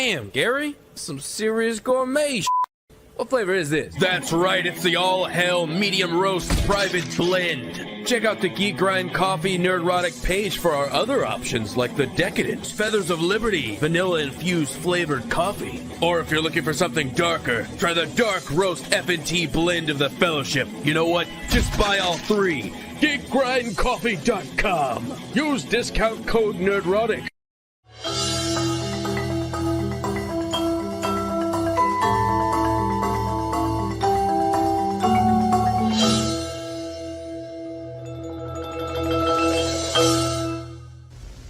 Damn, Gary, some serious gourmet shit. What flavor is this? That's right, it's the all-hell medium roast private blend. Check out the Geek Grind Coffee Nerdrotic page for our other options like the Decadent, Feathers of Liberty, vanilla-infused flavored coffee. Or if you're looking for something darker, try the Dark Roast FNT blend of the Fellowship. You know what? Just buy all three. GeekGrindCoffee.com. Use discount code Nerdrotic.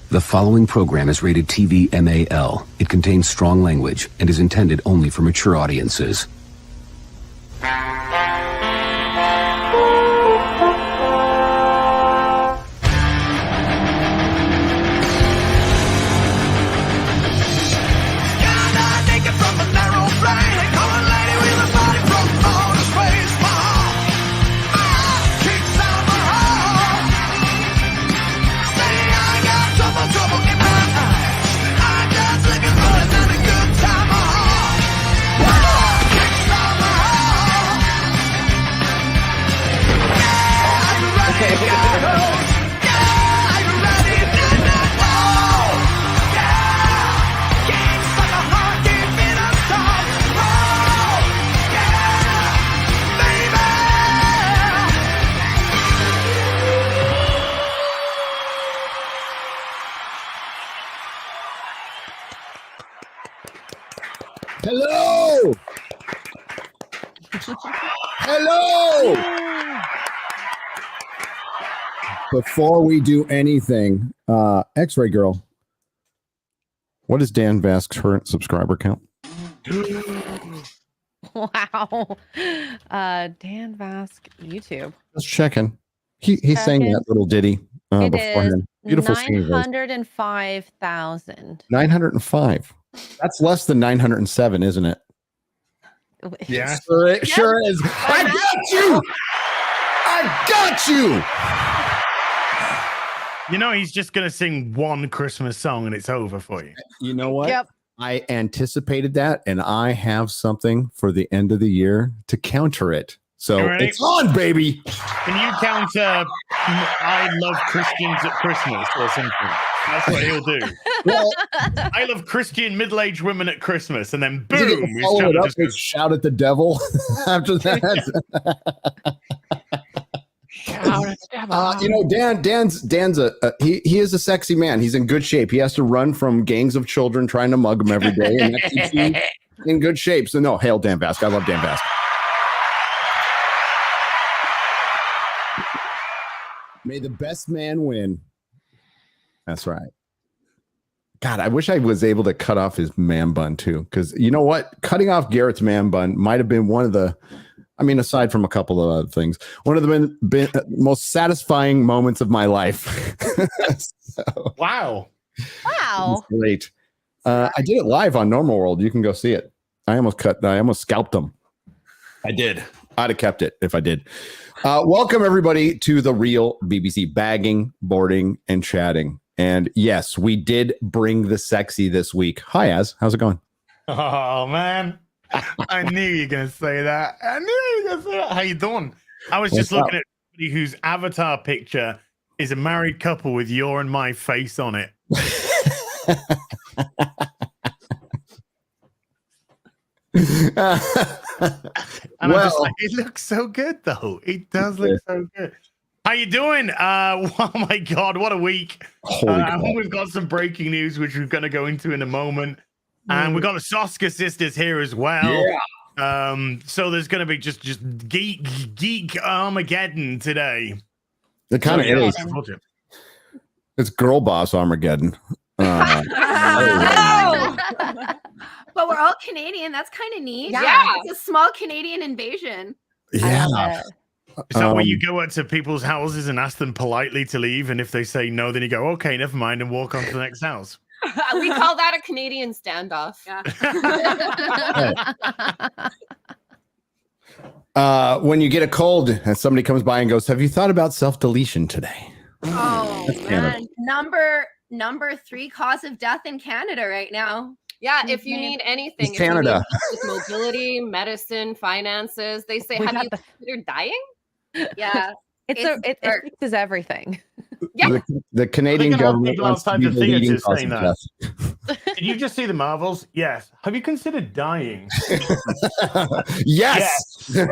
The following program is rated TV MAL. It contains strong language and is intended only for mature audiences. Hello! Hello! Before we do anything, X-Ray Girl, what is Dan Vask's current subscriber count? Wow. Dan Vask, YouTube. Just checking. He sang that little ditty beforehand. Beautiful singing. 905,000. 905. That's less than 907, isn't it? Yeah. Sure is. I got you! I got you! You know, he's just going to sing one Christmas song and it's over for you. You know what? Yep. I anticipated that, and I have something for the end of the year to counter it. So it's on, baby. Can you counter I love Christians at Christmas or something? That's what he'll do. Well, I love Christian middle-aged women at Christmas, and then boom, he's follow it up and shout at the devil after that. Shout at the devil. You know, Dan's he is a sexy man. He's in good shape. He has to run from gangs of children trying to mug him every day, and that keeps him in good shape. So no, hail Dan Vask. I love Dan Vask. May the best man win. That's right. God, I wish I was able to cut off his man bun too. Because you know what? Cutting off Garrett's man bun might have been one of the, I mean, aside from a couple of other things, one of the most satisfying moments of my life. Wow. Wow. Great. I did it live on Normal World. You can go see it. I almost scalped him. I did. I'd have kept it if I did. Welcome, everybody, to the real BBC bagging, boarding, and chatting. And yes, we did bring the sexy this week. Hi, Az. How's it going? Oh, man. I knew you were going to say that. How you doing? I was just looking at somebody whose avatar picture is a married couple with your and my face on it. And I'm just like, it looks so good, though. It does look so good. How you doing? Oh my God, what a week! We've got some breaking news, which we're going to go into in a moment, and we've got the Soska Sisters here as well. Yeah. So there's going to be just geek Armageddon today. It kind of is. It's girl boss Armageddon. But we're all Canadian. That's kind of neat. Yeah. It's a small Canadian invasion. Yeah. Is that where you go out to people's houses and ask them politely to leave? And if they say no, then you go, okay, never mind, and walk on to the next house. We call that a Canadian standoff. Yeah. When you get a cold and somebody comes by and goes, have you thought about self-deletion today? Oh, man. Number 3 cause of death in Canada right now. Yeah, if you need anything, It's Canada. If you need with mobility, medicine, finances, they say, We have got you the- considered dying? Yeah. It fixes everything. Yeah. The Canadian They're gonna have government people wants to outside be the the leading theaters cause saying of that. death. Did you just see the Marvels? Yes. Have you considered dying? Yes. Felt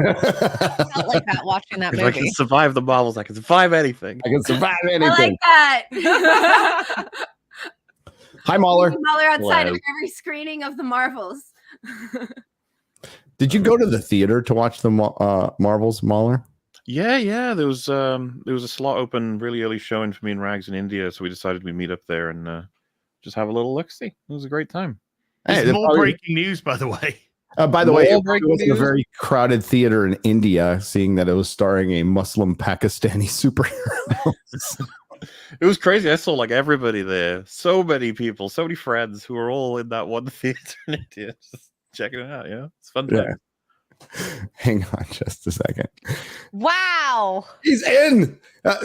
like that watching that If I can movie. survive the Marvels, I can survive anything. I can survive I anything. like that. Hi, Mahler. Mahler outside of Hello. every screening of the Marvels. Did you go to the theater to watch the Marvels, Mahler? Yeah. There was a slot open really early showing for me and Rags in India, so we decided we'd meet up there and just have a little look-see. It was a great time. There's Hey, more breaking news, by the way. By the way, More it breaking was a news? very crowded theater in India, seeing that it was starring a Muslim Pakistani superhero. It was crazy. I saw like everybody there. So many people, so many friends who were all in that one theater in India, just checking it out. Yeah, it's fun. Yeah. Hang on just a second. Wow. He's in.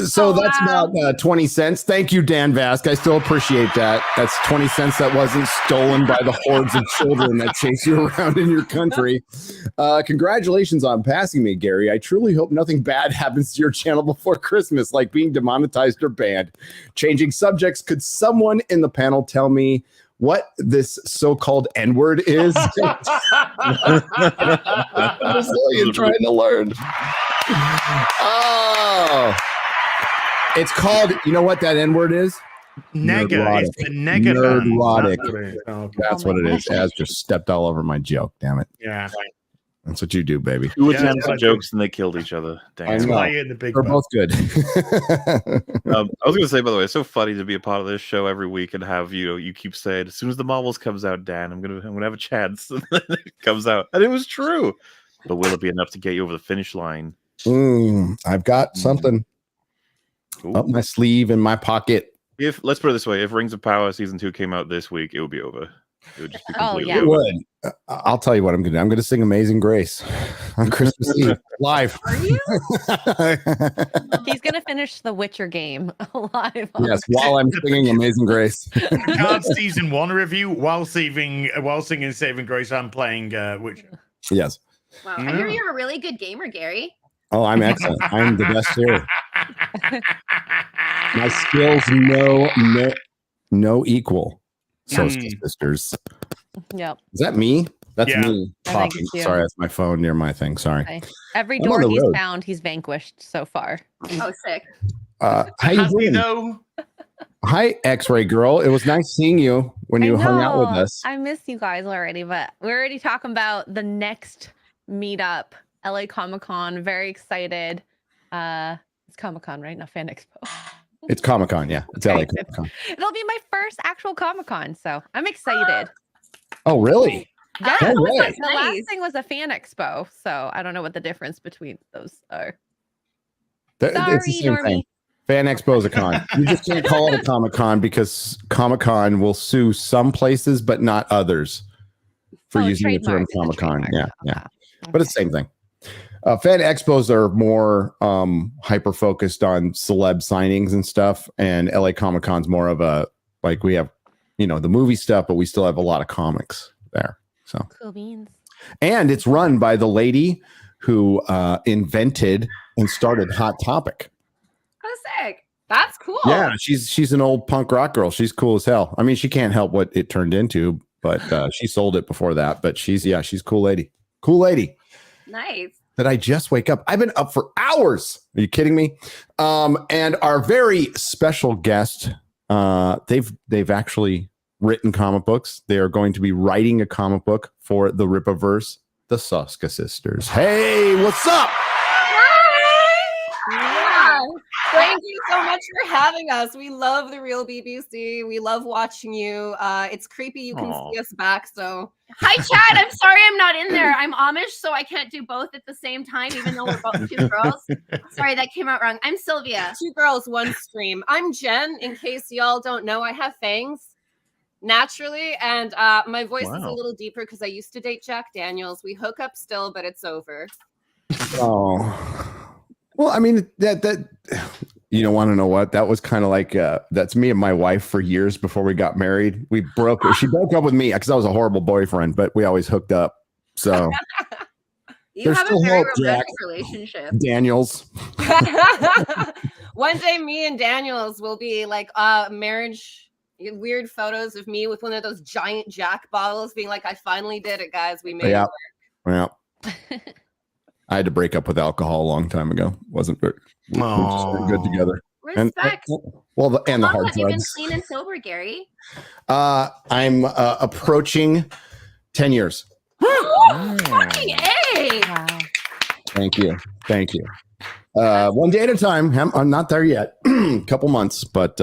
So that's about 20 cents. Thank you, Dan Vask. I still appreciate that. That's 20 cents that wasn't stolen by the hordes of children that chase you around in your country. Congratulations on passing me, Gary. I truly hope nothing bad happens to your channel before Christmas, like being demonetized or banned. Changing subjects, could someone in the panel tell me what this so-called N-word is? Brazilian trying to learn. Oh, it's called, you know what that N-word is? Nega. Nerdrotic. It's the Nega. Nerdrotic. That's what it is. Oh, okay. That's Oh what my it is. gosh. Az just stepped all over my joke. Damn it. Yeah. That's what you do, baby. Two Yeah, attempts yeah. at jokes and they killed each other. I Damn. know. Why you in the big They're butt? both good. I was going to say, by the way, it's so funny to be a part of this show every week and have you keep saying, as soon as the Marvels comes out, Dan, I'm gonna have a chance. And then it comes out, and it was true. But will it be enough to get you over the finish line? I've got something Ooh. up my sleeve in my pocket. If let's put it this way, if Rings of Power season 2 came out this week, it would be over. It would just be Oh, completely yeah. It over. would. I'll tell you what I'm going to do. I'm going to sing Amazing Grace on Christmas Eve live. Are you? He's gonna finish the Witcher game live. Yes, while I'm singing Amazing Grace. Card season 1 review while singing Saving Grace. I'm playing Witcher. Yes. Wow. I hear you're a really good gamer, Gary. Oh, I'm excellent. I'm the best here. My skills no equal. Soska Sisters. Yep. Is that me? That's Yeah. me I think talking. it's you. Sorry, that's my phone near my thing. Sorry. Okay. Every I'm on door the he's road. found, he's vanquished so far. Oh, sick. How you Has he doing? though? Hi, X-Ray girl. It was nice seeing you when you hung out with know. us. I miss you guys already, but we're already talking about the next meetup, LA Comic-Con. Very excited. It's Comic-Con, right? Not Fan Expo. It's Comic-Con, yeah. It's LA Okay. Comic-Con. It'll be my first actual Comic-Con, so I'm excited. Oh, really? Yeah, No the way. last Nice. thing was a Fan Expo, so I don't know what the difference between those are. It's the Sorry, same Normie. thing. Fan Expo is a con. You just can't call it a Comic-Con because Comic-Con will sue some places, but not others for Oh, using the term trademark. It's a Comic-Con. trademark. Yeah, yeah. Okay. But it's the same thing. Fan expos are more hyper focused on celeb signings and stuff, and LA Comic Con's more of a like we have, the movie stuff, but we still have a lot of comics there. So, Cool beans. and it's run by the lady who invented and started Hot Topic. Oh, sick. That's cool. Yeah, she's an old punk rock girl. She's cool as hell. I mean, she can't help what it turned into, but she sold it before that. But she's cool lady. Cool lady. Nice. Did I just wake up? I've been up for hours. Are you kidding me? And our very special guest, they've actually written comic books. They are going to be writing a comic book for the Rippaverse, the Soska Sisters. Hey, what's up? Yeah. Thank you so much for having us. We love the real BBC. We love watching you. It's creepy you can Aw. see us back. So Hi, Chad. I'm sorry I'm not in there. I'm Amish, so I can't do both at the same time, even though we're both two girls. Sorry, that came out wrong. I'm Sylvia. 2 girls, 1 stream. I'm Jen. In case y'all don't know, I have fangs naturally, and my voice is a Wow. little deeper because I used to date Jack Daniels. We hook up still, but it's over. Oh, Well, I mean that you don't want to know what that was kind of like. That's me and my wife for years before we got married. We broke. She broke up with me because I was a horrible boyfriend, but we always hooked up. So You there's have a still very hope, romantic Jack. relationship. Daniels. One day, me and Daniels will be like marriage. Weird photos of me with one of those giant Jack bottles, being like, "I finally did it, guys. We made it work." Yeah. I had to break up with alcohol a long time ago. Wasn't very we just weren't good together. Respect. Well, and the How long hard have you been drugs. clean and sober, Gary? I'm approaching 10 years. Fucking A. Wow. Thank you. One day at a time. I'm not there yet. Couple months, but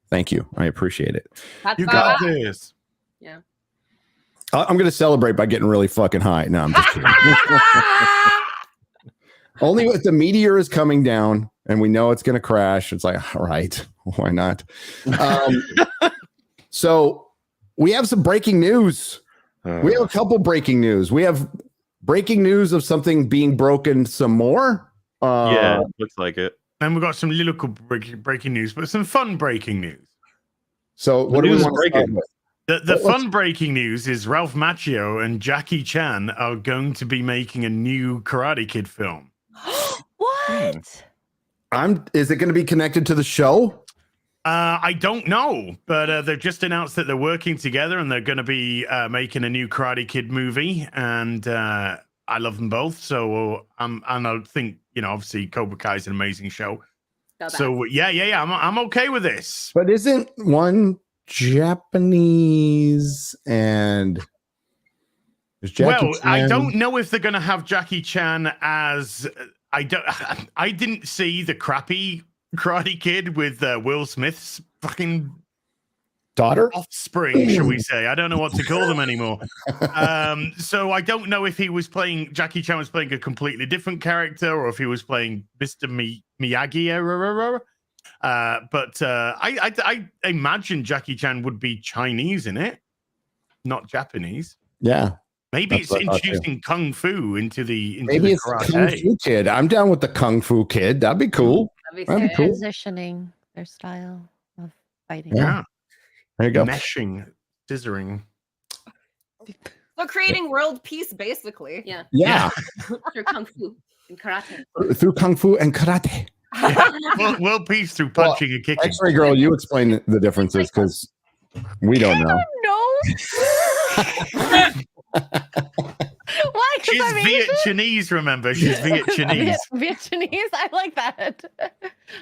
thank you. I appreciate it. That's You got this. Yeah. I'm going to celebrate by getting really fucking high. No, I'm just kidding. Only if the meteor is coming down and we know it's going to crash. It's like, all right, why not? So we have some breaking news. We have a couple breaking news. We have breaking news of something being broken some more. Yeah, looks like it. And we've got some little breaking news, but some fun breaking news. So what do we want to start with? The fun breaking news is Ralph Macchio and Jackie Chan are going to be making a new Karate Kid film. What? Is it going to be connected to the show? I don't know, but they've just announced that they're working together and they're going to be making a new Karate Kid movie. And I love them both. So and I think, obviously Cobra Kai is an amazing show. So yeah. I'm okay with this. But isn't one Japanese and I don't know if they're going to have Jackie Chan as I didn't see the crappy Karate Kid with Will Smith's fucking daughter offspring, shall we say? I don't know what to call them anymore. So I don't know if Jackie Chan was playing a completely different character or if he was playing Mr. Miyagi. But I imagine Jackie Chan would be Chinese in it, not Japanese. Yeah. Maybe it's introducing Kung Fu into the maybe it's karate. the Kung Fu Kid. I'm down with the Kung Fu Kid. That'd be cool. That'd be cool. Transitioning their style of fighting. Yeah. There you go. Meshing, scissoring. So creating world peace, basically. Yeah. Through Kung Fu and Karate. Through Kung Fu and Karate. World peace through punching and kicking. X-Ray Girl, you explain the differences because we don't know. Why? She's Vietnamese, remember? She's Vietnamese. Vietnamese? I like that.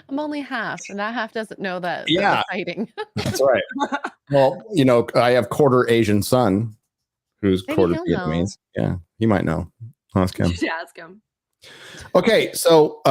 I'm only half, and that half doesn't know that. Yeah. That we're fighting. That's right. Well, I have quarter Asian son who's Maybe quarter he'll know. Vietnamese. Yeah, he might know. Ask him. Ask him. Okay, so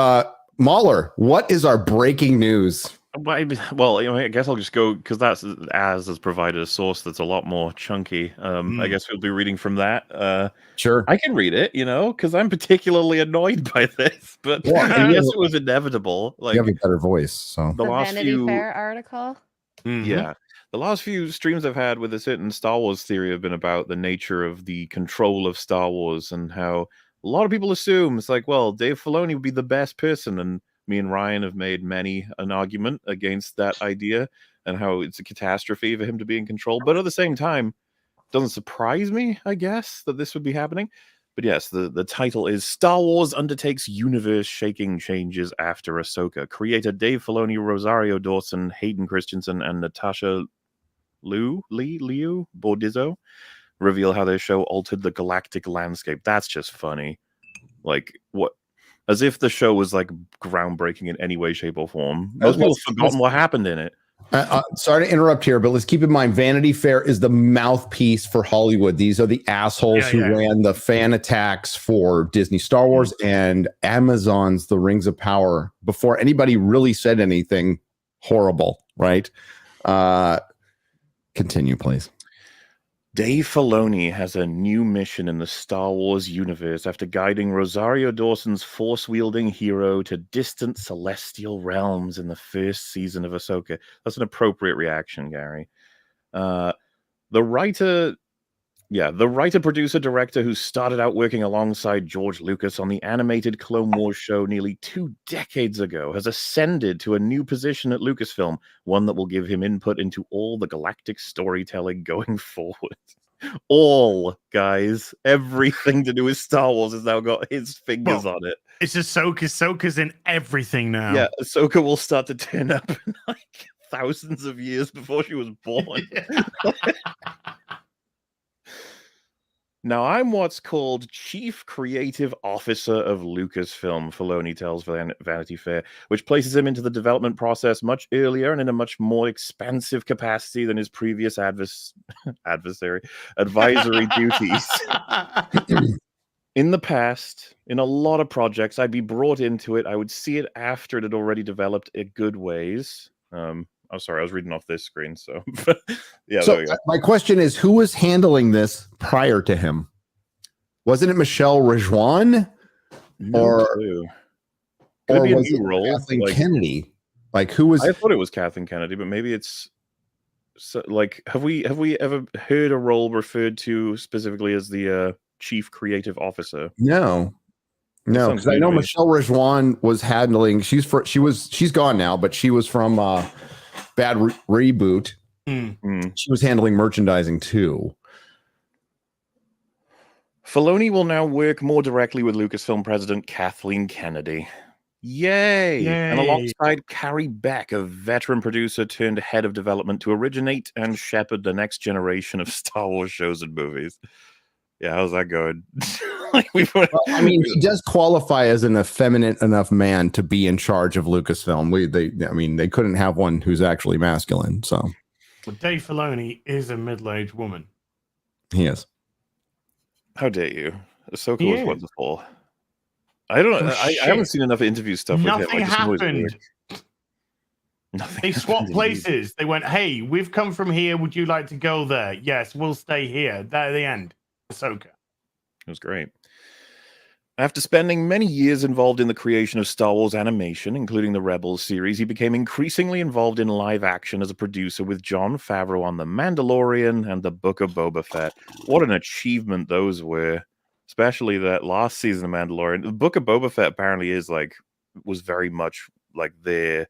Mahler, what is our breaking news? Well, I guess I'll just go because that's has provided a source that's a lot more chunky. I guess we'll be reading from that. Sure, I can read it, because I'm particularly annoyed by this, but I guess it was inevitable. Like, you have a better voice, so the last Vanity few Fair article. Yeah. The last few streams I've had with this certain Star Wars theory have been about the nature of the control of Star Wars and how a lot of people assume it's like, well, Dave Filoni would be the best person. And me and Ryan have made many an argument against that idea and how it's a catastrophe for him to be in control. But at the same time, it doesn't surprise me, I guess, that this would be happening. But yes, the title is Star Wars Undertakes Universe-Shaking Changes After Ahsoka. Creator Dave Filoni, Rosario Dawson, Hayden Christensen, and Natasha Liu Bordizzo reveal how their show altered the galactic landscape. That's just funny. Like, what? As if the show was, like, groundbreaking in any way, shape, or form. Most people have forgotten what happened in it. Sorry to interrupt here, but let's keep in mind Vanity Fair is the mouthpiece for Hollywood. These are the assholes who ran the fan attacks for Disney Star Wars and Amazon's The Rings of Power before anybody really said anything horrible, right? Continue, please. Dave Filoni has a new mission in the Star Wars universe after guiding Rosario Dawson's force-wielding hero to distant celestial realms in the first season of Ahsoka. That's an appropriate reaction, Gary. The writer Yeah, the writer, producer, director who started out working alongside George Lucas on the animated Clone Wars show nearly 2 decades ago has ascended to a new position at Lucasfilm, one that will give him input into all the galactic storytelling going forward. All, guys, everything to do with Star Wars has now got his fingers on it. It's Ahsoka. Ahsoka's in everything now. Yeah, Ahsoka will start to turn up like thousands of years before she was born. Now, I'm what's called Chief Creative Officer of Lucasfilm, Filoni tells Vanity Fair, which places him into the development process much earlier and in a much more expansive capacity than his previous adversary advisory duties. In the past, in a lot of projects, I'd be brought into it. I would see it after it had already developed a good ways. I'm sorry, I was reading off this screen. So, yeah. So there we go. my question is, who was handling this prior to him? Wasn't it Michelle Rejoin, or Could it be a was new it role? Kathleen Kennedy? Like, who was? I thought it was Kathleen Kennedy, but maybe it's like, have we ever heard a role referred to specifically as the Chief Creative Officer? No, because I know Michelle Rejoin was handling. She's gone now, but she was from Bad Reboot. She was handling merchandising too. Filoni will now work more directly with Lucasfilm president Kathleen Kennedy. Yay! And alongside Carrie Beck, a veteran producer turned head of development to originate and shepherd the next generation of Star Wars shows and movies. Yeah, how's that going? I mean, he does qualify as an effeminate enough man to be in charge of Lucasfilm. They couldn't have one who's actually masculine. So, well, Dave Filoni is a middle-aged woman. He is. How dare you? Ahsoka was wonderful. I don't know. I haven't seen enough interview stuff with him. Nothing happened. They swapped places. They went, hey, we've come from here. Would you like to go there? Yes, we'll stay here. At the end. Ahsoka. It was great. After spending many years involved in the creation of Star Wars animation, including the Rebels series, he became increasingly involved in live action as a producer with Jon Favreau on The Mandalorian and The Book of Boba Fett. What an achievement those were, especially that last season of Mandalorian. The Book of Boba Fett apparently was very much like their,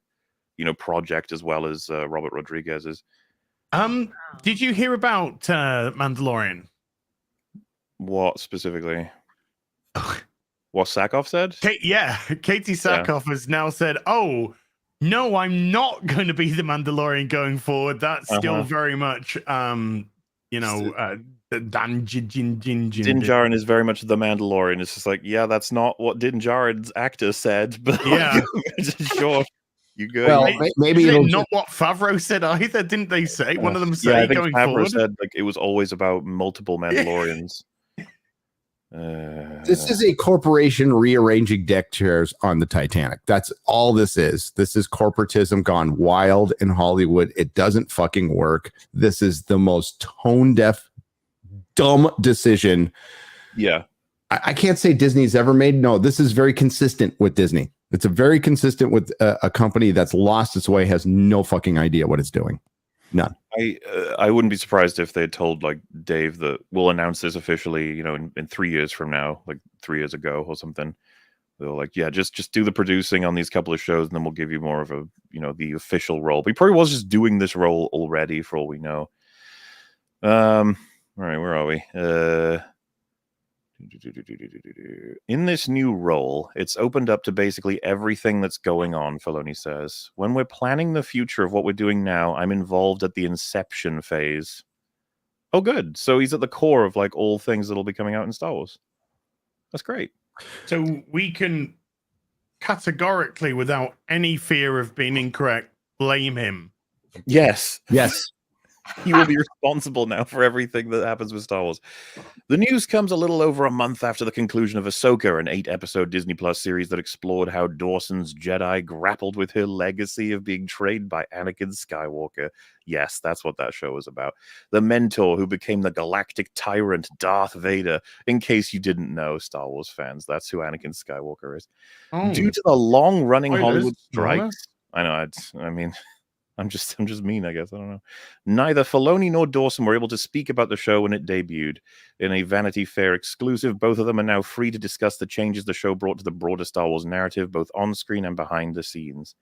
project as well as Robert Rodriguez's. Did you hear about Mandalorian? What specifically? What Sackhoff said? Katie Sackhoff has now said, "Oh no, I'm not going to be the Mandalorian going forward. That's still very much, Din Djarin is very much the Mandalorian. It's just like, yeah, that's not what Din Djarin's actor said, but yeah, sure, you go. Well, maybe it's not what Favreau said either. Didn't they say one of them say I think going Favreau forward? Said like it was always about multiple Mandalorians. This is a corporation rearranging deck chairs on the Titanic. That's all this is. This is corporatism gone wild in Hollywood. It doesn't fucking work. This is the most tone deaf, dumb decision. Yeah. I can't say Disney's ever made. No, this is very consistent with Disney. It's a very consistent with a company that's lost its way, has no fucking idea what it's doing. None. I wouldn't be surprised if they had told like Dave that we'll announce this officially, in 3 years from now, like 3 years ago or something. They're like, yeah, just do the producing on these couple of shows, and then we'll give you more of a, the official role. But he probably was just doing this role already, for all we know. All right, where are we? In this new role, it's opened up to basically everything that's going on, Filoni says. When we're planning the future of what we're doing now, I'm involved at the inception phase. Oh, good. So he's at the core of like all things that'll be coming out in Star Wars. That's great. So we can categorically, without any fear of being incorrect, blame him. Yes. Yes. He will be responsible now for everything that happens with Star Wars. The news comes a little over a month after the conclusion of Ahsoka, an 8-episode Disney Plus series that explored how Dawson's Jedi grappled with her legacy of being trained by Anakin Skywalker. Yes, that's what that show was about. The mentor who became the galactic tyrant Darth Vader. In case you didn't know, Star Wars fans, that's who Anakin Skywalker is. Due to the long-running Hollywood strikes, I know, I'm just mean, I guess. I don't know. Neither Filoni nor Dawson were able to speak about the show when it debuted. In a Vanity Fair exclusive, both of them are now free to discuss the changes the show brought to the broader Star Wars narrative, both on screen and behind the scenes.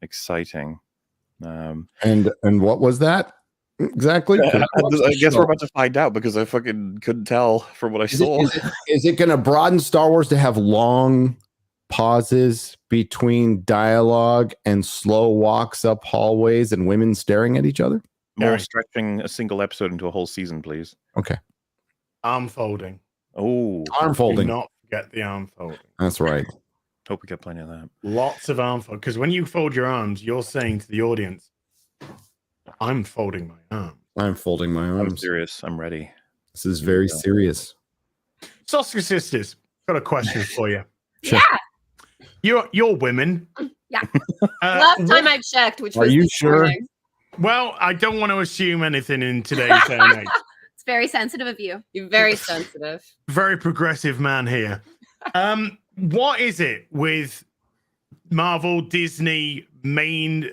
Exciting. And what was that exactly? I guess we're about to find out because I fucking couldn't tell from what I saw. Is it going to broaden Star Wars to have long pauses between dialogue and slow walks up hallways and women staring at each other? More stretching a single episode into a whole season, please. Okay. Arm folding. Oh, arm folding. Do not forget the arm folding. That's right. Hope we get plenty of that. Lots of arm fold, because when you fold your arms, you're saying to the audience, I'm folding my arms. I'm folding my arms. I'm serious. I'm ready. This is very serious. Soska Sisters, got a question for you. Sure. Yeah. You're women. Yeah. Last time I checked, which are was you this sure? morning. Well, I don't want to assume anything in today's day and age. It's very sensitive of you. You're very sensitive. Very progressive man here. What is it with Marvel, Disney, main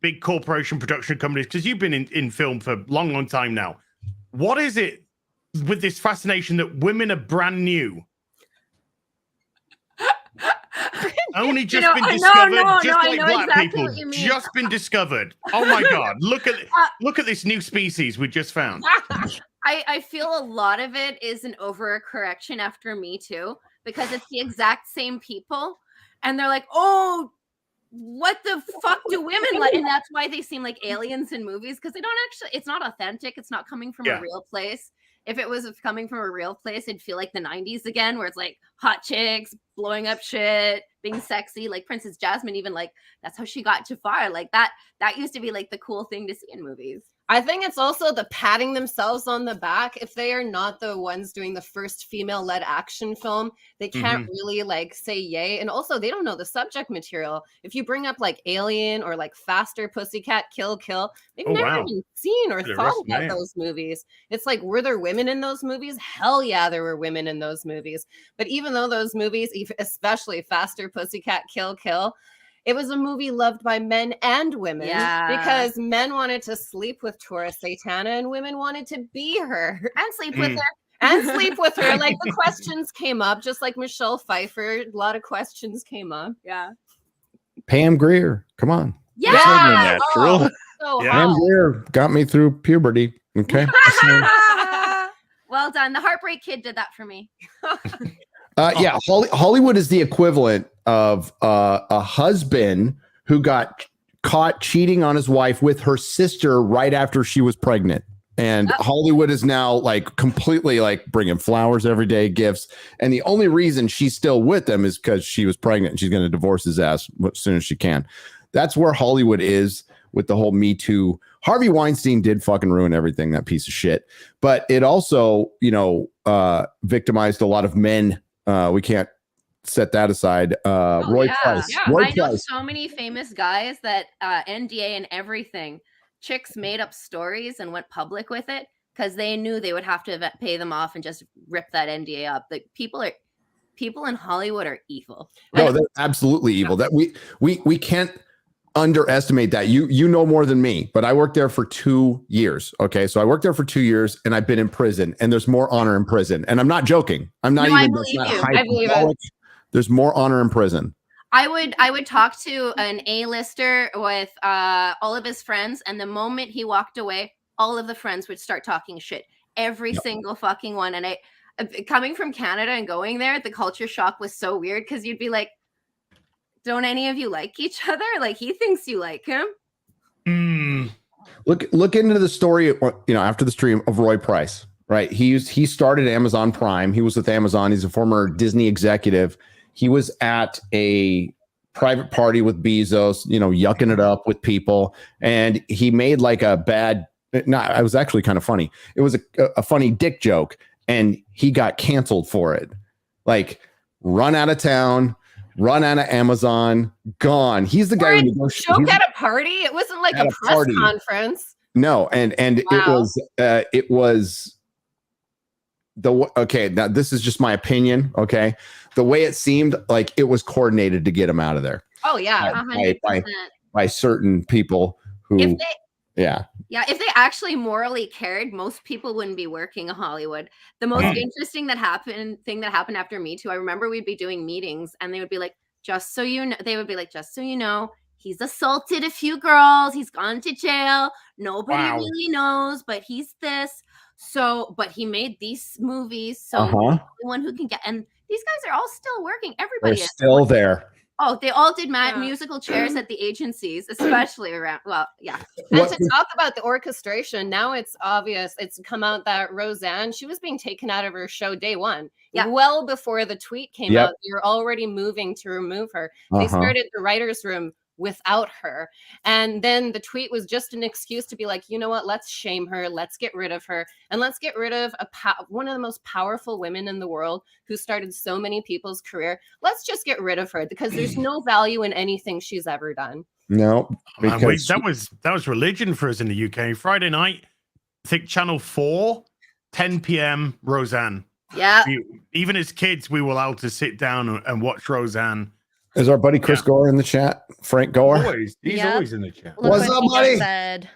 big corporation production companies? Because you've been in film for a long time now. What is it with this fascination that women are brand new? Only just been discovered, just like black people, just been discovered. Oh my God! Look at this new species we just found. I feel a lot of it is an overcorrection after Me Too, because it's the exact same people, and they're like, "Oh, what the fuck do women like?" And that's why they seem like aliens in movies, because they don't actually. It's not authentic. It's not coming from a real place. If it was coming from a real place, it'd feel like the 90s again, where it's like hot chicks blowing up shit, being sexy. Like Princess Jasmine, even like that's how she got Jafar. Like that used to be like the cool thing to see in movies. I think it's also the patting themselves on the back. If they are not the ones doing the first female-led action film, they can't really like say yay. And also, they don't know the subject material. If you bring up like Alien or like Faster, Pussycat, Kill, they've never even seen or thought about those movies. It's like, were there women in those movies? Hell yeah, there were women in those movies. But even though those movies, especially Faster, Pussycat, Kill, it was a movie loved by men and women because men wanted to sleep with Tora Satana and women wanted to be her and sleep with her. And sleep with her. Like the questions came up, just like Michelle Pfeiffer. A lot of questions came up. Yeah. Pam Grier, come on. Yeah. Oh, so Pam Grier got me through puberty. Okay. Well done. The Heartbreak Kid did that for me. Yeah, Hollywood is the equivalent of a husband who got caught cheating on his wife with her sister right after she was pregnant. And Hollywood is now like completely like bringing flowers every day, gifts. And the only reason she's still with them is because she was pregnant and she's going to divorce his ass as soon as she can. That's where Hollywood is with the whole Me Too. Harvey Weinstein did fucking ruin everything, that piece of shit. But it also, victimized a lot of men. We can't set that aside. Roy Price. Yeah. Roy I know Price. so many famous guys that NDA and everything. Chicks made up stories and went public with it because they knew they would have to pay them off and just rip that NDA up. The people in Hollywood are evil. No, they're absolutely evil. That we can't underestimate that. You know more than me, but I worked there for 2 years. Okay, so I worked there for 2 years, and I've been in prison, and there's more honor in prison. And I'm not joking. I'm not even. I believe you. I believe it. There's more honor in prison. I would talk to an A-lister with all of his friends, and the moment he walked away, all of the friends would start talking shit. Every single fucking one. And coming from Canada and going there, the culture shock was so weird because you'd be like, don't any of you like each other? Like he thinks you like him. Look into the story, after the stream of Roy Price, right? He started Amazon Prime. He was with Amazon. He's a former Disney executive. He was at a private party with Bezos, yucking it up with people. And he made like it was actually kind of funny. It was a funny dick joke. And he got canceled for it. Like run out of town, run out of Amazon, gone. He's the guy who negotiated. Joke at a party? It wasn't like a press conference. No. And wow. It was now this is just my opinion. Okay. The way it seemed like it was coordinated to get him out of there. Oh yeah. By certain people who, If they yeah. Yeah, if they actually morally cared, most people wouldn't be working in Hollywood. The most interesting thing that happened after Me Too, I remember we'd be doing meetings and they would be like, just so you know, he's assaulted a few girls, he's gone to jail, nobody really knows, but he's this. So, but he made these movies, so he's the only one who can get, and these guys are all still working. Everybody They're is still there. Oh, they all did musical chairs at the agencies, especially around. Well, yeah. And to talk about the orchestration, now it's obvious. It's come out that Roseanne, she was being taken out of her show day one. Yeah. Well before the tweet came out, they were already moving to remove her. They started the writer's room without her. And then the tweet was just an excuse to be like, you know what, let's shame her, let's get rid of her, and let's get rid of one of the most powerful women in the world who started so many people's career. Let's just get rid of her because there's no value in anything she's ever done. No, wait, that was religion for us in the UK. Friday night, I think Channel 4, 10 p.m. Roseanne. Yeah. Even as kids, we were allowed to sit down and watch Roseanne. Is our buddy Chris Gore in the chat? Frank Gore? He's always in the chat. Look What's what up, he buddy? just said.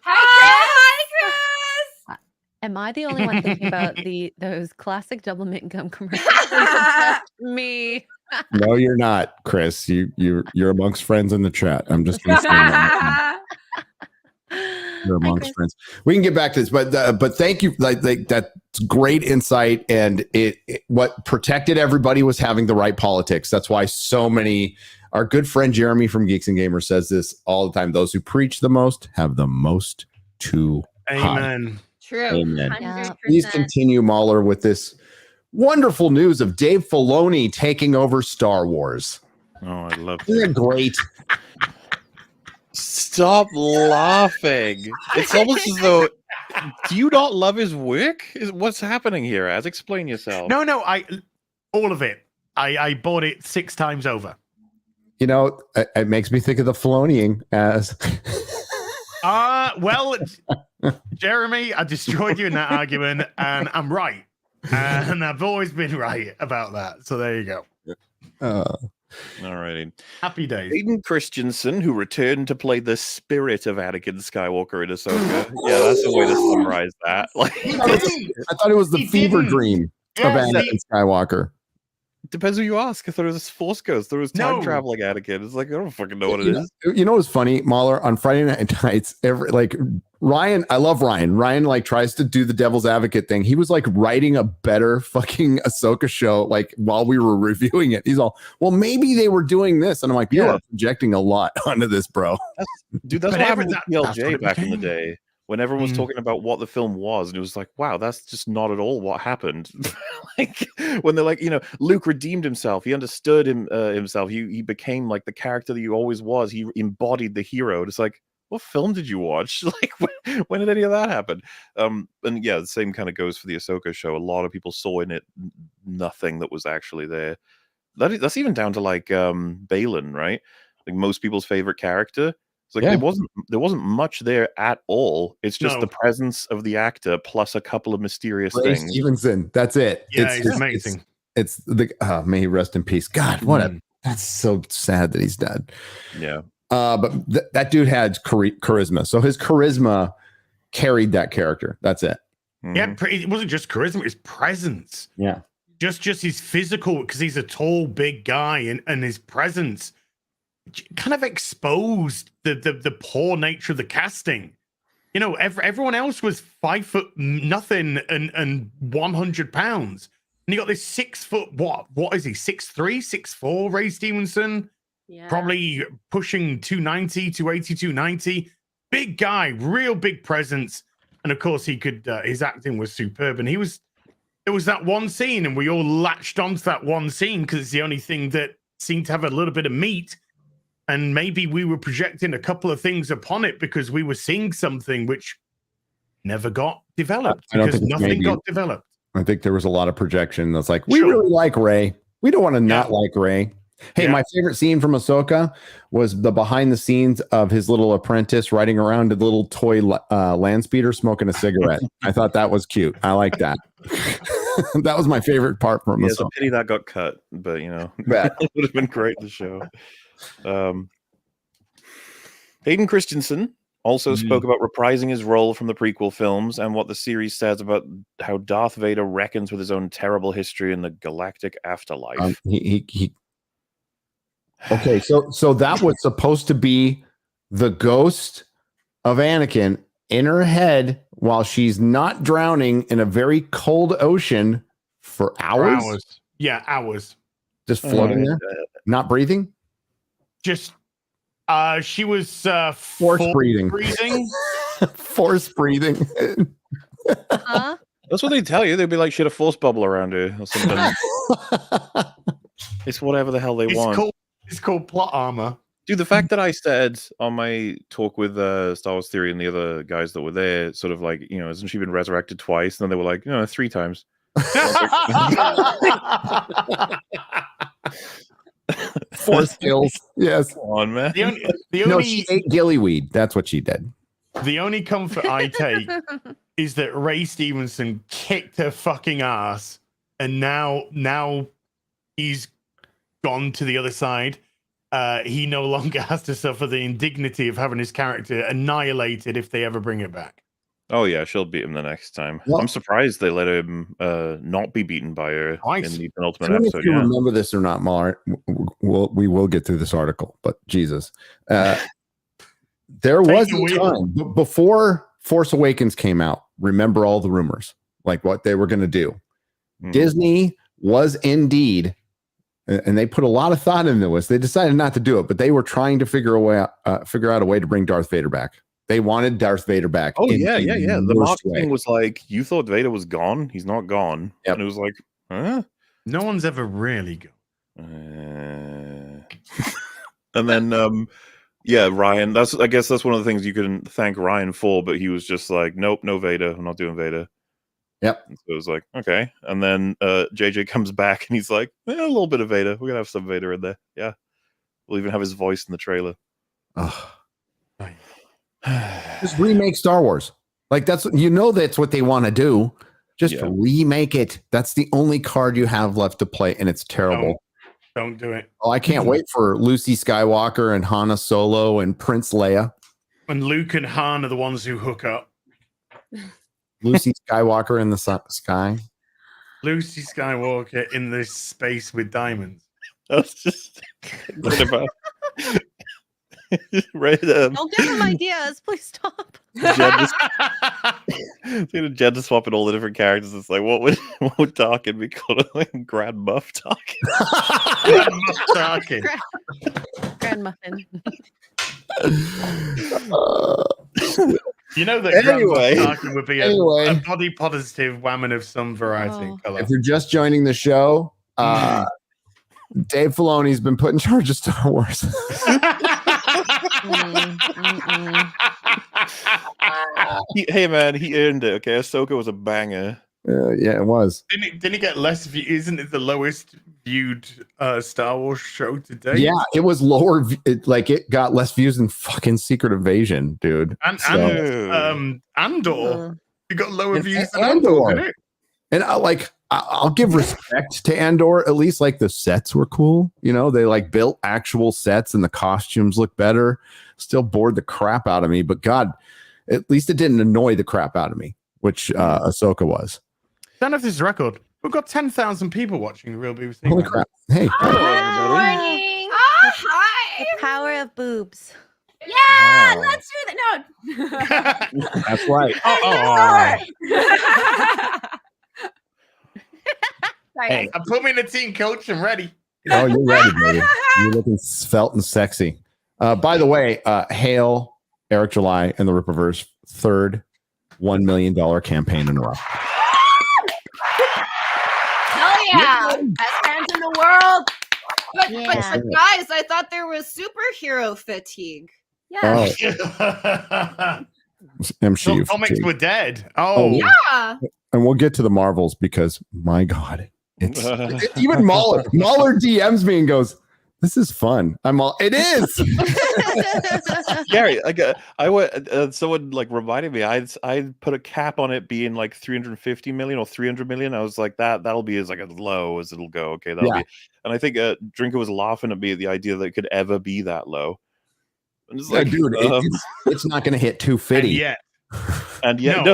Hi, Chris. Am I the only one thinking about those classic double mint gum commercials? Just me. No, you're not, Chris. You're amongst friends in the chat. I'm just gonna say that. You're amongst friends. We can get back to this, but thank you. Like that's great insight, and it what protected everybody was having the right politics. That's why so many. Our good friend Jeremy from Geeks and Gamers says this all the time. Those who preach the most have the most to Amen. True. Amen. 100%. Please continue, Mahler, with this wonderful news of Dave Filoni taking over Star Wars. Oh, I love Isn't it great? Stop laughing. It's almost as though, do you not love his work? What's happening here? Explain yourself. No, all of it. I bought it 6 times over. You know, it makes me think of the Filoniing as. Well, Jeremy, I destroyed you in that argument, and I'm right. And I've always been right about that. So there you go. All righty. Happy days. Hayden Christensen, who returned to play the spirit of Anakin Skywalker in Ahsoka. Yeah, that's the way to summarize that. Like, I thought it was the fever dream of Anakin Skywalker. Depends who you ask. I thought it was Force Ghost. There was time traveling Anakin. It's like, I don't fucking know what it is. You know what's funny, Mahler? On Friday nights, Ryan, I love Ryan. Ryan like tries to do the devil's advocate thing. He was like writing a better fucking Ahsoka show like while we were reviewing it. He's all, well, maybe they were doing this. And I'm like, you are projecting a lot onto this, bro. That's what happened with PLJ back in the day. When everyone was talking about what the film was, and it was like, wow, that's just not at all what happened. Like when they're like, Luke redeemed himself. He understood himself. He became like the character that he always was. He embodied the hero. It's like, what film did you watch? Like when did any of that happen? And yeah, the same kind of goes for the Ahsoka show. A lot of people saw in it nothing that was actually there. That's even down to like Balin, right? Like most people's favorite character. It's like there wasn't much there at all. It's just the presence of the actor plus a couple of mysterious Ray things. Stevenson, that's it. Yeah, it's amazing. It's the may he rest in peace. God, that's so sad that he's dead. Yeah. But that dude had charisma. So his charisma carried that character. That's it. Yeah, it wasn't just charisma, it was presence. Yeah. Just his physical, because he's a tall, big guy, and his presence kind of exposed the poor nature of the casting. Everyone else was 5 foot nothing and 100 pounds. And you got this 6 foot, what is he? 6'3", 6'4", Ray Stevenson. Yeah. Probably pushing 290, 280, 290. Big guy, real big presence. And of course he could, his acting was superb. And there was that one scene and we all latched onto that one scene because it's the only thing that seemed to have a little bit of meat. And maybe we were projecting a couple of things upon it because we were seeing something which never got developed because nothing got developed. I think there was a lot of projection. That's like, we really like Ray. We don't want to not like Ray. Hey, my favorite scene from Ahsoka was the behind the scenes of his little apprentice riding around a little toy land speeder smoking a cigarette. I thought that was cute. I like that. That was my favorite part from Ahsoka. It's a pity that got cut, but it would have been great to show. Hayden Christensen also spoke about reprising his role from the prequel films and what the series says about how Darth Vader reckons with his own terrible history in the galactic afterlife. Okay, so that was supposed to be the ghost of Anakin in her head while she's not drowning in a very cold ocean for hours. Yeah, hours. Just floating there, not breathing. Just she was force breathing. Force breathing. Huh? That's what they tell you. They'd be like, "Shit, a force bubble around her or something." It's whatever the hell they want. It's called plot armor. Dude, the fact that I said on my talk with Star Wars Theory and the other guys that were there, sort of like, you know, hasn't she been resurrected twice? And then they were like, 3 times. Force skills. Yes. Come on, man. She ate gillyweed. That's what she did. The only comfort I take is that Ray Stevenson kicked her fucking ass, and now he's gone to the other side. He no longer has to suffer the indignity of having his character annihilated if they ever bring it back. Oh yeah, she'll beat him the next time. Well, I'm surprised they let him not be beaten by her in the penultimate I don't know episode. if you remember this or not, Mahler. We will get through this article, but Jesus, there was a time before Force Awakens came out. Remember all the rumors, like what they were going to do. Disney was indeed, and they put a lot of thought into this. They decided not to do it, but they were trying to figure out a way to bring Darth Vader back. They wanted Darth Vader back. Oh yeah. The marketing was like, you thought Vader was gone. He's not gone. Yep. And it was like, huh? No one's ever really gone. And then, Ryan. I guess that's one of the things you can thank Ryan for. But he was just like, nope, no Vader. I'm not doing Vader. Yep. And so it was like, okay. And then JJ comes back and he's like, a little bit of Vader. We're gonna have some Vader in there. Yeah. We'll even have his voice in the trailer. Oh. Just remake Star Wars. Like that's what they want to do. Just remake it. That's the only card you have left to play, and it's terrible. Don't do it. Oh, I can't wait for Lucy Skywalker and Hanna Solo and Prince Leia. And Luke and Han are the ones who hook up. Lucy Skywalker in the sky. Lucy Skywalker in this space with diamonds. That's just about. Right, don't give him ideas, please stop. Jen just swapping all the different characters. It's like, what would Tarkin be called? Like Grand Muff Tarkin. Grand Muff Tarkin. Grand Muffin. You know that anyway, Grand Muff Tarkin would be a body positive woman of some variety and color. If you're just joining the show, Dave Filoni's been put in charge of Star Wars. Hey man, he earned it. Okay, Ahsoka was a banger. Yeah, it was. Didn't it get less views? Isn't it the lowest viewed Star Wars show to date? Yeah, it was lower. It got less views than fucking Secret Invasion, dude. And Andor, you got lower views than Andor, didn't it? And I'll give respect to Andor. At least the sets were cool. They built actual sets and the costumes look better. Still bored the crap out of me, but God, at least it didn't annoy the crap out of me, which Ahsoka was. Don't have this record. We've got 10,000 people watching the Real BBC. Holy crap! Hey, hello, morning. Hi. The power of boobs. Yeah, let's do that. No. That's right. Hey, put me in the team, coach. I'm ready. Oh, you're ready, baby. You're looking svelte and sexy. By the way, hail Eric July and the Rippaverse third $1 million campaign in a row. Hell yeah. Best fans in the world. But guys, I thought there was superhero fatigue. Yeah. MCU comics fatigue. were dead. Yeah. And we'll get to the Marvels because my God, it's even Mahler. Mahler DMs me and goes, "This is fun." It is. Gary, someone reminded me. I put a cap on it being 350 million or 300 million. I was like, that'll be as low as it'll go. Okay, that'll be. And I think Drinker was laughing at me at the idea that it could ever be that low. And it's Yeah, dude, it's not going to hit 250. And yet,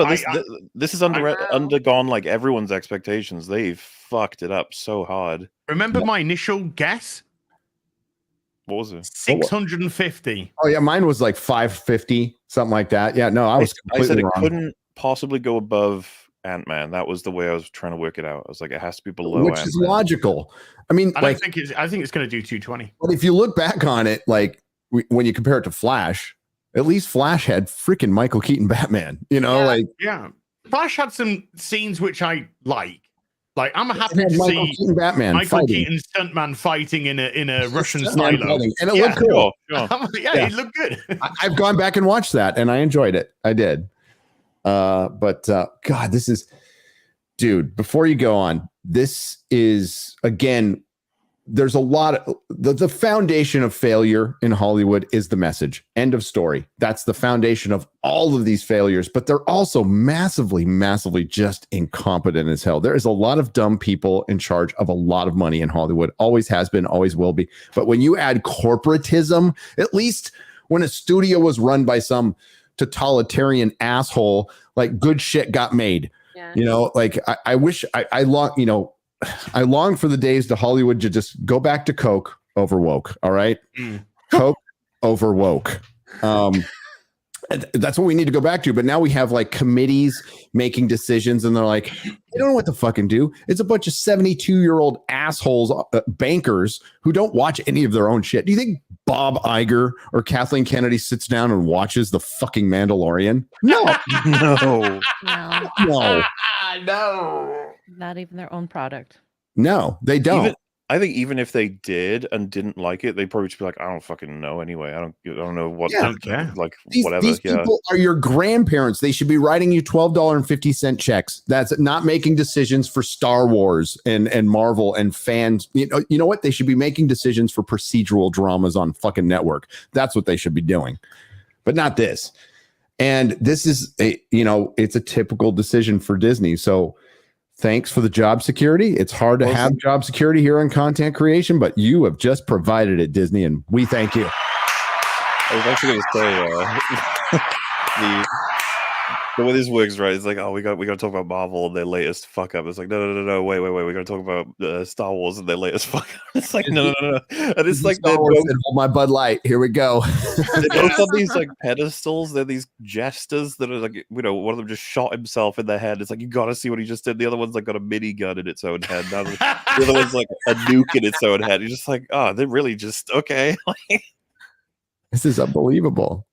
this has undergone like everyone's expectations. They fucked it up so hard. Remember my initial guess? What was it? 650. Oh yeah, mine was like 550, something like that. Yeah, no, I said it wrong. couldn't possibly go above Ant-Man. That was the way I was trying to work it out. I was like, it has to be below, which is logical. I mean, I think it's going to do 220. But if you look back on it, like when you compare it to Flash, at least Flash had freaking Michael Keaton Batman. You know, Flash had some scenes which I like. Like I'm happy to Michael see Keaton Batman Michael fighting. Keaton stuntman fighting in a Russian stylo, and it looked cool. It looked good. I've gone back and watched that, and I enjoyed it. I did. But God, this is, dude. Before you go on, this is again. There's a lot of the foundation of failure in Hollywood is the message. End of story. That's the foundation of all of these failures, but they're also massively, massively just incompetent as hell. There is a lot of dumb people in charge of a lot of money in Hollywood. Always has been, always will be. But when you add corporatism, at least when a studio was run by some totalitarian asshole, like good shit got made. Yeah. You know, like I wish I long for the days to Hollywood to just go back to Coke over woke. All right. Coke over woke. That's what we need to go back to. But now we have like committees making decisions and they're like, they don't know what to fucking do. It's a bunch of 72-year-old assholes, bankers who don't watch any of their own shit. Do you think Bob Iger or Kathleen Kennedy sits down and watches the fucking Mandalorian? No. No. Not even their own product. No, they don't. I think even if they did and didn't like it, they'd probably just be like, I don't fucking know anyway. I don't know what like whatever. These people are your grandparents. They should be writing you $12.50 checks. That's not making decisions for Star Wars and Marvel and fans. You know what? They should be making decisions for procedural dramas on fucking network. That's what they should be doing. But not this. And this is it's a typical decision for Disney. So thanks for the job security. It's hard to have job security here in content creation, but you have just provided it, Disney, and we thank you. I was actually going to say the way this works, right? It's like, we got to talk about Marvel and their latest fuck up. It's like, no, wait, we got to talk about Star Wars and their latest fuck up. It's like, no. And it's like, hold my Bud Light. Here we go. They're both on these like pedestals. They're these jesters that are like, one of them just shot himself in the head. It's like, you got to see what he just did. The other one's like got a minigun in its own head. Now the other one's like a nuke in its own head. You're just like, oh, they're really just okay. This is unbelievable.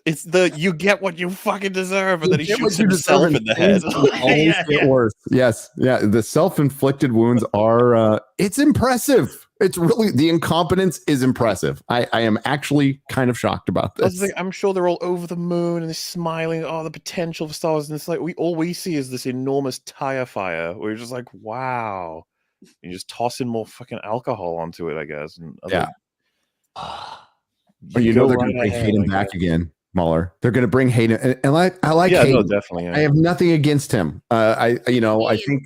It's the you get what you fucking deserve, and then he shoots himself in the head. Always get worse. Yes, yeah. The self-inflicted wounds are. It's impressive. It's really the incompetence is impressive. I am actually kind of shocked about this. I'm sure they're all over the moon and they're smiling. Oh, the potential for Star Wars, and it's like all we see is this enormous tire fire. Where you're just like, wow. You just toss in more fucking alcohol onto it, I guess. And yeah. They're going to bring Hayden back again. Muller. They're going to bring Hayden, and I like Hayden. No, definitely. Yeah. I have nothing against him. I think,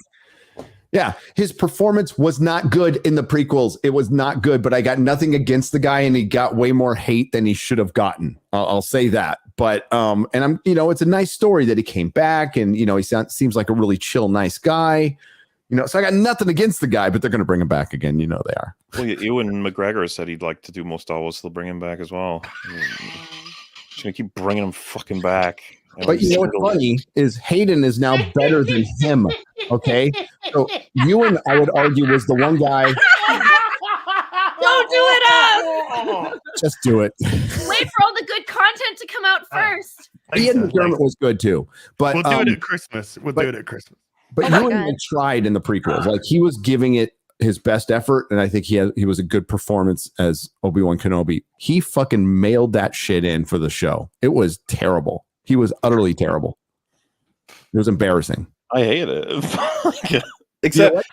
his performance was not good in the prequels. It was not good, but I got nothing against the guy, and he got way more hate than he should have gotten. I'll say that. But and I'm, it's a nice story that he came back, and he seems like a really chill, nice guy. So I got nothing against the guy, but they're going to bring him back again. They are. Well, Ewan McGregor said he'd like to do more Star Wars, so they'll bring him back as well. Just gonna keep bringing him fucking back. But what's funny is Hayden is now better than him. Okay, so Ewan, I would argue, was the one guy. Don't do it up. Just do it. Wait for all the good content to come out first. Ian McDermott was good too, but we'll do it at Christmas. We'll do it at Christmas. But Ewan tried in the prequels. Like he was giving it his best effort, and I think he was a good performance as Obi-Wan Kenobi. He fucking mailed that shit in for the show. It was terrible. He was utterly terrible. It was embarrassing. I hate it. Except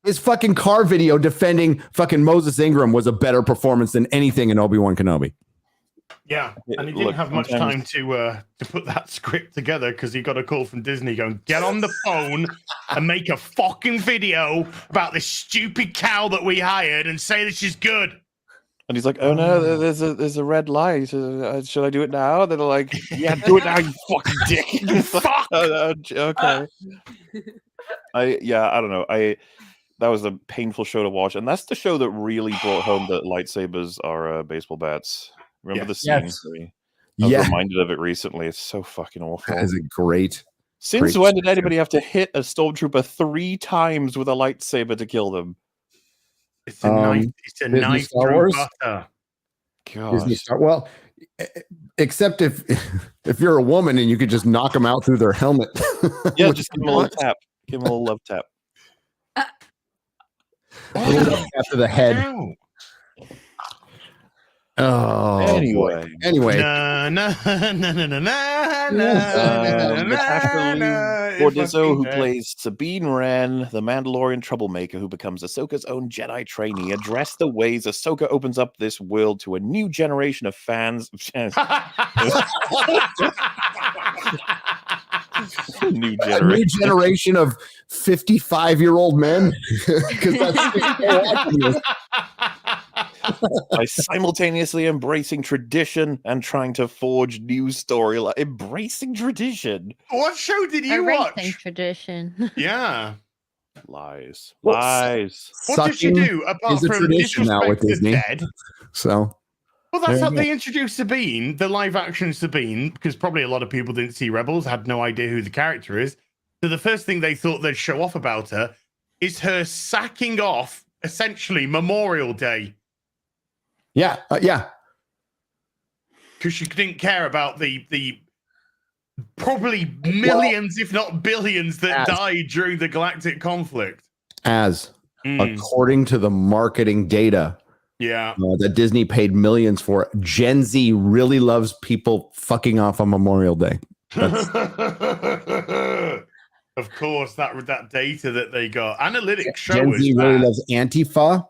his fucking car video defending fucking Moses Ingram was a better performance than anything in Obi-Wan Kenobi. Yeah, and he didn't have much time to put that script together because he got a call from Disney going, get on the phone and make a fucking video about this stupid cow that we hired and say that she's good. And he's like, "Oh no, there's a red light. Should I do it now?" They're like, "Yeah, do it now, you fucking dick." Fuck. Okay. I don't know. That was a painful show to watch, and that's the show that really brought home that lightsabers are baseball bats. Remember the scene? Yes. I was reminded of it recently. It's so fucking awful. That is a great. Since when did anybody have to hit a stormtrooper 3 times with a lightsaber to kill them? It's a knife. It's a knife through butter. Well, except if you're a woman and you could just knock them out through their helmet. Yeah, just give them a little tap. Give them a little love tap. After the head. Oh, anyway. Bordizzo, who plays Sabine Wren, the Mandalorian troublemaker who becomes Ahsoka's own Jedi trainee, addressed the ways Ahsoka opens up this world to a new generation of fans. New generation of 55-year-old men. Because that's by simultaneously embracing tradition and trying to forge new storyline. Embracing tradition. What show did you watch? Tradition. Yeah. Lies. What did she do apart from tradition now with Disney? Dead? So. Well, that's how they introduced Sabine, the live-action Sabine, because probably a lot of people didn't see Rebels, had no idea who the character is. So the first thing they thought they'd show off about her is her sacking off, essentially, Memorial Day. Yeah. Because she didn't care about the probably millions, if not billions, that died during the galactic conflict. According to the marketing data, that Disney paid millions for, Gen Z really loves people fucking off on Memorial Day. Of course, that data that they got, analytics show Gen Z really loves Antifa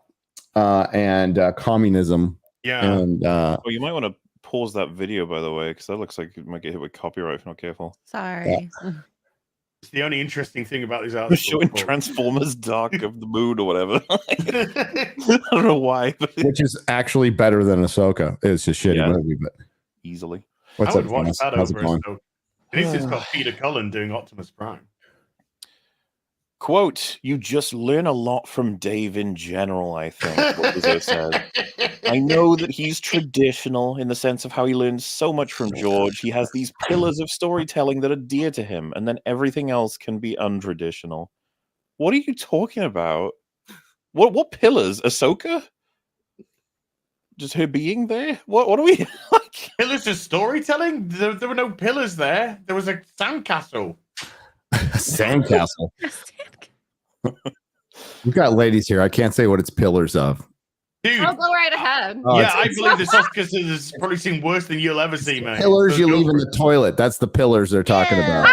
and communism. Yeah. And you might want to pause that video, by the way, because that looks like it might get hit with copyright if not careful. Sorry. It's the only interesting thing about these articles. Showing Transformers Dark of the Moon or whatever. I don't know why. But... Which is actually better than Ahsoka. It's a shitty movie, but easily. What's I would up, watch Dennis? that How's over it going? Ahsoka. At least it's got Peter Cullen doing Optimus Prime. Quote, "You just learn a lot from Dave in general, I think," what Lizzo said. "I know that he's traditional in the sense of how he learns so much from George. He has these pillars of storytelling that are dear to him, and then everything else can be untraditional." What are you talking about? What pillars? Ahsoka? Just her being there? What are we like? Pillars of storytelling? There were no pillars there. There was a sandcastle. Sandcastle. We've got ladies here. I can't say what it's pillars of. Dude. I'll go right ahead. I believe the Soska Sisters has probably seen worse than you'll ever see, man. Pillars you leave in the toilet. That's the pillars they're talking about.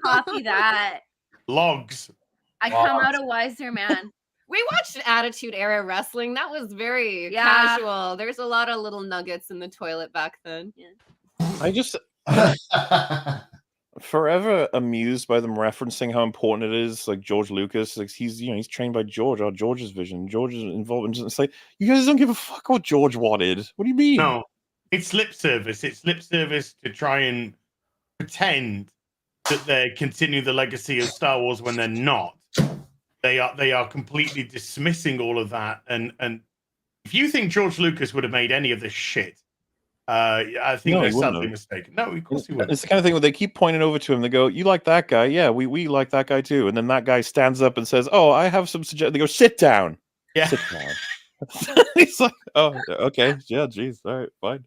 Copy that. Logs. I come out a wiser man. We watched Attitude Era Wrestling. That was very casual. There's a lot of little nuggets in the toilet back then. I just forever amused by them referencing how important it is. Like George Lucas, like he's trained by George, or George's vision. George is involved. It's like, you guys don't give a fuck what George wanted. What do you mean? No, it's lip service. It's lip service to try and pretend that they continue the legacy of Star Wars when they're not. They are completely dismissing all of that. And if you think George Lucas would have made any of this shit, I think they're sadly mistaken. No, of course he wouldn't. It's the kind of thing where they keep pointing over to him. They go, "You like that guy? Yeah, we like that guy too." And then that guy stands up and says, "Oh, I have some suggestions." They go, "Sit down." Yeah. Sit down. He's like, "Oh, okay, yeah, geez, all right, fine."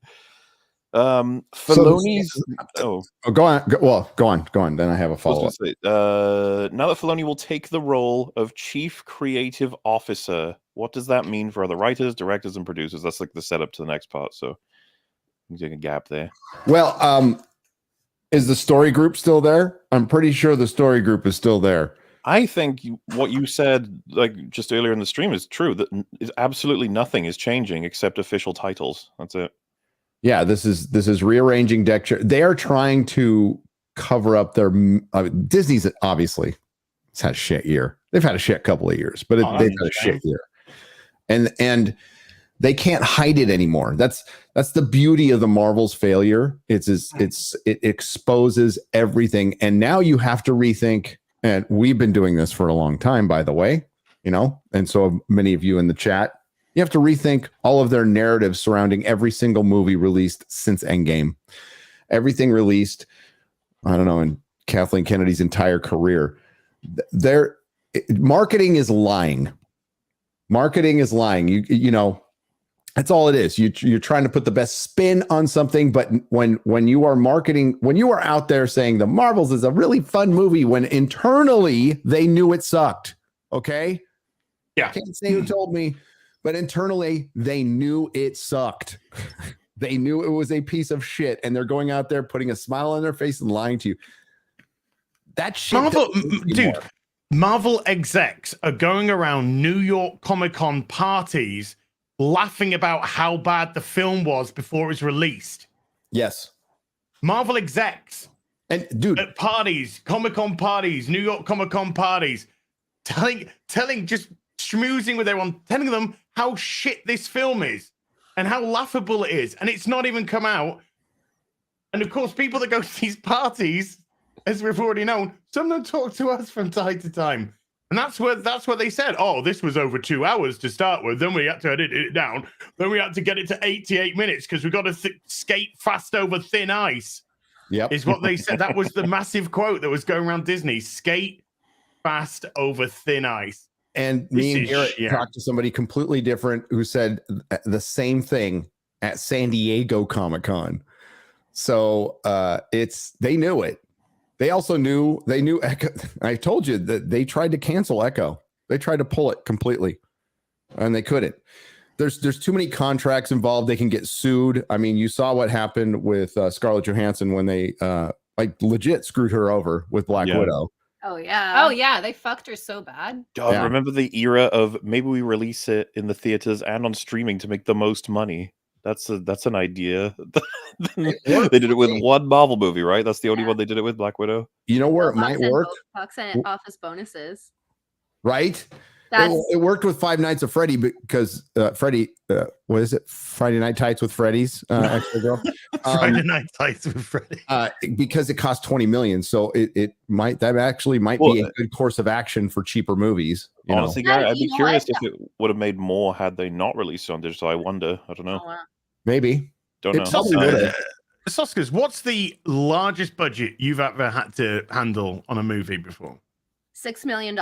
Filoni's. Go on. Then I have a follow up. Now that Filoni will take the role of chief creative officer, what does that mean for other writers, directors, and producers? That's like the setup to the next part. So. There's a gap there. Well, is the story group still there? I'm pretty sure the story group is still there. I think what you said, like just earlier in the stream, is true. That is absolutely nothing is changing except official titles. That's it. Yeah, this is rearranging deck chair. They are trying to cover up their Disney's obviously it's had a shit year. They've had a shit couple of years, but they've had a shit year, and They can't hide it anymore. That's the beauty of the Marvel's failure. It exposes everything, and now you have to rethink. And we've been doing this for a long time, by the way, and so have many of you in the chat. You have to rethink all of their narratives surrounding every single movie released since Endgame. Everything released, I don't know, in Kathleen Kennedy's entire career. Marketing is lying. Marketing is lying. You know, that's all it is. You're trying to put the best spin on something, but when you are marketing, when you are out there saying the Marvels is a really fun movie, when internally they knew it sucked. Okay? Yeah. I can't say who told me, but internally they knew it sucked. They knew it was a piece of shit, and they're going out there putting a smile on their face and lying to you. That shit. Marvel execs are going around New York Comic-Con parties laughing about how bad the film was before it was released. Yes. Marvel execs. And dude, at parties, Comic-Con parties, New York Comic-Con parties, telling, just schmoozing with everyone, telling them how shit this film is and how laughable it is. And it's not even come out. And of course, people that go to these parties, as we've already known, some of them talk to us from time to time. And that's what they said. Oh, this was over 2 hours to start with. Then we had to edit it down. Then we had to get it to 88 minutes because we got to skate fast over thin ice. Yep. Is what they said. That was the massive quote that was going around Disney. Skate fast over thin ice. And me and Garrett talked to somebody completely different who said the same thing at San Diego Comic-Con. So they knew it. They also knew Echo. I told you that they tried to cancel Echo. They tried to pull it completely, and they couldn't. There's too many contracts involved. They can get sued. I mean, you saw what happened with Scarlett Johansson when they legit screwed her over with Black Widow. Oh yeah. They fucked her so bad. God, remember the era of maybe we release it in the theaters and on streaming to make the most money. That's an idea. They did it with one Marvel movie, right? That's the only one they did it with, Black Widow. You know where it might work? Box and office bonuses. Right? It worked with Five Nights at Freddy because Freddy, what is it? Friday Night Tights with Freddy's extra girl. Friday Night Tights with Freddy. Because it cost $20 million, so it might be a good course of action for cheaper movies. Honestly, Gary, I'd be curious if it would have made more had they not released it on digital. I wonder. I don't know. Maybe. Don't know. Soskas, what's the largest budget you've ever had to handle on a movie before? $6 million.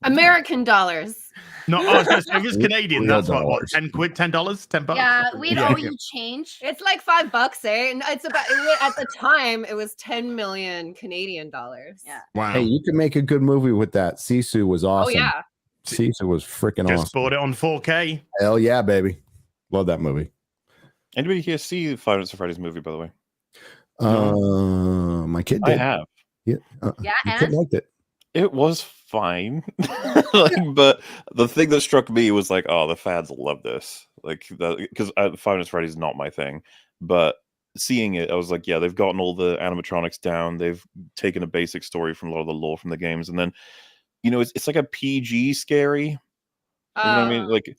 American dollars. No, if it's Canadian, that's what, 10 quid, $10, $10. Yeah, we owe you change. It's like $5, eh? And it's about at the time it was 10 million Canadian dollars. Yeah. Wow. Hey, you can make a good movie with that. Sisu was awesome. Oh yeah. Sisu was freaking Just awesome. bought it on 4K. Hell yeah, baby. Love that movie. Anybody here see Five Nights at Freddy's movie, by the way? My kid did. I have. Yeah. My kid liked it. It was fine. But the thing that struck me was like, oh, the fans love this. Like, because Five Nights at Freddy's is not my thing. But seeing it, I was like, yeah, they've gotten all the animatronics down. They've taken a basic story from a lot of the lore from the games. And then, it's like a PG scary. You know what I mean? Like,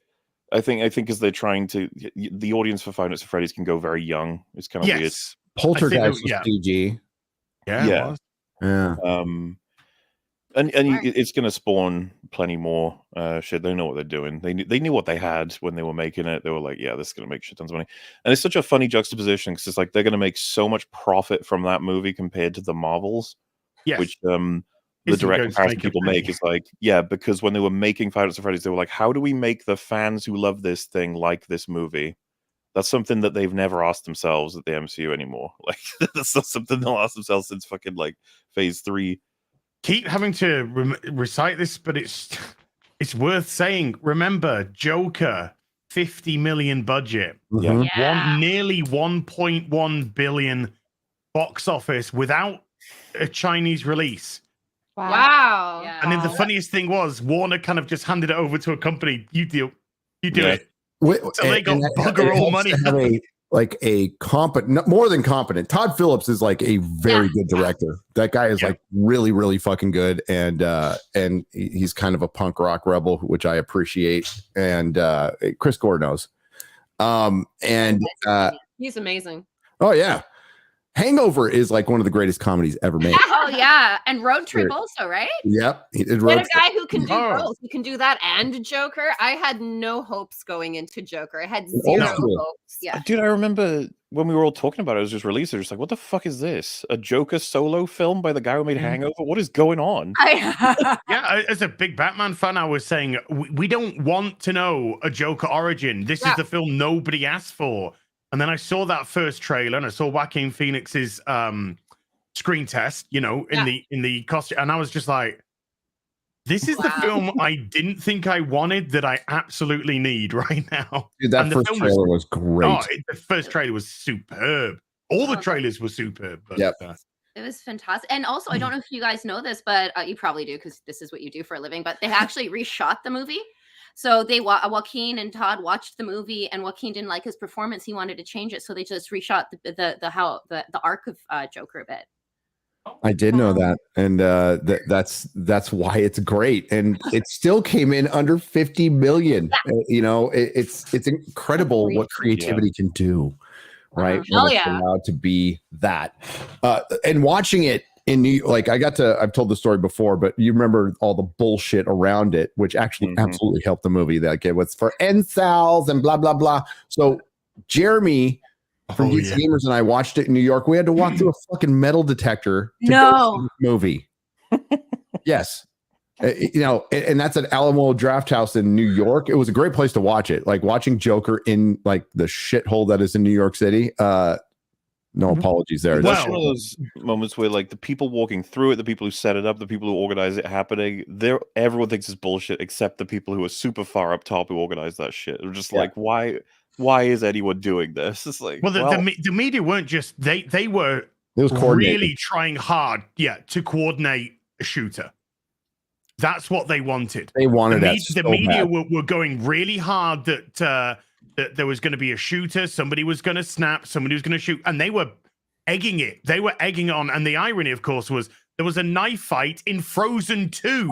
I think because they're trying to, the audience for Five Nights at Freddy's can go very young. It's kind of weird. Poltergeist was PG. Yeah. Yeah. And it's going to spawn plenty more shit. They know what they're doing. They knew what they had when they were making it. They were like, yeah, this is going to make shit tons of money. And it's such a funny juxtaposition because it's like they're going to make so much profit from that movie compared to the Marvels. Yes. Which the direct comparison people make is like, yeah, because when they were making Five Nights at Freddy's, they were like, how do we make the fans who love this thing like this movie? That's something that they've never asked themselves at the MCU anymore. Like, that's not something they'll ask themselves since fucking like Phase 3. Keep having to recite this, but it's worth saying. Remember, Joker, 50 million budget. Nearly 1.1 billion box office without a Chinese release. Wow. Yeah. And then the funniest thing was Warner kind of just handed it over to a company. You do it. So they got bugger all money. A competent, more than competent. Todd Phillips is like a very good director. That guy is like really, really fucking good, and he's kind of a punk rock rebel, which I appreciate. And Chris Gore knows. And he's amazing. oh yeah, Hangover is like one of the greatest comedies ever made. Oh yeah, and Road Trip also, right? Yep, Get a guy who can do both. He can do that and Joker. I had no hopes going into Joker. I had zero hopes. Yeah, dude, I remember when we were all talking about it, it was just released. It was like, what the fuck is this? A Joker solo film by the guy who made Hangover? What is going on? Yeah, as a big Batman fan, I was saying we don't want to know a Joker origin. This is the film nobody asked for. And then I saw that first trailer, and I saw Joaquin Phoenix's screen test, in the costume, and I was just like, "This is the film I didn't think I wanted that I absolutely need right now." Dude, that first trailer was great. Oh, the first trailer was superb. All the trailers were superb. But, it was fantastic. And also, I don't know if you guys know this, but you probably do because this is what you do for a living. But they actually reshot the movie. So they Joaquin and Todd watched the movie, and Joaquin didn't like his performance. He wanted to change it, so they just reshot the arc of Joker a bit. I did know that, and that's why it's great, and it still came in under 50 million. It's incredible what creativity can do, right? Hell yeah! Allowed to be that, and watching it. In New York, like I've told the story before, but you remember all the bullshit around it, which actually absolutely helped the movie. That it was for incels and blah blah blah. So Jeremy from Geek Gamers and I watched it in New York. We had to walk through a fucking metal detector to go see this movie. Yes, and that's at Alamo Draft House in New York. It was a great place to watch it. Like watching Joker in like the shithole that is in New York City. No apologies there. That's one of those moments where, like, the people walking through it, the people who set it up, the people who organize it happening, everyone thinks it's bullshit except the people who are super far up top who organize that shit. They're just like, why is anyone doing this? It's like, the media weren't just they were really trying hard, to coordinate a shooter. That's what they wanted. They wanted the media were going really hard that there was going to be a shooter, somebody was going to snap, somebody was going to shoot, and they were egging it. They were egging on, and the irony, of course, was there was a knife fight in Frozen 2 in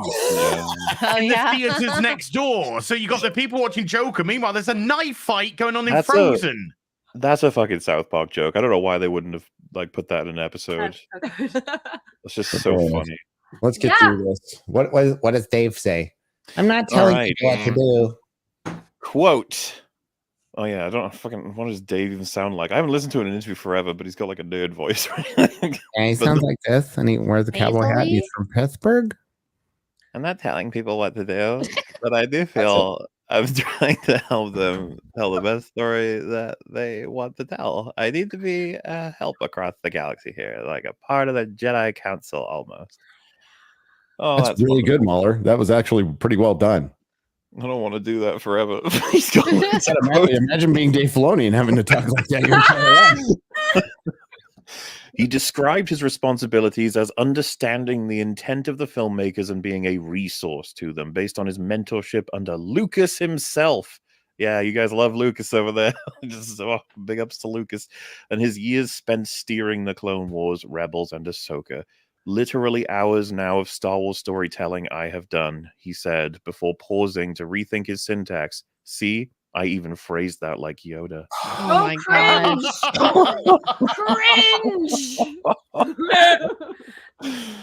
the theaters next door. So you got the people watching Joker. Meanwhile, there's a knife fight going on in Frozen. That's a fucking South Park joke. I don't know why they wouldn't have put that in an episode. It's just so funny. Let's get through this. What does Dave say? I'm not telling you what to do. Quote. Oh yeah, I don't fucking. What does Dave even sound like? I haven't listened to an interview forever, but he's got like a nerd voice. He sounds like this, and he wears a cowboy hat. And he's from Pittsburgh. I'm not telling people what to do, but I do feel I'm trying to help them tell the best story that they want to tell. I need to be a help across the galaxy here, like a part of the Jedi Council almost. Oh, that's really good, Mahler. That was actually pretty well done. I don't want to do that forever. Imagine being Dave Filoni and having to talk like that. He described his responsibilities as understanding the intent of the filmmakers and being a resource to them based on his mentorship under Lucas himself. Yeah, you guys love Lucas over there. Just big ups to Lucas. And his years spent steering the Clone Wars, Rebels, and Ahsoka. Literally hours now of Star Wars storytelling I have done, he said, before pausing to rethink his syntax. See, I even phrased that like Yoda. Oh my cringe! Cringe!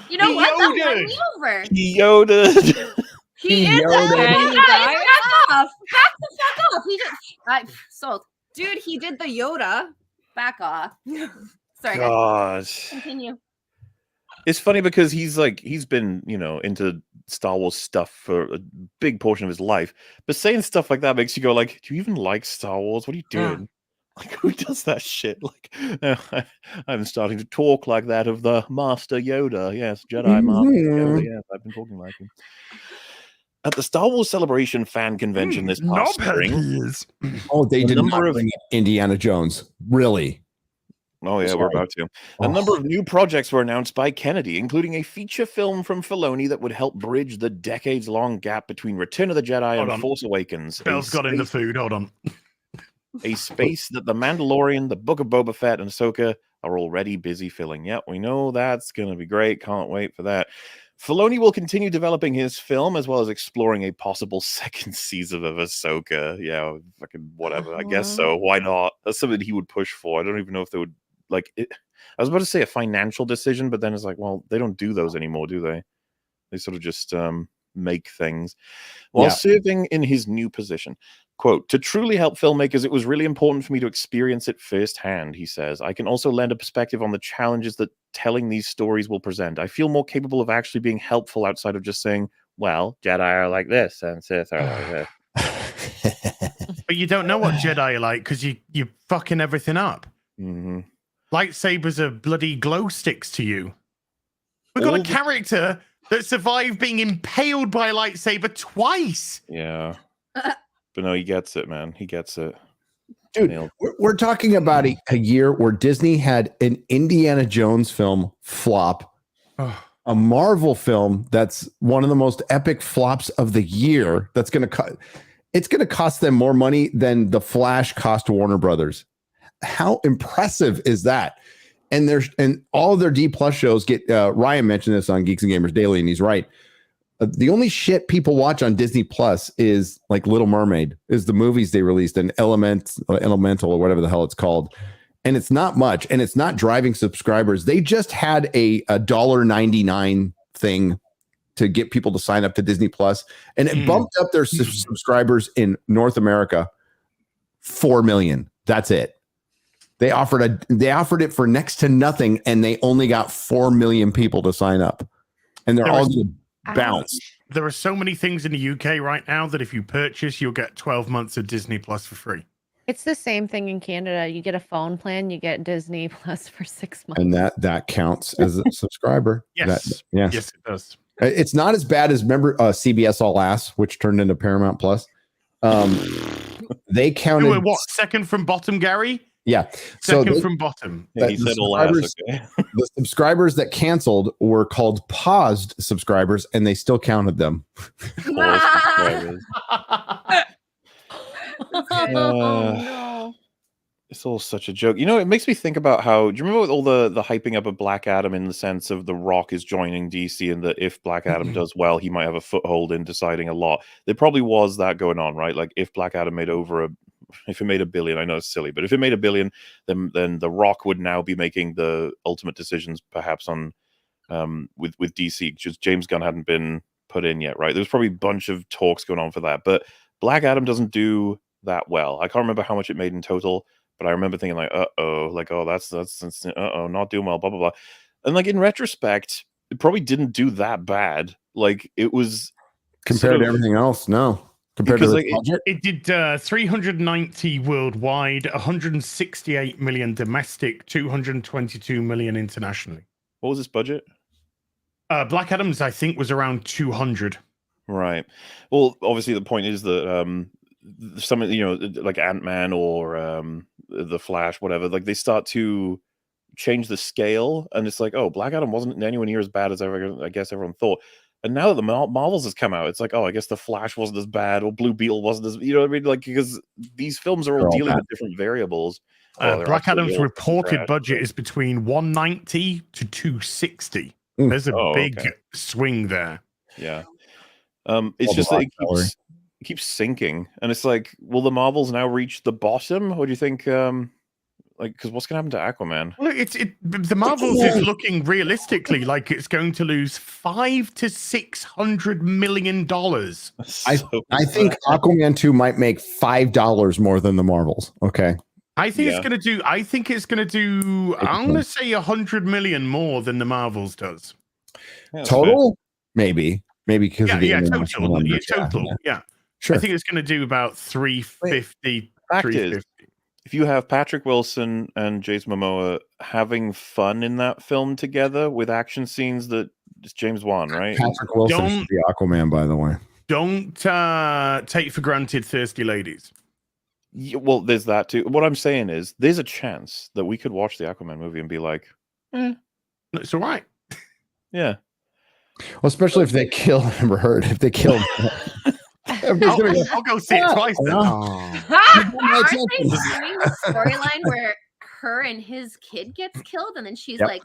You know what? That won me over. Yoda. He is back off. Back the fuck off. He just sold. Dude, he did the Yoda. Back off. Sorry, guys. Continue. It's funny because he's been, into Star Wars stuff for a big portion of his life. But saying stuff like that makes you go like, do you even like Star Wars? What are you doing? Like, who does that shit? Like, I'm starting to talk like that of the Master Yoda. Yes, Jedi Master Yoda. Yes, I've been talking like him. At the Star Wars Celebration fan convention this past spring. Oh, they did not bring up Indiana Jones. Really? Oh, yeah, we're about to. A number of new projects were announced by Kennedy, including a feature film from Filoni that would help bridge the decades-long gap between Return of the Jedi and Force Awakens. Bell's got in the food. Hold on. A space that The Mandalorian, The Book of Boba Fett, and Ahsoka are already busy filling. Yep, we know that's going to be great. Can't wait for that. Filoni will continue developing his film as well as exploring a possible second season of Ahsoka. Yeah, fucking whatever. I guess so. Why not? That's something he would push for. I don't even know if they would like it. I was about to say a financial decision, but then it's like, well, they don't do those anymore, do they? They sort of just make things while serving in his new position. Quote, to truly help filmmakers, it was really important for me to experience it firsthand, he says. I can also lend a perspective on the challenges that telling these stories will present. I feel more capable of actually being helpful outside of just saying, well, Jedi are like this and Sith are like this. But you don't know what Jedi are like because you're fucking everything up. Mm-hmm. Lightsabers are bloody glow sticks to you. We've got a character that survived being impaled by a lightsaber twice. Yeah. But no, he gets it, man. He gets it. Dude, we're talking about a year where Disney had an Indiana Jones film flop, a Marvel film that's one of the most epic flops of the year. That's going to cost them more money than The Flash cost Warner Brothers. How impressive is that? And all of their D+ shows get Ryan mentioned this on Geeks and Gamers Daily, and he's right. The only shit people watch on Disney Plus is like Little Mermaid, is the movies they released, and Elemental or whatever the hell it's called. And it's not much, and it's not driving subscribers. They just had a $1.99 thing to get people to sign up to Disney Plus, and it bumped up their subscribers in North America 4 million. That's it. They offered it for next to nothing, and they only got 4 million people to sign up, and they're all going to bounce. There are so many things in the UK right now that if you purchase, you'll get 12 months of Disney Plus for free. It's the same thing in Canada. You get a phone plan, you get Disney Plus for 6 months. And that counts as a subscriber. Yes. Yes, it does. It's not as bad as CBS All Ass, which turned into Paramount Plus. They counted what, second from bottom, Gary? Yeah. Second from bottom. Yeah, he said All Ass, okay. The subscribers that canceled were called paused subscribers, and they still counted them. No. It's all such a joke. You know, it makes me think about how, do you remember with all the hyping up of Black Adam in the sense of The Rock is joining DC and that if Black Adam does well, he might have a foothold in deciding a lot. There probably was that going on, right? Like if Black Adam made if it made $1 billion, I know it's silly, but if it made $1 billion, then The Rock would now be making the ultimate decisions perhaps on with DC, just James Gunn hadn't been put in yet, right? There's probably a bunch of talks going on for that, but Black Adam doesn't do that well. I can't remember how much it made in total, but I remember thinking like, that's not doing well, blah blah blah. And like in retrospect, it probably didn't do that bad. Like it was compared to everything else. No, compared to the budget, it did 390 worldwide, 168 million domestic, 222 million internationally. What was its budget? Black Adam's, I think, was around 200. Right. Well, obviously the point is that some, like Ant-Man or the Flash, whatever, like they start to change the scale, and it's like, oh, Black Adam wasn't anywhere near as bad as I guess everyone thought. And now that the Marvels has come out, it's like, oh, I guess the Flash wasn't as bad, or Blue Beetle wasn't as, you know what I mean? Like, because these films are all dealing with different variables. Black Adam's reported budget is between 190 to 260. There's a big swing there. Yeah. It's just that it keeps sinking, and it's like, will the Marvels now reach the bottom? What do you think? Because what's going to happen to Aquaman? Well, the Marvels is looking realistically like it's going to lose $500 to $600 million. I think Aquaman 2 might make $5 more than the Marvels. Okay. I think it's going to do. I'm going to say $100 million more than the Marvels does. Yeah, total, maybe because of the total. Yeah, sure. I think it's going to do about 350. If you have Patrick Wilson and Jason Momoa having fun in that film together with action scenes that it's James Wan, right? Patrick Wilson should be Aquaman, by the way. Don't take for granted thirsty ladies. Yeah, well, there's that too. What I'm saying is, there's a chance that we could watch the Aquaman movie and be like, it's all right. Yeah. Well, especially if they kill Amber Heard. If they kill, I'll go see it twice. Aren't they doing a storyline where her and his kid gets killed, and then she's like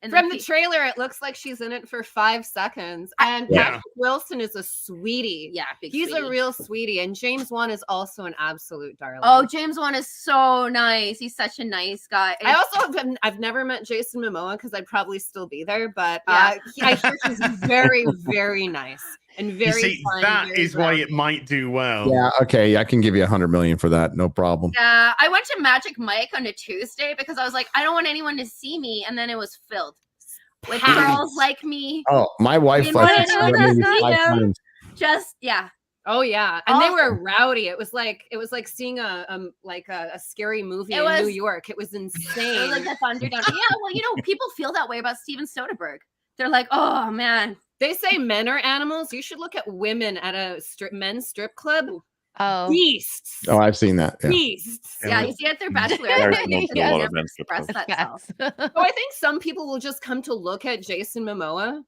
From the trailer, it looks like she's in it for 5 seconds. And Patrick Wilson is a sweetie. Yeah, big he's sweetie. a real sweetie. And James Wan is also an absolute darling. Oh, James Wan is so nice. He's such a nice guy. I've never met Jason Momoa because I'd probably still be there, but I hear he's very, very nice and very fun. That is why it might do well. Yeah, okay, I can give you $100 million for that, no problem. Yeah, I went to Magic Mike on a Tuesday because I was like, I don't want anyone to see me, and then it was filled with girls like me. Oh, my wife Just yeah. Oh yeah, and they were rowdy. It was like seeing a scary movie in New York. It was insane. It was like the Thunderdome. Yeah, well, people feel that way about Steven Soderbergh. They're like, oh man. They say men are animals. You should look at women at a men's strip club. Oh, beasts. Oh, I've seen that. Yeah. Beasts. Yeah, you see at their bachelor. So I think some people will just come to look at Jason Momoa. And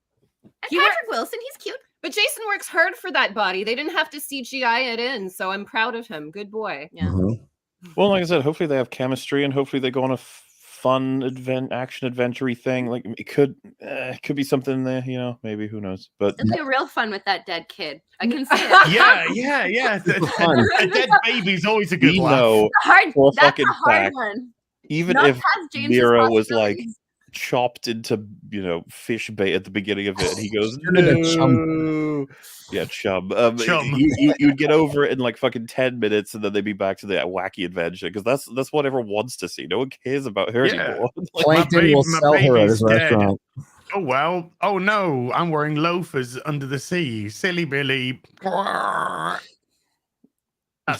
Patrick Wilson, he's cute. But Jason works hard for that body. They didn't have to CGI it in, so I'm proud of him. Good boy. Yeah. Mm-hmm. Well, like I said, hopefully they have chemistry, and hopefully they go on a fun action adventure thing. Like it could be something there, maybe, who knows. But it'll be real fun with that dead kid. I can see it. Yeah. A dead baby's always a good laugh. That's a hard one. Even if Mira was like chopped into fish bait at the beginning of it, and he goes no. Yeah, chum. You'd get over it in like fucking 10 minutes, and then they'd be back to the wacky adventure, because that's what everyone wants to see. No one cares about her anymore. Plankton will sell her at his restaurant. Oh well. Oh no, I'm wearing loafers under the sea. Silly Billy. That's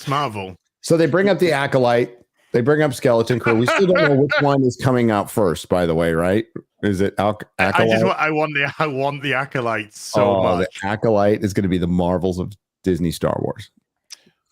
Marvel. So they bring up the Acolyte. They bring up Skeleton Crew. We still don't know which one is coming out first, by the way, right? Is it Acolyte? I want the Acolyte so much. The Acolyte is going to be the Marvels of Disney Star Wars.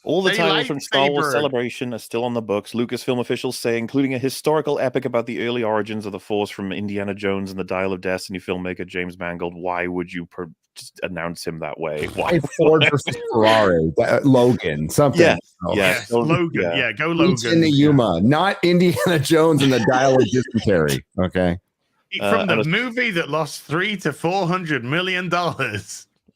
All the titles from Star Wars Celebration are still on the books. Lucasfilm officials say, including a historical epic about the early origins of the Force from Indiana Jones and the Dial of Destiny filmmaker James Mangold. Why would you just announce him that way? Why? Ford versus Ferrari, Logan, something. Yes, Logan. Yeah, go Logan. In the Yuma, not Indiana Jones and the Dial of Dysentery. Okay. From the movie that lost $300 to $400 million.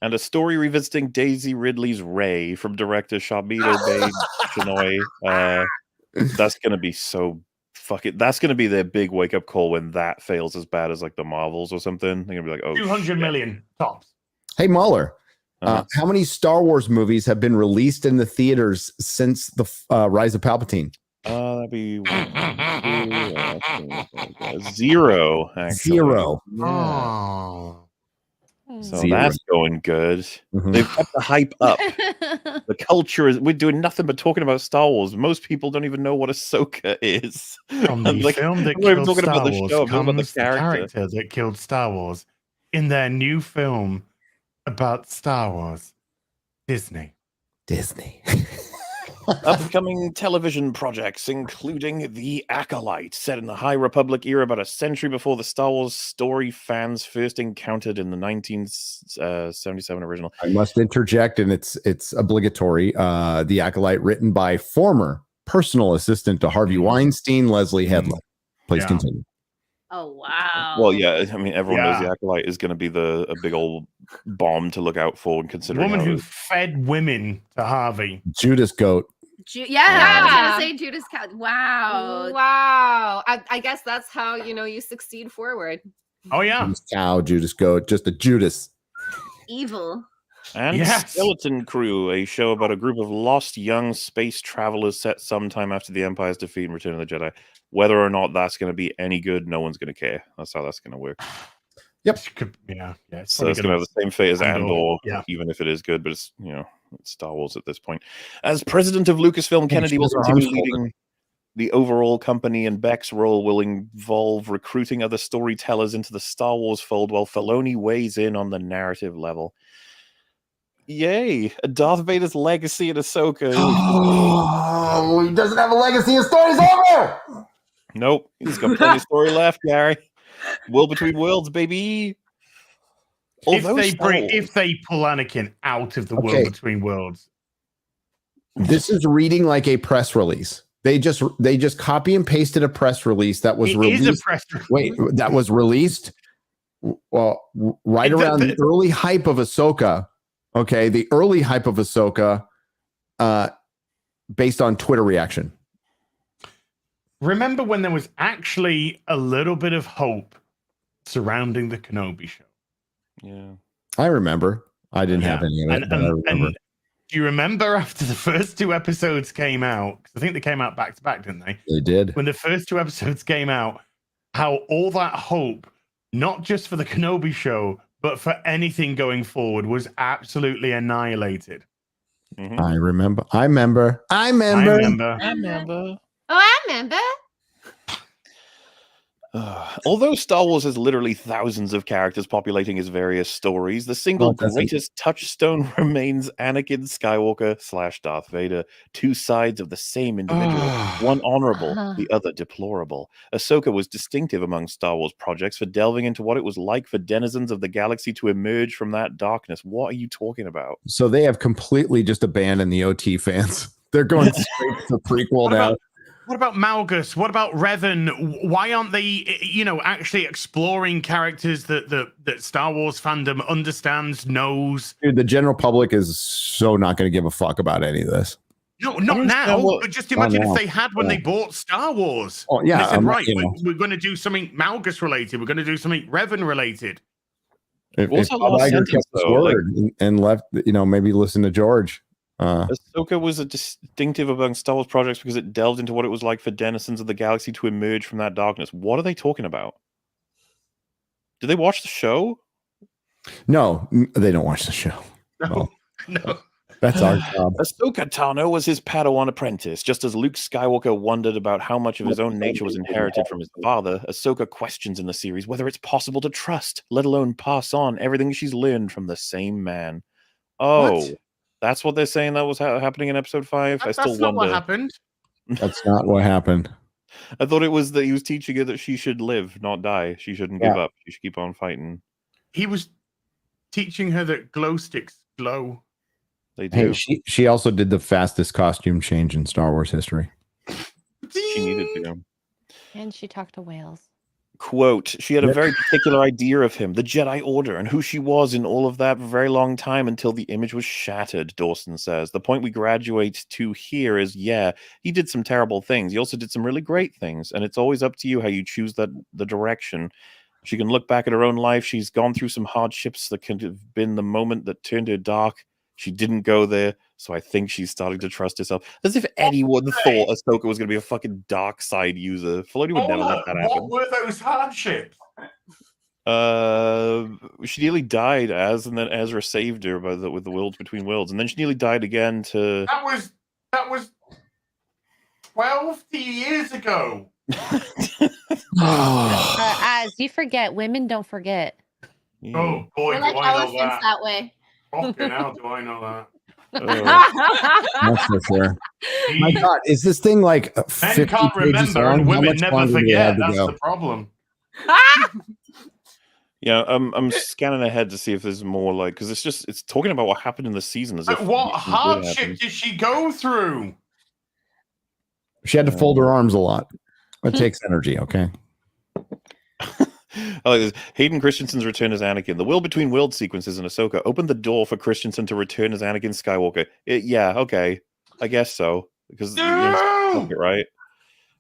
And a story revisiting Daisy Ridley's Rey from director Shabida Bay Chinoy. That's going to be so fucking... That's going to be their big wake-up call when that fails as bad as like the Marvels or something. They're going to be like, oh, 200 million tops. Hey, Mueller. How many Star Wars movies have been released in the theaters since the Rise of Palpatine? That'd be 0, actually. 0. Oh. So that's going good. They've kept the hype up. The culture is... We're doing nothing but talking about Star Wars. Most people don't even know what Ahsoka is. From the film that killed Star Wars comes the character that killed Star Wars in their new film about Star Wars. Disney. Upcoming television projects, including The Acolyte, set in the High Republic era about a century before the Star Wars story fans first encountered in the 1977 original. I must interject, and it's obligatory. The Acolyte, written by former personal assistant to Harvey Weinstein, Leslie Headland. Please continue. Oh wow. Well, yeah, I mean, everyone knows The Acolyte is going to be a big old bomb to look out for, and considering woman who fed women to Harvey. Judas Goat. I was gonna say Judas Cow. Wow. I guess that's how you succeed forward. Oh yeah. Judas Cow, Judas Goat, just a Judas. Evil. And Skeleton Crew, a show about a group of lost young space travelers set sometime after the Empire's defeat and Return of the Jedi. Whether or not that's going to be any good, no one's going to care. That's how that's going to work. Yep. Yeah. So it's going to have the same fate as Andor, even if it is good, but it's it's Star Wars at this point. As president of Lucasfilm, Kennedy will continue leading the overall company, and Beck's role will involve recruiting other storytellers into the Star Wars fold, while Filoni weighs in on the narrative level. Yay! Darth Vader's legacy in Ahsoka. Oh, he doesn't have a legacy. His story's over. Nope, he's got plenty of story left, Gary. Will between worlds, baby. If they pull Anakin out of the world between worlds, this is reading like a press release. They just copy and pasted a press release that was released. Is a press release. Wait, that was released. Well, right around the early hype of Ahsoka. Okay, the early hype of Ahsoka, based on Twitter reaction. Remember when there was actually a little bit of hope surrounding the Kenobi show? Yeah, I remember. I didn't have any of it. But I remember. And do you remember after the first 2 episodes came out? Because I think they came out back to back, didn't they? They did. When the first 2 episodes came out, how all that hope, not just for the Kenobi show, but for anything going forward, was absolutely annihilated. Mm-hmm. I remember. Oh, I remember. Although Star Wars has literally thousands of characters populating its various stories, the single greatest touchstone remains Anakin Skywalker / Darth Vader, 2 sides of the same individual, one honorable, the other deplorable. Ahsoka was distinctive among Star Wars projects for delving into what it was like for denizens of the galaxy to emerge from that darkness. What are you talking about? So they have completely just abandoned the OT fans. They're going straight to prequel now. What about Malgus? What about Revan? Why aren't they, actually exploring characters that Star Wars fandom understands, knows? Dude, the general public is so not going to give a fuck about any of this. No, not now. But just imagine if they had when they bought Star Wars. Oh, yeah. They said, we're going to do something Malgus related. We're going to do something Revan related. If Bob Iger kept his word and left, maybe listen to George. Ahsoka was a distinctive among Star Wars projects because it delved into what it was like for denizens of the galaxy to emerge from that darkness. What are they talking about? Did they watch the show? No, they don't watch the show. No. That's our job. Ahsoka Tano was his Padawan apprentice. Just as Luke Skywalker wondered about how much of his own nature was inherited from his father, Ahsoka questions in the series whether it's possible to trust, let alone pass on everything she's learned from the same man. Oh. What? That's what they're saying that was happening in episode 5. I still wonder. That's not what happened. That's not what happened. I thought it was that he was teaching her that she should live, not die. She shouldn't give up. She should keep on fighting. He was teaching her that glow sticks glow. They do. Hey, she also did the fastest costume change in Star Wars history. She needed to. And she talked to whales. Quote, she had a very particular idea of him, the Jedi Order, and who she was in all of that for a very long time until the image was shattered, Dawson says. The point we graduate to here is, he did some terrible things. He also did some really great things, and it's always up to you how you choose the direction. She can look back at her own life. She's gone through some hardships that could have been the moment that turned her dark. She didn't go there, so I think she's starting to trust herself. As if anyone thought Ahsoka was going to be a fucking dark side user. Filoni would never let that happen. What were those hardships? She nearly died and then Ezra saved her with the worlds between worlds, and then she nearly died again to. That was 12 years ago. As you forget, women don't forget. Yeah. Oh boy, we're like elephants that way. Fucking hell, do I know that? That's for sure. My God, is this thing like 50 Men can't pages remember, long? and How women much never longer do we forget. have to That's go? the problem. Yeah, I'm scanning ahead to see if there's more because it's talking about what happened in the season. As if What hardship did she go through? She had to fold her arms a lot. It takes energy, okay? I like this. Hayden Christensen's return as Anakin. The will between world sequences in Ahsoka opened the door for Christensen to return as Anakin Skywalker. Okay. I guess so. Because right?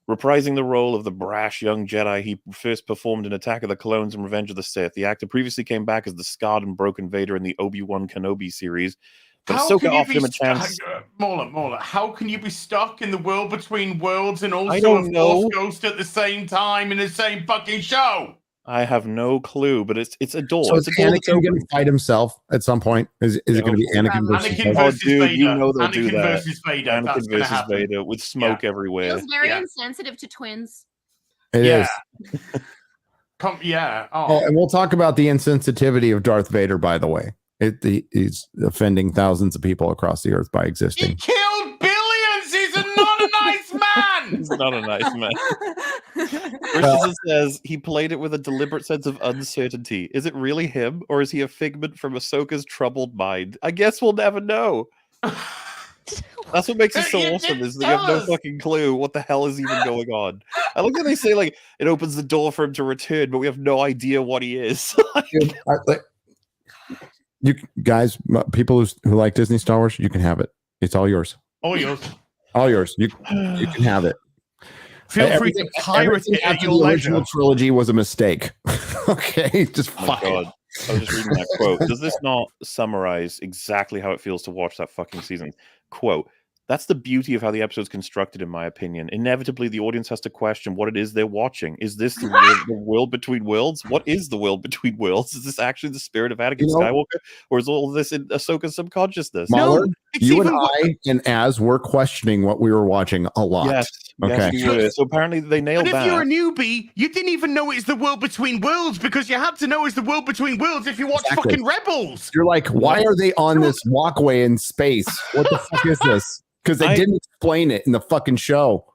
Reprising the role of the brash young Jedi he first performed in Attack of the Clones and Revenge of the Sith. The actor previously came back as the scarred and broken Vader in the Obi-Wan Kenobi series. But Ahsoka offered him a chance. Mauler, how can you be stuck in the world between worlds and also a Force ghost at the same time in the same fucking show? I have no clue, but it's a door. So is Anakin going to fight himself at some point? Is it going to be Anakin versus Vader? You know they'll do Anakin that. versus Vader. Anakin versus Vader with smoke everywhere. Feels very insensitive to twins. It is. And we'll talk about the insensitivity of Darth Vader, by the way. He's offending thousands of people across the earth by existing. He killed billions. He's not a nice man. He's not a nice man. Christensen says he played it with a deliberate sense of uncertainty. Is it really him, or is he a figment from Ahsoka's troubled mind? I guess we'll never know. That's what makes it so awesome, is that you have no fucking clue what the hell is even going on. I like that they say, like, it opens the door for him to return, but we have no idea what he is. Dude, you guys, people who like Disney Star Wars, you can have it. It's all yours. All yours. All yours. You can have it. Feel free to pirate it at your the original leisure. trilogy was a mistake. Okay, just Oh my fuck it. God. I was just reading that quote. Does this not summarize exactly how it feels to watch that fucking season? Quote, that's the beauty of how the episode's constructed, in my opinion. Inevitably, the audience has to question what it is they're watching. Is this the world between worlds? What is the world between worlds? Is this actually the spirit of Anakin Skywalker? Or is all this in Ahsoka's subconsciousness? Mahler, you and I and Az were questioning what we were watching a lot. Yes. Okay. Yes, we were. So apparently they nailed But if that. you're a newbie, you didn't even know it's the world between worlds because you had to know it's the world between worlds if you watch fucking Rebels. You're like, why are they on this walkway in space? What the fuck is this? Because they didn't explain it in the fucking show.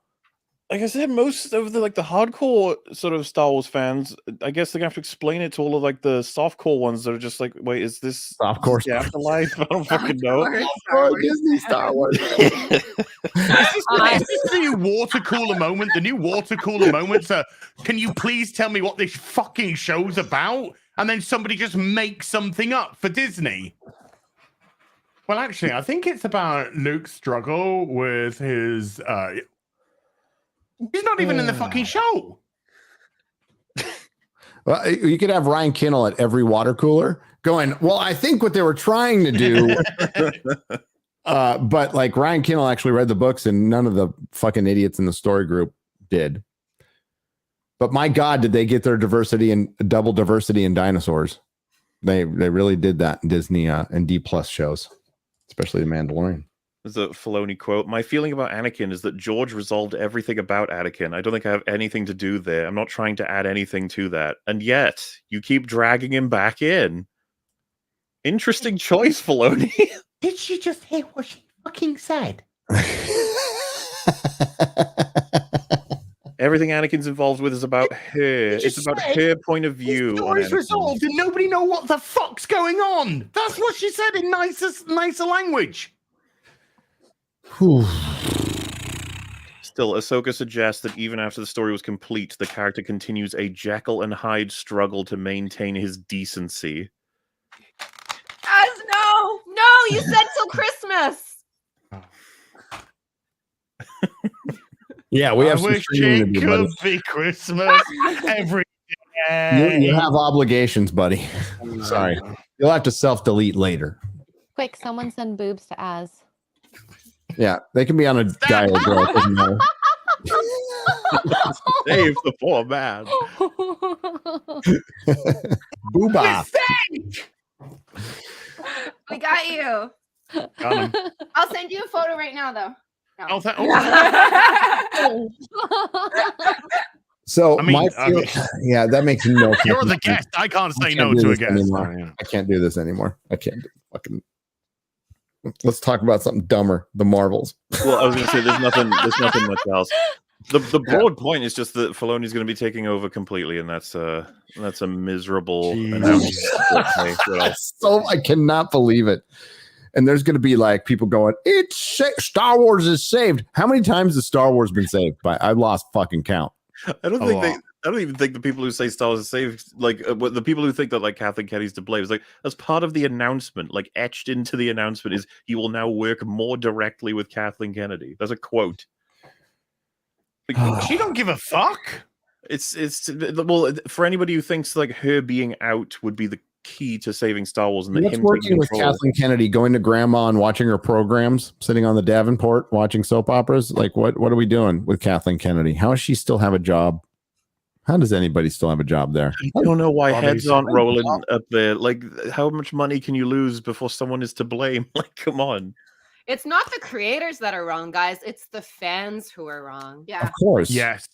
Like I said, most of the hardcore sort of Star Wars fans, I guess they're gonna have to explain it to all of the softcore ones that are just like, wait, is this softcore the afterlife? I don't fucking know. Disney Star Wars. Is this the new water cooler moment? The new water cooler moment? Can you please tell me what this fucking show's about? And then somebody just makes something up for Disney. Well, actually, I think it's about Luke's struggle with his. He's not even in the fucking show. Well, you could have Ryan Kinnell at every water cooler going, well, I think what they were trying to do. But like Ryan Kinnell actually read the books and none of the fucking idiots in the story group did. But my God, did they get their diversity and double diversity in dinosaurs? They really did that in Disney and D+ shows, especially The Mandalorian. There's a Filoni quote. My feeling about Anakin is that George resolved everything about Anakin. I don't think I have anything to do there. I'm not trying to add anything to that. And yet, you keep dragging him back in. Interesting choice, Filoni. Did she just hear what she fucking said? Everything Anakin's involved with is about her. It's about her point of view. The story's resolved and nobody know what the fuck's going on. That's what she said in nicer language. Still, Ahsoka suggests that even after the story was complete, the character continues a Jekyll and Hyde struggle to maintain his decency. Guys, no, you said till Christmas. Yeah, we have I some wish streaming to it do, buddy. could be Christmas every day. You have obligations, buddy. Sorry. You'll have to self-delete later. Quick, someone send boobs to Az. Yeah, they can be on a guy or girl. It doesn't matter. Save the poor man. Booba. We got you. Got him. I'll send you a photo right now, though. No. So I mean, yeah, that makes no sense. You're the guest. I can't say no do to a this guest. anymore. I can't do this anymore. I can't do fucking. Let's talk about something dumber. The Marvels. Well, I was going to say there's nothing much else. The broad point is just that Filoni's going to be taking over completely, and that's a miserable announcement. So I cannot believe it. And there's going to be like people going, Star Wars is saved. How many times has Star Wars been saved? I've lost fucking count. I don't even think the people who say Star Wars is saved, the people who think that Kathleen Kennedy's to blame, is as part of the announcement, etched into the announcement is he will now work more directly with Kathleen Kennedy. That's a quote. She don't give a fuck. It's well, for anybody who thinks her being out would be the key to saving Star Wars, and What's working with Kathleen Kennedy, going to grandma and watching her programs, sitting on the Davenport watching soap operas. What are we doing with Kathleen Kennedy? How does she still have a job? How does anybody still have a job there? I don't know why heads aren't rolling up there. How much money can you lose before someone is to blame? Come on. It's not the creators that are wrong, guys. It's the fans who are wrong. Yeah. Of course. Yes.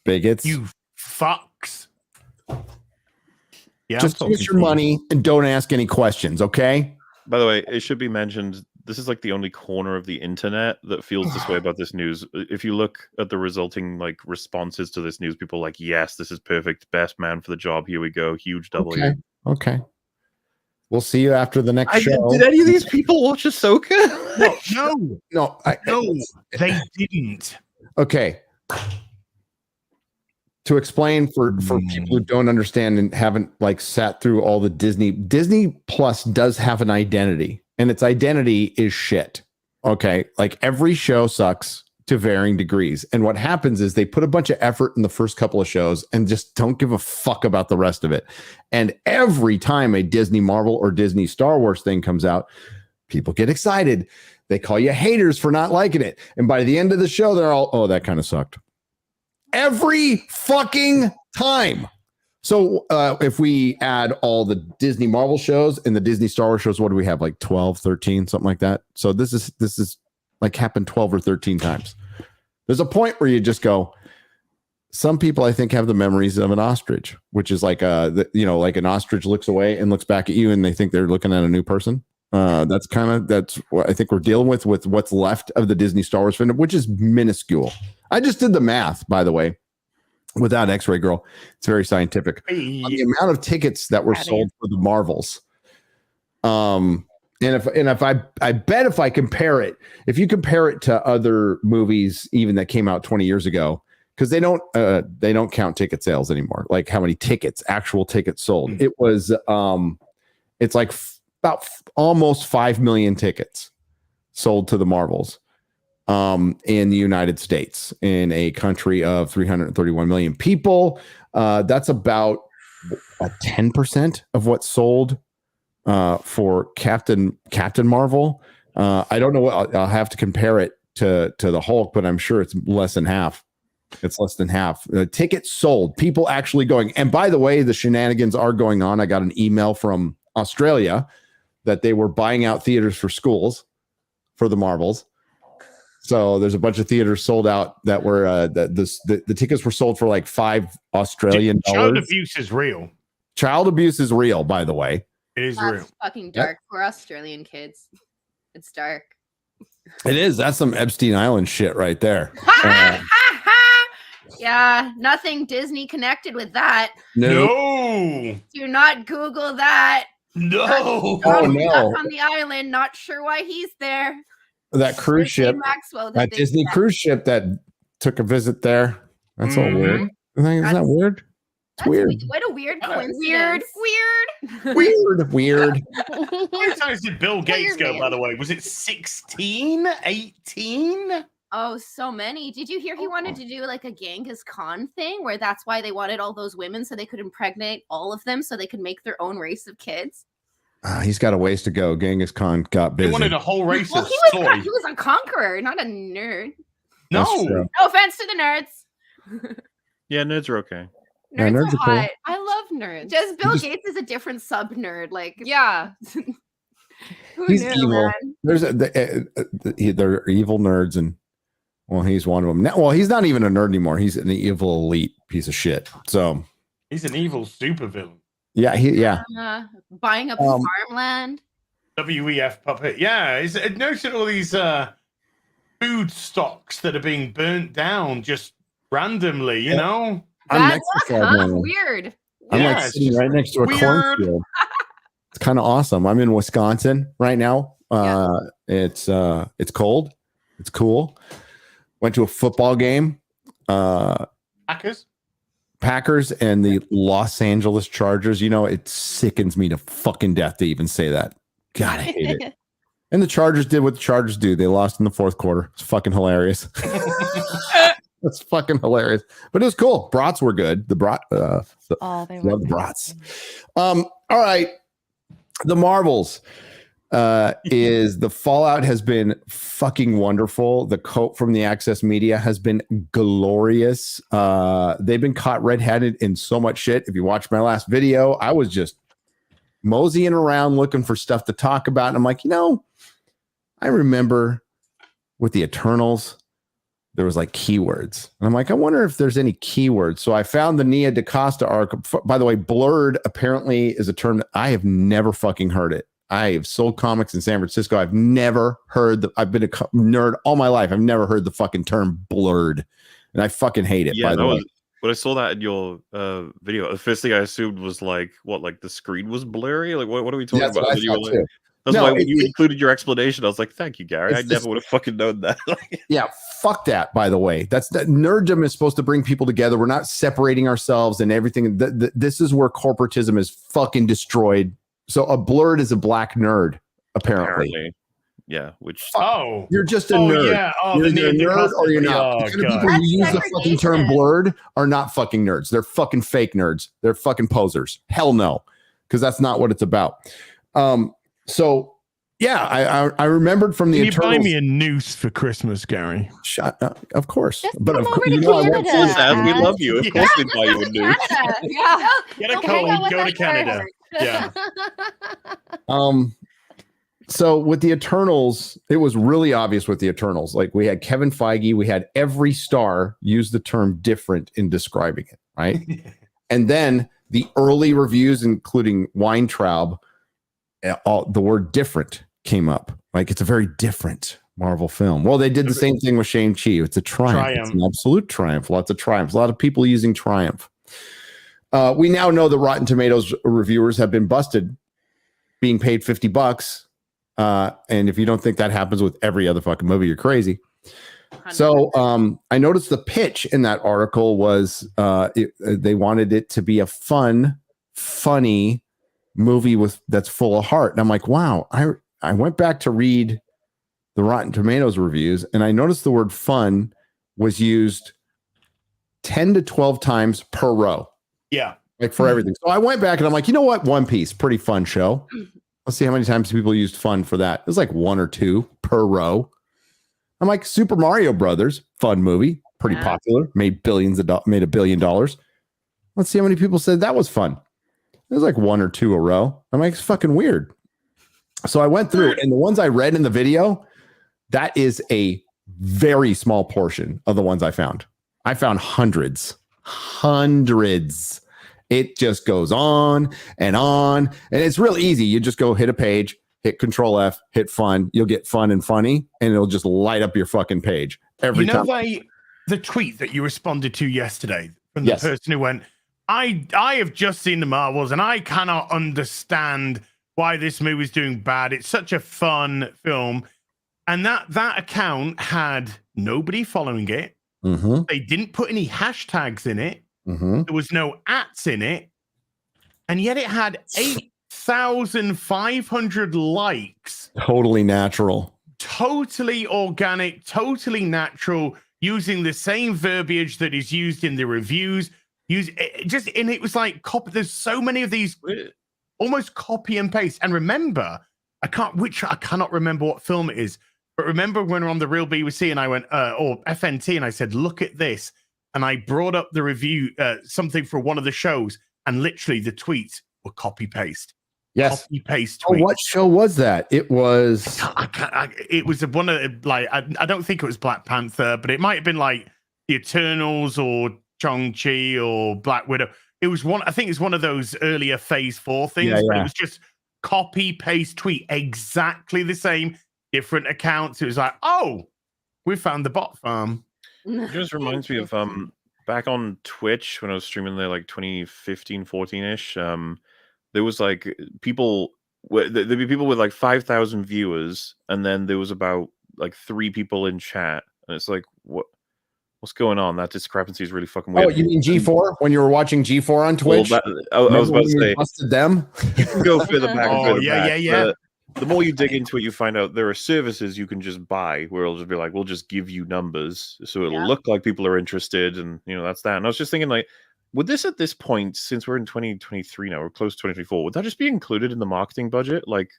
Bigots. You fucks. Yeah, just use your money and don't ask any questions, okay? By the way, it should be mentioned, this is the only corner of the internet that feels this way about this news. If you look at the resulting responses to this news, people are yes, this is perfect, best man for the job, here we go, huge W. Okay. We'll see you after the next show. Did any of these people watch Ahsoka? No, they didn't. Okay. To explain for people who don't understand and haven't like sat through all the Disney Plus does have an identity, and its identity is shit. Okay. Like every show sucks to varying degrees. And what happens is they put a bunch of effort in the first couple of shows and just don't give a fuck about the rest of it. And every time a Disney Marvel or Disney Star Wars thing comes out, people get excited. They call you haters for not liking it. And by the end of the show, they're all, oh, that kind of sucked. Every fucking time. So if we add all the Disney Marvel shows and the Disney Star Wars shows, what do we have? Like 12, 13, something like that. So this is like happened 12 or 13 times. There's a point where you just go, some people I think have the memories of an ostrich, which is like like an ostrich looks away and looks back at you and they think they're looking at a new person. That's what I think we're dealing with what's left of the Disney Star Wars fandom, which is minuscule. I just did the math, by the way, without X-Ray Girl. It's very scientific. On the amount of tickets that were sold for the Marvels. And if I bet if I compare it, if you compare it to other movies, even that came out 20 years ago, because they don't count ticket sales anymore, like how many actual tickets sold. It was it's like about almost 5 million tickets sold to the Marvels in the United States, in a country of 331 million people. That's about 10% of what sold for Captain Marvel. I don't know what I'll have to compare it to the Hulk, but I'm sure it's less than half. It's less than half. Tickets sold, people actually going. And by the way, the shenanigans are going on. I got an email from Australia that they were buying out theaters for schools for the Marvels. So there's a bunch of theaters sold out that were the tickets were sold for like $5 Australian. Child abuse is real. Child abuse is real, by the way. It is That's real. fucking dark for Australian kids. It's dark. It is. That's some Epstein Island shit right there. Yeah, nothing Disney connected with that. No. Do not Google that. No. Oh no. Stuck on the island. Not sure why he's there. That cruise ship. Maxwell, That Disney cruise ship that took a visit there. That's all weird. Isn't that weird? It's weird. What a weird coincidence. Weird. How many times did Bill Gates go, by the way? Was it 16? 18? Oh, so many. Did you hear he wanted to do like a Genghis Khan thing where that's why they wanted all those women so they could impregnate all of them so they could make their own race of kids? He's got a ways to go. Genghis Khan got busy. He wanted a whole race of he was a conqueror, not a nerd. No. No offense to the nerds. Yeah, nerds are okay. Nerds are hot. I love nerds. Just Bill Gates is a different sub nerd. Like, Yeah. He's evil. There's they're evil nerds, and well, he's one of them. Now, well, he's not even a nerd anymore. He's an evil elite piece of shit. So he's an evil supervillain. Yeah. Buying up farmland. WEF puppet. Yeah, notice all these food stocks that are being burnt down just randomly, you know? That's weird. I'm like sitting right next to a cornfield. It's kind of awesome. I'm in Wisconsin right now. It's cold. It's cool. Went to a football game. Packers and the Los Angeles Chargers. You know, it sickens me to fucking death to even say that. God, I hate it. And the Chargers did what the Chargers do. They lost in the fourth quarter. It's fucking hilarious. That's fucking hilarious. But it was cool. Brats were good. The brat. They love the brats. All right. The Marvels is the fallout has been fucking wonderful. The quote from the Access Media has been glorious. They've been caught red-handed in so much shit. If you watched my last video, I was just moseying around looking for stuff to talk about. And I'm like, I remember with the Eternals, there was like keywords. And I'm like, I wonder if there's any keywords. So I found the Nia DaCosta arc. By the way, blurred apparently is a term that I have never fucking heard it. I have sold comics in San Francisco. I've never heard I've been a nerd all my life. I've never heard the fucking term blurred. And I fucking hate it, by the way. when I saw that in your video, the first thing I assumed was like the screen was blurry. Like what are we talking about? That's why when you included your explanation, I was like, thank you, Gary. I never would have fucking known that. Yeah, fuck that, by the way. That nerddom is supposed to bring people together. We're not separating ourselves and everything. This is where corporatism is fucking destroyed. So a blurred is a black nerd, apparently. Yeah, which you're just a nerd. Yeah. You're either a nerd or you're not. The people who use the fucking term blurred are not fucking nerds. They're fucking fake nerds. They're fucking posers. Hell no, because that's not what it's about. So yeah, I remembered from the Can you Eternals. buy me a noose for Christmas, Gary? Shut up. Of course. Just But come of over course, to you know, Canada. Sam, we love you. Of course we buy you a new. Yeah. Get a Don't cold, hang out with go to us Canada. first. Yeah. So with the Eternals, it was really obvious with the Eternals. Like we had Kevin Feige, we had every star use the term different in describing it, right? And then the early reviews, including Weintraub, the word different came up. Like it's a very different Marvel film. Well, they did the same thing with Shang-Chi. It's a triumph. It's an absolute triumph. Lots of triumphs. A lot of people using triumph. We now know the Rotten Tomatoes reviewers have been busted being paid $50. And if you don't think that happens with every other fucking movie, you're crazy. 100%. So I noticed the pitch in that article was they wanted it to be a funny movie that's full of heart. And I'm like, wow. I went back to read the Rotten Tomatoes reviews, and I noticed the word fun was used 10 to 12 times per row. Yeah. Like for everything. So I went back and I'm like, you know what? One Piece, pretty fun show. Let's see how many times people used fun for that. It was like 1 or 2 per row. I'm like, Super Mario Brothers, fun movie, pretty popular, made $1 billion. Let's see how many people said that was fun. It was like 1 or 2 a row. I'm like, it's fucking weird. So I went through, and the ones I read in the video, that is a very small portion of the ones I found. I found hundreds. It just goes on, and it's real easy. You just go hit a page, hit Control F, hit fun. You'll get fun and funny, and it'll just light up your fucking page every time. The tweet that you responded to yesterday from the person who went, I have just seen the Marvels, and I cannot understand why this movie's doing bad. It's such a fun film. And that account had nobody following it. Mm-hmm. They didn't put any hashtags in it. Mm-hmm. There was no ats in it. And yet it had 8,500 likes. Totally natural. Totally organic, totally natural, using the same verbiage that is used in the reviews. And it was like there's so many of these almost copy and paste. And remember, I cannot remember what film it is, but remember when we're on the Real BBC and I went, or FNT, and I said, look at this. And I brought up the review, something for one of the shows, and literally the tweets were copy paste. Yes. Copy paste tweets. Oh, what show was that? It was. It was one of I don't think it was Black Panther, but it might have been like the Eternals or Shang-Chi or Black Widow. It was one. I think it's one of those earlier Phase 4 things. But it was just copy paste tweet, exactly the same, different accounts. It was like, oh, we found the bot farm. It just reminds me of back on Twitch when I was streaming there, like 2015, 14-ish. There was like there'd be people with like 5,000 viewers, and then there was about like 3 people in chat, and it's like, what's going on? That discrepancy is really fucking weird. Oh, you mean G4? When you were watching G4 on Twitch? Well, I was about to say, busted them. You can go further back. Yeah. The more you dig into it, you find out there are services you can just buy where it'll just be like, we'll just give you numbers, so it'll look like people are interested, and that's that. And I was just thinking, like, would this at this point, since we're in 2023 now, we're close to 2024, would that just be included in the marketing budget? Like,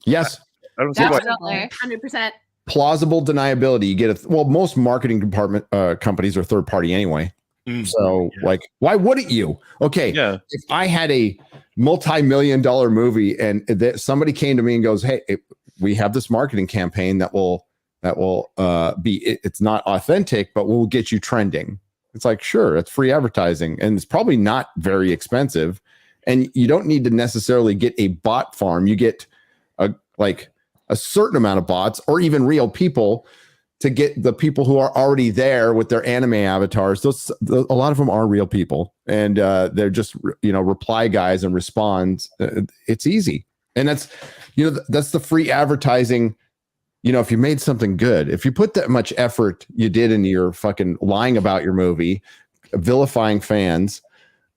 yes, I don't see why. 100%. Plausible deniability. You get most marketing department companies are third party anyway. So like, why wouldn't you? Okay. Yeah. If I had a multi-million-dollar movie and somebody came to me and goes, hey, we have this marketing campaign that will be, it's not authentic, but we'll get you trending. It's like, sure, it's free advertising, and it's probably not very expensive. And you don't need to necessarily get a bot farm. You get a certain amount of bots or even real people to get the people who are already there with their anime avatars. A lot of them are real people, and they're just reply guys and respond. It's easy, and that's the free advertising. If you made something good, if you put that much effort you did into your fucking lying about your movie, vilifying fans,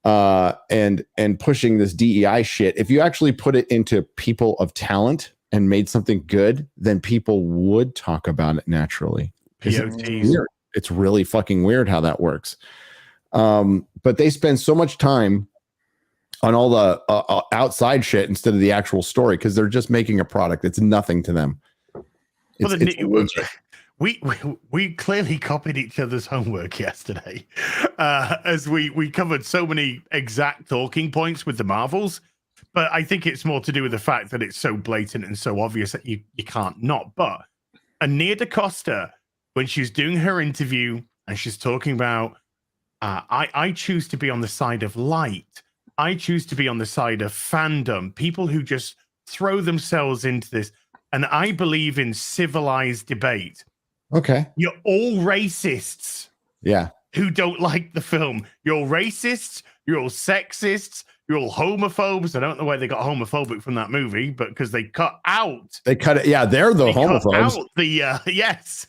and pushing this DEI shit, if you actually put it into people of talent and made something good, then people would talk about it naturally. It's really fucking weird how that works. But they spend so much time on all the outside shit instead of the actual story because they're just making a product. It's nothing to them. We clearly copied each other's homework yesterday, as we covered so many exact talking points with the Marvels. But I think it's more to do with the fact that it's so blatant and so obvious that you can't not. But Nia DaCosta, when she's doing her interview and she's talking about, I choose to be on the side of light. I choose to be on the side of fandom. People who just throw themselves into this. And I believe in civilized debate. Okay. You're all racists. Yeah. Who don't like the film. You're all racists. You're all sexists. You're all homophobes. I don't know why they got homophobic from that movie, but because they cut out. They cut it. Yeah, they're the homophobes. Cut out yes,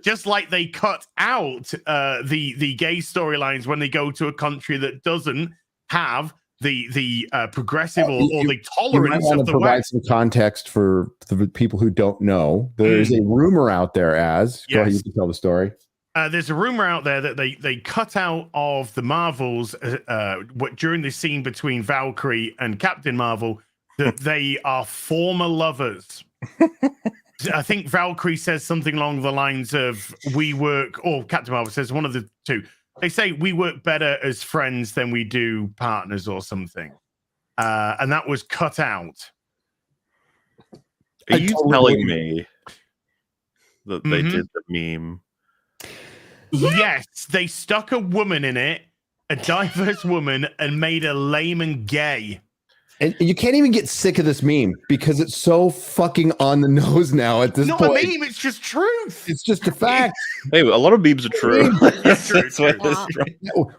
just like they cut out the gay storylines when they go to a country that doesn't have the progressive or the tolerance of the provide West. Some context for the people who don't know. There's a rumor out there. Go ahead, you can tell the story. There's a rumor out there that they cut out of the Marvels during the scene between Valkyrie and Captain Marvel that they are former lovers. I think Valkyrie says something along the lines of "we work," or Captain Marvel says one of the two. They say we work better as friends than we do partners or something. And that was cut out. Are you telling me that they did the meme? Yes, they stuck a woman in it, a diverse woman, and made her lame and gay. And you can't even get sick of this meme because it's so fucking on the nose now at this point. Not a meme, it's just truth. It's just a fact. Hey, a lot of memes are true.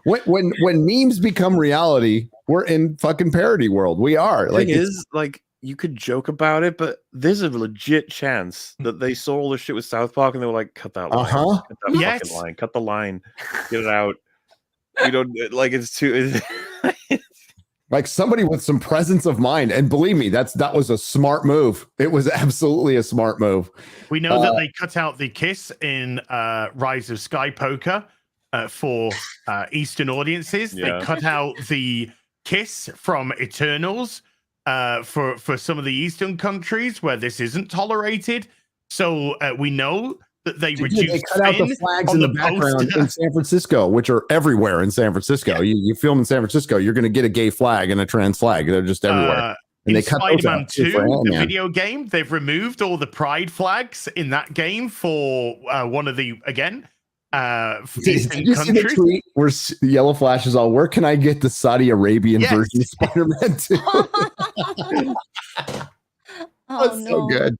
When memes become reality, we're in fucking parody world. We are. Like, you could joke about it, but there's a legit chance that they saw all this shit with South Park and they were like, cut that line. Cut that fucking line. Cut the line. Get it out. It's too... Like somebody with some presence of mind. And believe me, that was a smart move. It was absolutely a smart move. We know that they cut out the kiss in Rise of Sky Poker for Eastern audiences. Yeah. They cut out the kiss from Eternals for some of the Eastern countries where this isn't tolerated. So we know that they reduced. They cut out the flags in the background in San Francisco, which are everywhere in San Francisco. Yeah. You film in San Francisco, you're going to get a gay flag and a trans flag. They're just everywhere. And they cut Spider-Man 2, the video game, they've removed all the pride flags in that game for one of the Did you see the tweet where Yellow Flash is all, where can I get the Saudi Arabian version of Spider-Man 2? That's so good.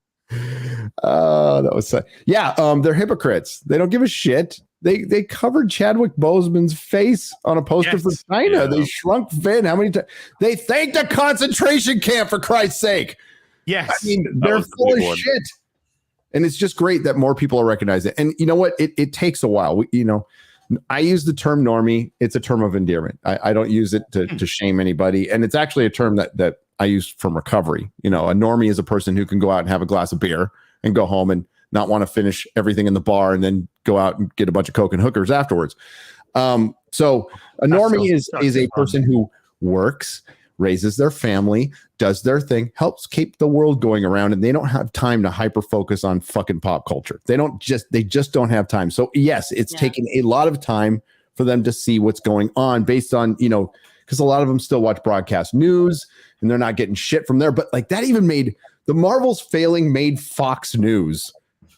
That was so, they're hypocrites. They don't give a shit. They covered Chadwick Boseman's face on a poster for China. Yeah. They shrunk Finn. How many times? They thanked a concentration camp, for Christ's sake. Yes. I mean, they're full of shit. And it's just great that more people are recognizing it. And you know what? It takes a while. I use the term normie. It's a term of endearment. I don't use it to shame anybody. And it's actually a term that I use from recovery. A normie is a person who can go out and have a glass of beer and go home and not want to finish everything in the bar and then go out and get a bunch of coke and hookers afterwards. So a normie is a person who works, raises their family, does their thing, helps keep the world going around, and they don't have time to hyper focus on fucking pop culture. They just don't have time. So yes, it's taken a lot of time for them to see what's going on based on, because a lot of them still watch broadcast news and they're not getting shit from there. But like that even made the Marvels failing made Fox News,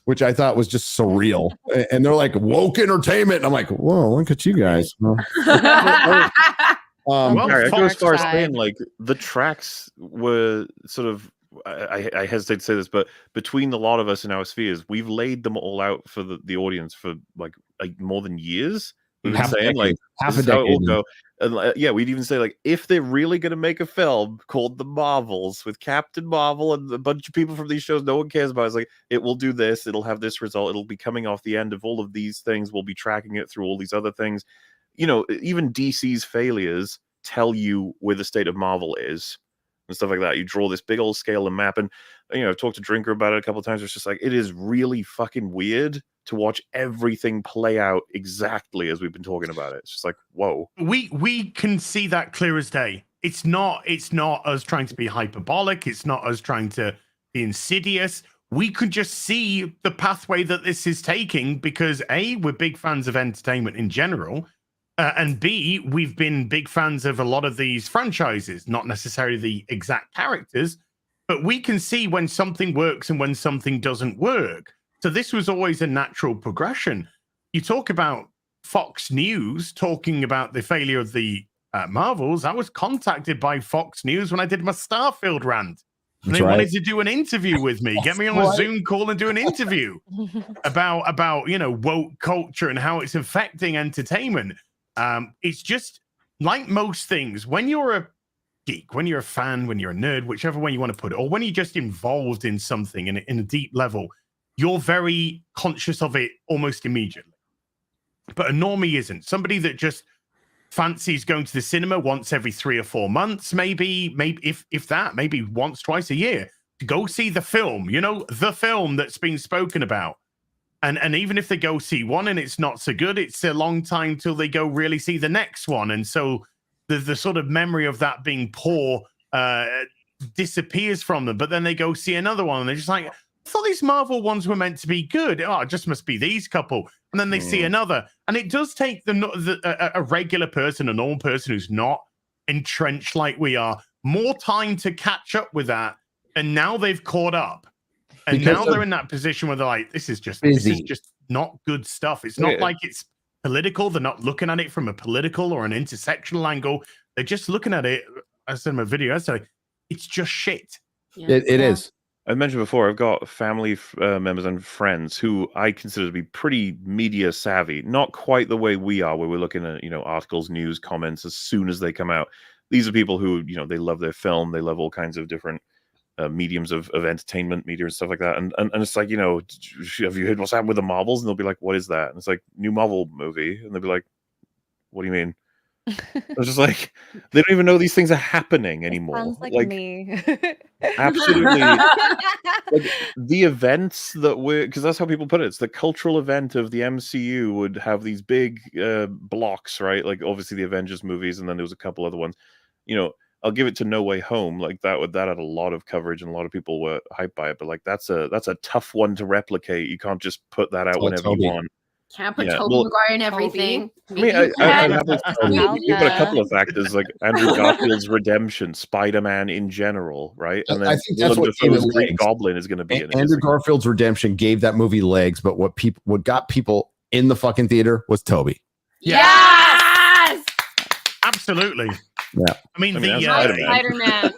which I thought was just surreal. And they're like woke entertainment. And I'm like, whoa, look at you guys. I go as far as saying like the tracks were sort of I hesitate to say this, but between a lot of us in our spheres, we've laid them all out for the audience for like more than years. We've been saying like half this a is how it will decade. go. And yeah, we'd even say like if they're really going to make a film called The Marvels with Captain Marvel and a bunch of people from these shows no one cares about, it's like it will do this, it'll have this result, it'll be coming off the end of all of these things, we'll be tracking it through all these other things. You know, even DC's failures tell you where the state of Marvel is and stuff like that. You draw this big old scale and map, and you know, I've talked to Drinker about it a couple of times. It's just like it is really fucking weird to watch everything play out exactly as we've been talking about it. It's just like, whoa. We can see that clear as day. It's not us trying to be hyperbolic. It's not us trying to be insidious. We could just see the pathway that this is taking because A, we're big fans of entertainment in general. And B, we've been big fans of a lot of these franchises, not necessarily the exact characters, but we can see when something works and when something doesn't work. So this was always a natural progression. You talk about Fox News talking about the failure of the Marvels. I was contacted by Fox News when I did my Starfield rant. And they wanted to do an interview with me, get me on a Zoom call and do an interview about you know, woke culture and how it's affecting entertainment. It's just like most things, when you're a geek, when you're a fan, when you're a nerd, whichever way you want to put it, or when you're just involved in something in a deep level, you're very conscious of it almost immediately. But a normie isn't. Somebody that just fancies going to the cinema once every 3 or 4 months, maybe if that, maybe once, twice a year, to go see the film, you know, the film that's been spoken about. And even if they go see one and it's not so good, it's a long time till they go really see the next one. And so the sort of memory of that being poor disappears from them. But then they go see another one and they're just like, I thought these Marvel ones were meant to be good. Oh, it just must be these couple. And then they see another. And it does take a regular person, a normal person who's not entrenched like we are, more time to catch up with that. And now they've caught up. And now they're in that position where they're like, this is just not good stuff. It's not like it's political. They're not looking at it from a political or an intersectional angle. They're just looking at it, I said in my video, I said, it's just shit. Yeah. It is. I mentioned before, I've got family members and friends who I consider to be pretty media savvy. Not quite the way we are, where we're looking at, you know, articles, news, comments as soon as they come out. These are people who, you know, they love their film. They love all kinds of different mediums of entertainment media and stuff like that, and it's like, you know, have you heard what's happened with the Marvels? And they'll be like, what is that? And it's like, new Marvel movie, and they'll be like, what do you mean? It's just like they don't even know these things are happening anymore. Sounds like me. Absolutely. Like the events that were, because that's how people put it, it's the cultural event of the MCU would have these big blocks, right? Like obviously the Avengers movies, and then there was a couple other ones, you know. I'll give it to No Way Home. Like that had a lot of coverage and a lot of people were hyped by it. But like that's a tough one to replicate. You can't just put that out whenever you want. Can't put Tobey Maguire in everything. I mean, you put a couple of factors like Andrew Garfield's redemption, Spider-Man in general, right? And then I think that's what Green Goblin is going to be in it. Andrew Garfield's redemption gave that movie legs, but what got people in the fucking theater was Toby. Yes! Absolutely. Yeah, I mean the Spider-Man.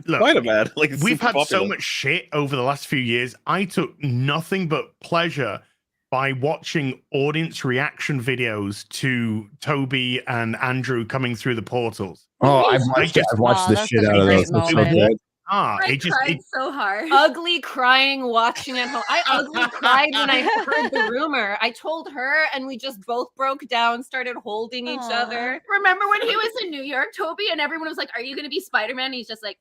Look, Spider-Man. Like we've had so much shit over the last few years. I took nothing but pleasure by watching audience reaction videos to Toby and Andrew coming through the portals. Oh, I've watched the shit out of those. So good. I cried so hard. Ugly crying, watching at home. I ugly cried when I heard the rumor. I told her, and we just both broke down, started holding each other. Remember when he was in New York, Toby, and everyone was like, "Are you going to be Spider-Man?" And he's just like,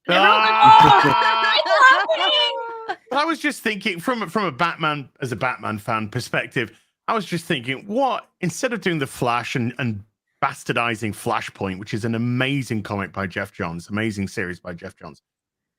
and everyone was like, "Oh, it's happening." But I was just thinking, from a Batman fan perspective, I was just thinking, what, instead of doing the Flash and bastardizing Flashpoint, which is an amazing comic by Jeff Johns, amazing series by Jeff Johns.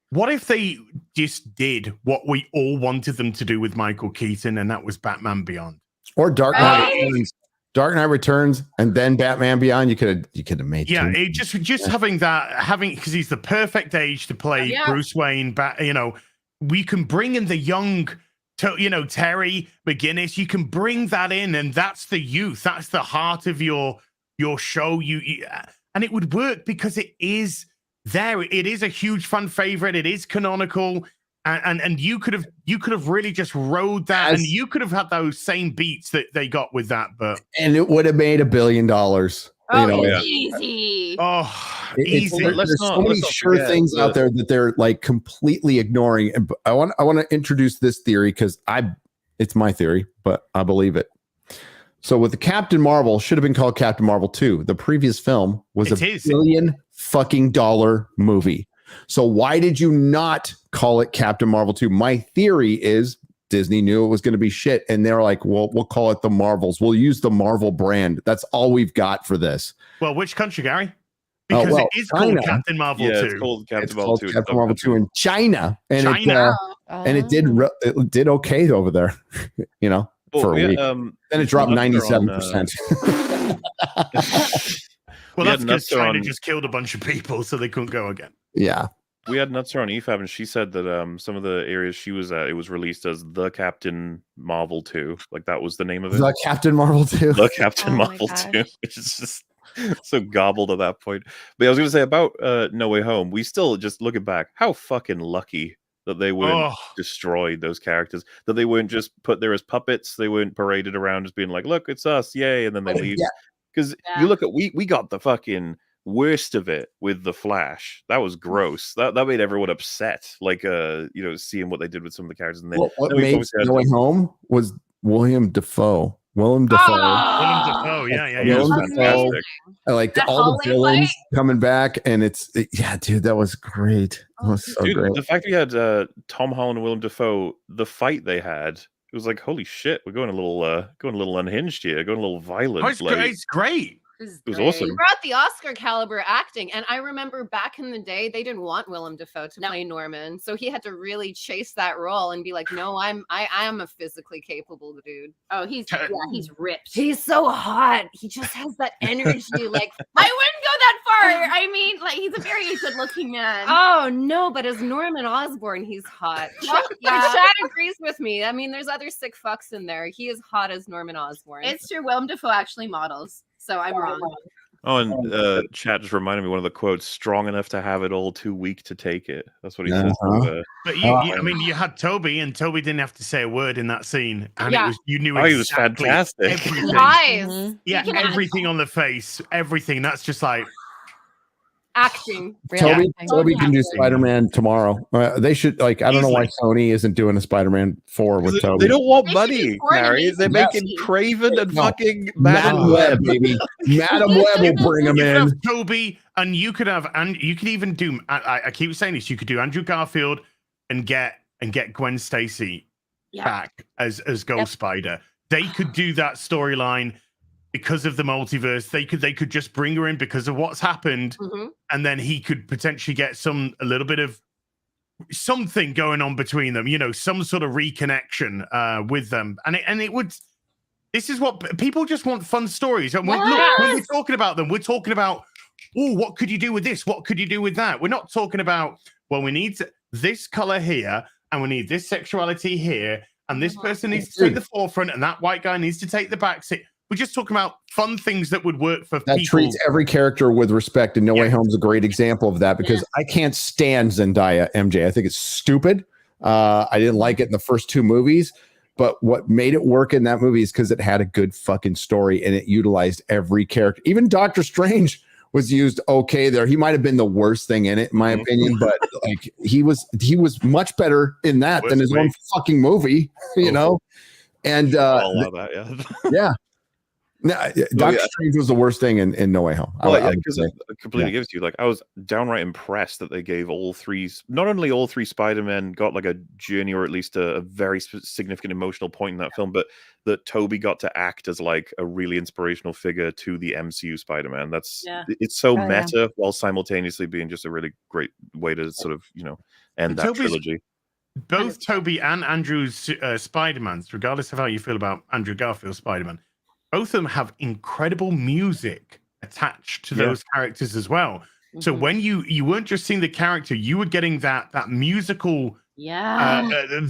What if they just did what we all wanted them to do with Michael Keaton, and that was Batman Beyond, or Dark Knight Returns? Dark Knight Returns, and then Batman Beyond. You could have made. Yeah, just having because he's the perfect age to play Bruce Wayne. You know, we can bring in the young. You know, Terry McGinnis. You can bring that in, and that's the youth. That's the heart of your show, and it would work because it is there it is a huge fan favorite. It is canonical. And you could have really just rode that, and you could have had those same beats that they got with that, but it would have made $1 billion. Easy. Easy. There's so many sure things out there that they're like completely ignoring. And I want to introduce this theory because it's my theory, but I believe it. So with the Captain Marvel, should have been called Captain Marvel 2. The previous film was $1 billion fucking dollar movie. So why did you not call it Captain Marvel 2? My theory is Disney knew it was going to be shit, and they're like, well, we'll call it the Marvels. We'll use the Marvel brand. That's all we've got for this. Well, which country, Gary? Because it is China. called Captain Marvel 2. It's called Captain Marvel 2. Captain Marvel 2 in China. And it did okay over there, for a week. Then it dropped 97%. Well, that's because China just killed a bunch of people, so they couldn't go again. Yeah. We had Nutzer on EFAB, and she said that some of the areas she was at, it was released as the Captain Marvel 2. Like, that was the name of it. The Captain Marvel 2. The Captain Marvel 2, which is just so gobbled at that point. But I was going to say about No Way Home, we still, just looking back, how fucking lucky that they weren't destroyed, those characters, that they weren't just put there as puppets, they weren't paraded around just being like, look, it's us, yay, and then they leave. Because you look at, we got the fucking worst of it with The Flash. That was gross. That made everyone upset, like seeing what they did with some of the characters. And then what made No Way Home was Willem Dafoe. Willem Dafoe, yeah. Dafoe. Like all the villains coming back, and dude, that was great. That was so great. The fact we had Tom Holland and Willem Dafoe, the fight they had, it was like, holy shit, we're going a little unhinged here, going a little violent. It's great. It was awesome. He brought the Oscar caliber acting, and I remember back in the day they didn't want Willem Dafoe to play Norman, so he had to really chase that role and be like, "No, I am a physically capable dude." Oh, he's ripped. He's so hot. He just has that energy. Like I wouldn't go that far. I mean, like he's a very good-looking man. Oh no, but as Norman Osborn, he's hot. Chad agrees with me. I mean, there's other sick fucks in there. He is hot as Norman Osborn. It's true. Willem Dafoe actually models. So I'm wrong. Oh, and chat just reminded me one of the quotes: "Strong enough to have it all, too weak to take it." That's what he says. But you had Toby, and Toby didn't have to say a word in that scene, and you knew he was fantastic. Everything. Eyes, everything on the face, everything. That's just like acting. Toby can do Spider-Man tomorrow. They should I don't know why Sony isn't doing a Spider-Man 4 with Toby. They don't want money, Harry. They're making Craven and fucking Madam Web, baby. Madam Web will bring him in. Toby, and you could even do. I keep saying this. You could do Andrew Garfield and get Gwen Stacy back as Ghost Spider. They could do that storyline. Because of the multiverse, they could just bring her in because of what's happened, and then he could potentially get a little bit of something going on between them, some sort of reconnection with them, and it would. This is what people just want: fun stories. And when we're talking about them, we're talking about, what could you do with this? What could you do with that? We're not talking about, we need this color here, and we need this sexuality here, and this person needs to take the forefront, and that white guy needs to take the back seat. We're just talking about fun things that would work for people. That treats every character with respect, and No Way Home's a great example of that because I can't stand Zendaya MJ. I think it's stupid. I didn't like it in the first 2 movies, but what made it work in that movie is because it had a good fucking story and it utilized every character. Even Doctor Strange was used okay there. He might have been the worst thing in it, in my opinion, but he was much better in that than his own fucking movie, And I'll allow that, yeah. No, Doctor Strange was the worst thing in No Way Home. Because it completely gives you I was downright impressed that they gave not only all 3 Spider-Men got like a journey or at least a very significant emotional point in that film, but that Toby got to act as like a really inspirational figure to the MCU Spider-Man. It's so meta while simultaneously being just a really great way to sort of end that trilogy. Both Toby and Andrew's Spider-Mans, regardless of how you feel about Andrew Garfield's Spider-Man. Both of them have incredible music attached to those characters as well. So when you weren't just seeing the character, you were getting that musical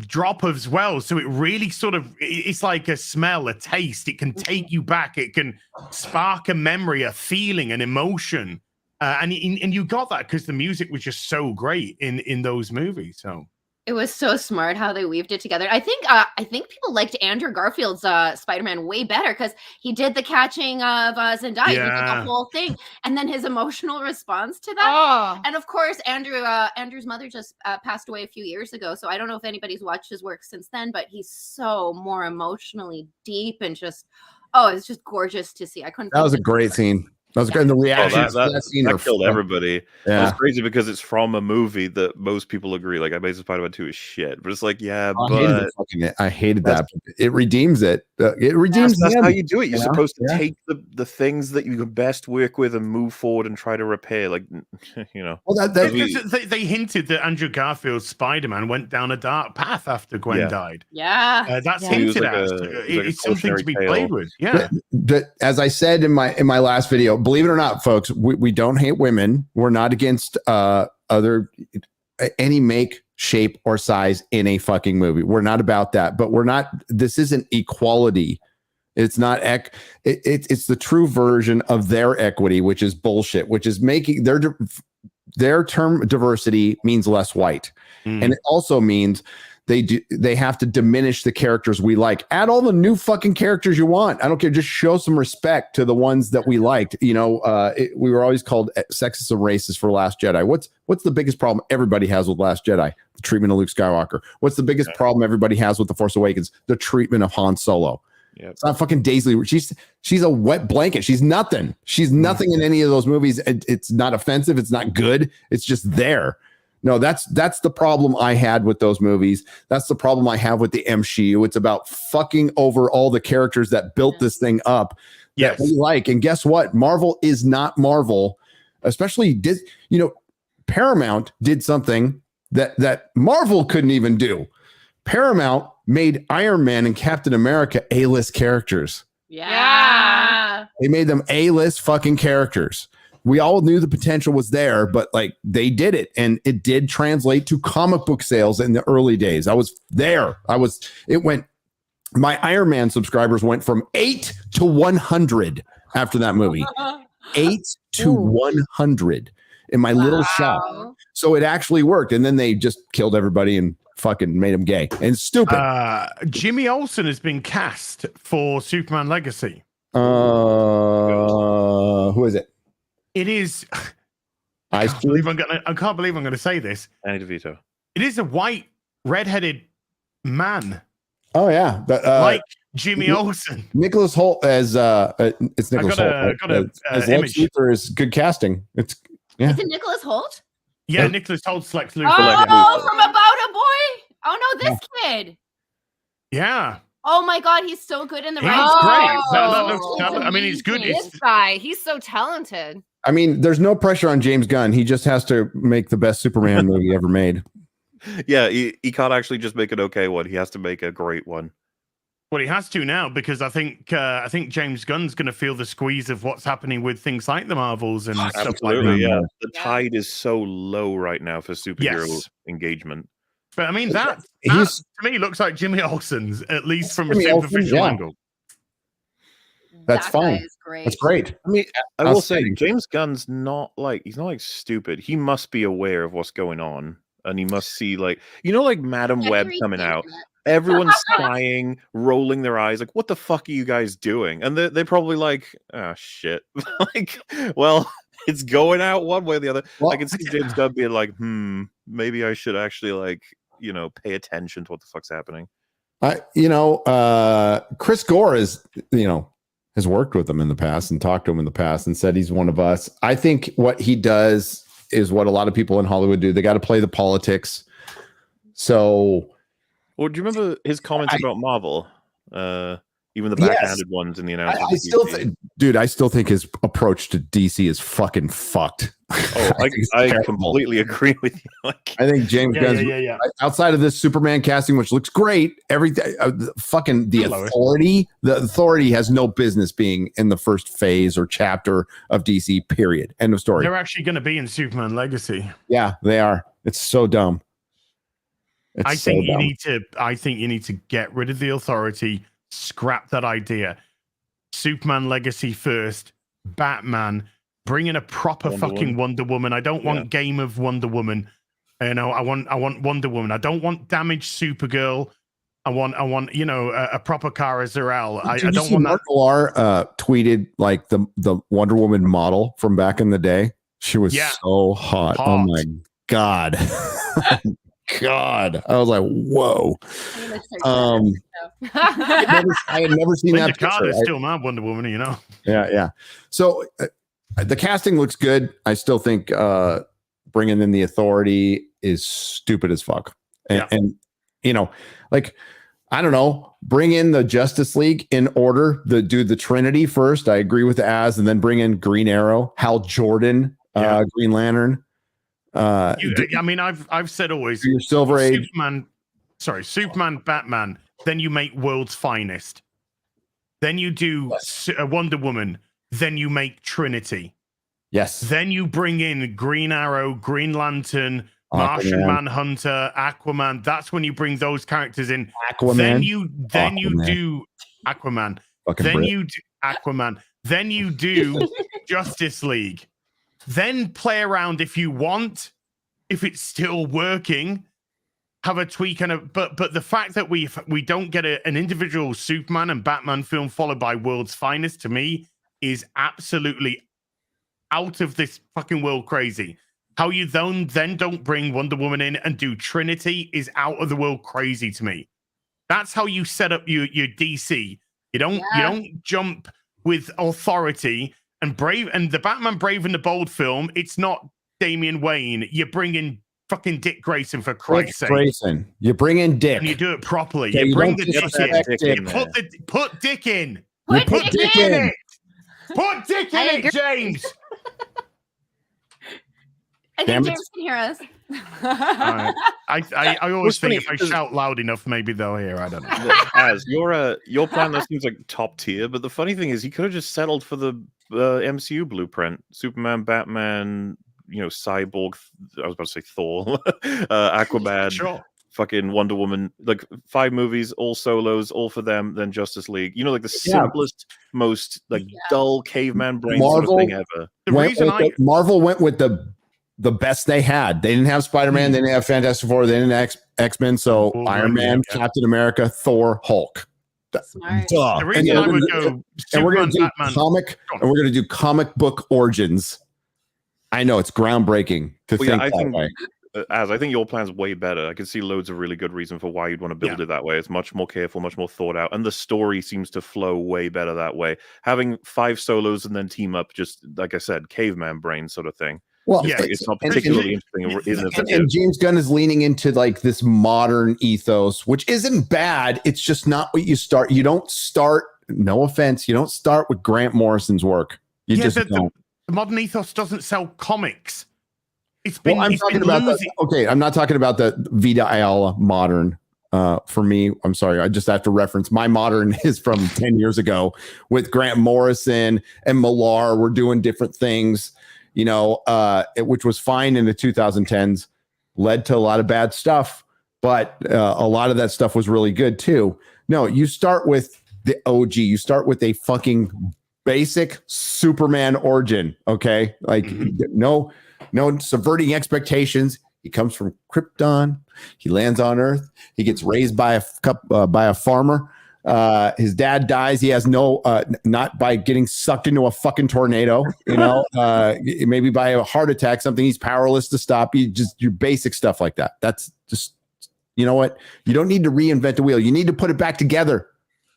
drop as well. So it really it's like a smell, a taste. It can take you back. It can spark a memory, a feeling, an emotion. And you got that because the music was just so great in those movies. So it was so smart how they weaved it together. I think people liked Andrew Garfield's Spider-Man way better because he did the catching of Zendaya. He did the whole thing, and then his emotional response to that. Oh. And of course, Andrew's mother just passed away a few years ago. So I don't know if anybody's watched his work since then, but he's so more emotionally deep and just it's just gorgeous to see. I couldn't. That was a great scene. That was great. And the reactions that killed everybody. Yeah. It's crazy because it's from a movie that most people agree. Like, Amazing Spider-Man 2 is shit. But it's like, I hated that. It redeems it. It redeems that's how you do it. You're supposed to take the things that you can best work with and move forward and try to repair. Like, Well, they hinted that Andrew Garfield's Spider-Man went down a dark path after Gwen died. Yeah. That's hinted at. It's something to be played with. Yeah. As I said in my last video, believe it or not, folks, we don't hate women. We're not against any make, shape, or size in a fucking movie. We're not about that. But this isn't equality. It's not it's the true version of their equity, which is bullshit, which is making their term diversity means less white. And it also means they have to diminish the characters we like. Add all the new fucking characters you want. I don't care. Just show some respect to the ones that we liked. We were always called sexist and racist for Last Jedi. What's the biggest problem everybody has with Last Jedi? The treatment of Luke Skywalker. What's the biggest problem everybody has with The Force Awakens? The treatment of Han Solo. Yep. It's not fucking Daisy. She's a wet blanket. She's nothing. She's nothing in any of those movies. It's not offensive. It's not good. It's just there. No, that's the problem I had with those movies. That's the problem I have with the MCU. It's about fucking over all the characters that built this thing up that we like. And guess what? Marvel is not Marvel. Especially Paramount did something that Marvel couldn't even do. Paramount made Iron Man and Captain America A-list characters. Yeah. They made them A-list fucking characters. We all knew the potential was there, but they did it, and it did translate to comic book sales in the early days. I was there. My Iron Man subscribers went from 8 to 100 after that movie. 8 to 100 in my little shop. So it actually worked, and then they just killed everybody and fucking made them gay and stupid. Jimmy Olsen has been cast for Superman Legacy. Who is it? It is. I can't believe I'm gonna say this. Danny DeVito. It is a white, redheaded man. Oh yeah, like Jimmy Olsen. Nicholas Holt as it's Nicholas Holt. I got as Lex Luthor is good casting. Is it Nicholas Holt? Yeah, Nicholas Holt's Lex Luthor. Oh, from About a Boy. Oh no, this kid. Yeah. Oh my God, he's so good in the right. He's good. This guy, he's so talented. I mean, there's no pressure on James Gunn. He just has to make the best Superman movie ever made. Yeah, he can't actually just make an okay one. He has to make a great one. Well, he has to now because I think James Gunn's going to feel the squeeze of what's happening with things like the Marvels and stuff like that. Yeah, the tide is so low right now for superhero engagement. But I mean, that to me looks like Jimmy Olsen's, at least from a superficial angle. That's fine. That's great. I mean, I will say, James Gunn's he's not stupid. He must be aware of what's going on, and he must see Madam Web coming out. Everyone's sighing, rolling their eyes, like, what the fuck are you guys doing? And they're probably like, oh shit. Well, it's going out one way or the other. Well, I can see James Gunn being like, maybe I should actually pay attention to what the fuck's happening. Chris Gore has worked with him in the past and talked to him in the past and said he's one of us. I think what he does is what a lot of people in Hollywood do. They got to play the politics. So, well, do you remember his comments about Marvel? Even the backhanded ones in the announcement. I still think his approach to DC is fucking fucked. Oh, I completely agree with you. I think James Gunn's outside of this Superman casting, which looks great. Everything, the authority has no business being in the first phase or chapter of DC. Period. End of story. They're actually going to be in Superman Legacy. Yeah, they are. It's so dumb. I think you need to get rid of the authority. Scrap that idea. Superman Legacy first, Batman, Bring in a proper fucking Wonder Woman. I don't want Game of Wonder Woman. You know, I want Wonder Woman. I don't want damaged Supergirl. I want a proper Kara Zor-El. I don't want that. Millar tweeted like the Wonder Woman model from back in the day. She was so hot. Oh my god. God, I was like, whoa. I had never seen that picture. Still not Wonder Woman, you know. Yeah. So the casting looks good. I still think bringing in the Authority is stupid as fuck. And you know, like, I don't know, bring in the Justice League in order. Do the Trinity first. I agree with Az, and then bring in Green Arrow, Hal Jordan, Green Lantern. I mean, I've said always, your Silver Age, Superman, Batman. Then you make World's Finest. Then you do Wonder Woman. Then you make Trinity. Yes. Then you bring in Green Arrow, Green Lantern, Martian Manhunter, Aquaman. That's when you bring those characters in. Aquaman. Then you do Aquaman. You do Aquaman. Then you do Justice League. Then play around if you want, if it's still working, have a tweak but the fact that we don't get an individual Superman and Batman film followed by World's Finest, to me, is absolutely out of this fucking world crazy. How you then don't bring Wonder Woman in and do Trinity is out of the world crazy to me. That's how you set up your DC. You don't jump with Authority. And the Batman Brave and the Bold film, it's not Damian Wayne. You bring in fucking Dick Grayson, for Christ's sake. Grayson. You bring in Dick. And you do it properly. Yeah, you bring the Dick in. Put Dick in. Put Dick in it. Put Dick in it, James. I think James can hear us. I always think if I shout loud enough, maybe they'll hear. I don't know. As your plan, that seems like top tier. But the funny thing is, he could have just settled for the MCU blueprint: Superman, Batman, Cyborg. I was about to say Thor, Aquaman, fucking Wonder Woman. Like 5 movies, all solos, all for them. Then Justice League. Like the simplest, most dull caveman brain sort of thing ever. Marvel went with the best they had. They didn't have Spider-Man. They didn't have Fantastic Four. They didn't have X-Men. So Iron Man, Captain America, Thor, Hulk. Smart. Duh. The reason I would go and we're going to do we're going to do comic book origins. I know it's groundbreaking to think that way. I think your plan's way better. I can see loads of really good reason for why you'd want to build it that way. It's much more careful, much more thought out, and the story seems to flow way better that way. Having 5 solos and then team up, just like I said, caveman brain sort of thing. Well, it's not particularly interesting. And James Gunn is leaning into like this modern ethos, which isn't bad. It's just not what you start. You don't start. No offense, you don't start with Grant Morrison's work. You just don't. The modern ethos doesn't sell comics. It's been. Well, I'm talking about I'm not talking about the Vida Ayala modern. For me, I'm sorry. I just have to reference my modern is from 10 years ago with Grant Morrison and Millar. We're doing different things. Which was fine in the 2010s, led to a lot of bad stuff, but a lot of that stuff was really good too. No, you start with the OG. You start with a fucking basic Superman origin, okay? Like no subverting expectations. He comes from Krypton. He lands on Earth. He gets raised by a farmer. His dad dies. He has not by getting sucked into a fucking tornado, maybe by a heart attack, something he's powerless to stop. Your basic stuff like that. That's just, you know what? You don't need to reinvent the wheel. You need to put it back together.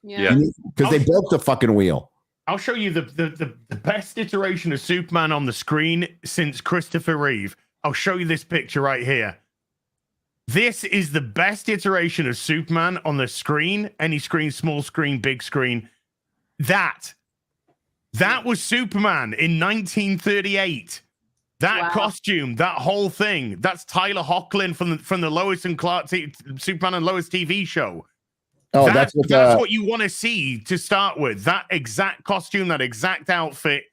Yeah. Because they broke the fucking wheel. I'll show you the best iteration of Superman on the screen since Christopher Reeve. I'll show you this picture right here. This is the best iteration of Superman on the screen, any screen, small screen, big screen. That was Superman in 1938. That costume, that whole thing, that's Tyler Hoechlin from the Lois and Clark Superman and Lois TV show. Oh, that's what you want to see to start with. That exact costume, that exact outfit.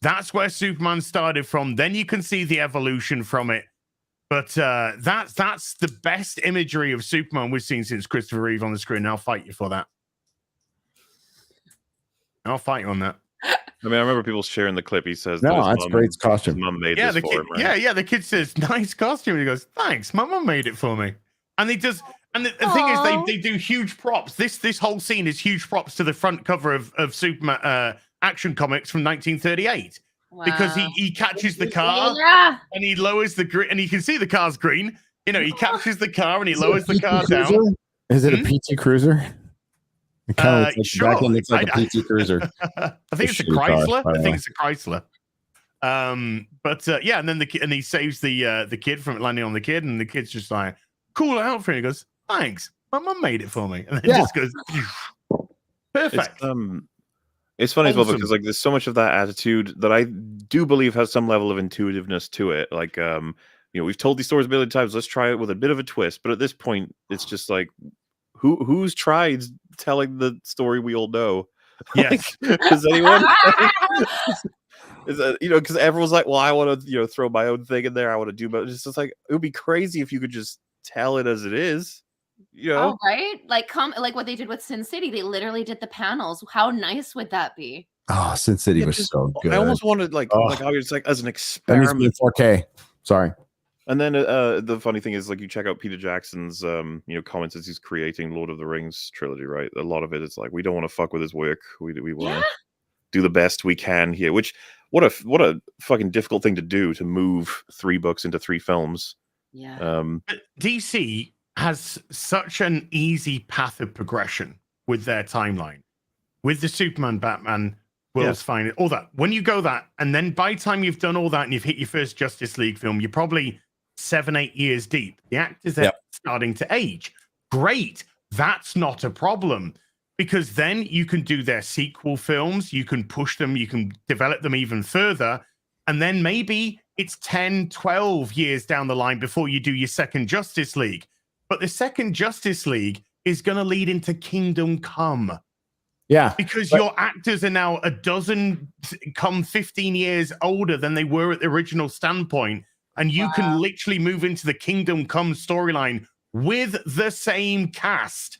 That's where Superman started from. Then you can see the evolution from it. But that's the best imagery of Superman we've seen since Christopher Reeve on the screen. I'll fight you for that. I'll fight you on that. I mean, I remember people sharing the clip. He says, No, that that's his great his costume. mum made Yeah, this the for kid. him, right? Yeah, the kid says, "Nice costume." And he goes, "Thanks, my mum made it for me." And he does. And the thing is, they do huge props. This whole scene is huge props to the front cover of Superman Action Comics from 1938. Because he catches the car and he lowers the green, and you can see the car's green. You know, he captures the car and he lowers the car down. Is it a PT Cruiser? It kind of Sure. back end looks like a PT Cruiser. I think it's a shitty car, Chrysler. by the I think way. it's a Chrysler. But yeah, and then he saves the kid from landing on the kid, and the kid's just like, "Cool outfit." He goes, "Thanks, my mum made it for me," and then just goes, "Perfect." It's funny as well Awesome. because like there's so much of that attitude that I do believe has some level of intuitiveness to it. Like we've told these stories a million times. Let's try it with a bit of a twist. But at this point, it's just like who's tried telling the story we all know? Yes. Does anyone? Because everyone's like, well, I want to throw my own thing in there. I want to do, but it's just like it would be crazy if you could just tell it as it is. Oh, right? Like what they did with Sin City. They literally did the panels. How nice would that be? Oh, Sin City was so good. I almost wanted like how it's like as an That needs to be experiment. 4K. Sorry. And then the funny thing is, like, you check out Peter Jackson's comments as he's creating Lord of the Rings trilogy, right? A lot of it is like, we don't want to fuck with his work. We want to do the best we can here. Which what a fucking difficult thing to do, to move 3 books into 3 films. Yeah. DC has such an easy path of progression with their timeline, with the Superman, Batman, World's Finest, all that. When you go that, and then by the time you've done all that and you've hit your first Justice League film, you're probably 7-8 years deep. The actors are starting to age. Great. That's not a problem, because then you can do their sequel films, you can push them, you can develop them even further, and then maybe it's 10, 12 years down the line before you do your second Justice League. But the second Justice League is going to lead into Kingdom Come. Yeah. Because your actors are now 15 years older than they were at the original standpoint. And you can literally move into the Kingdom Come storyline with the same cast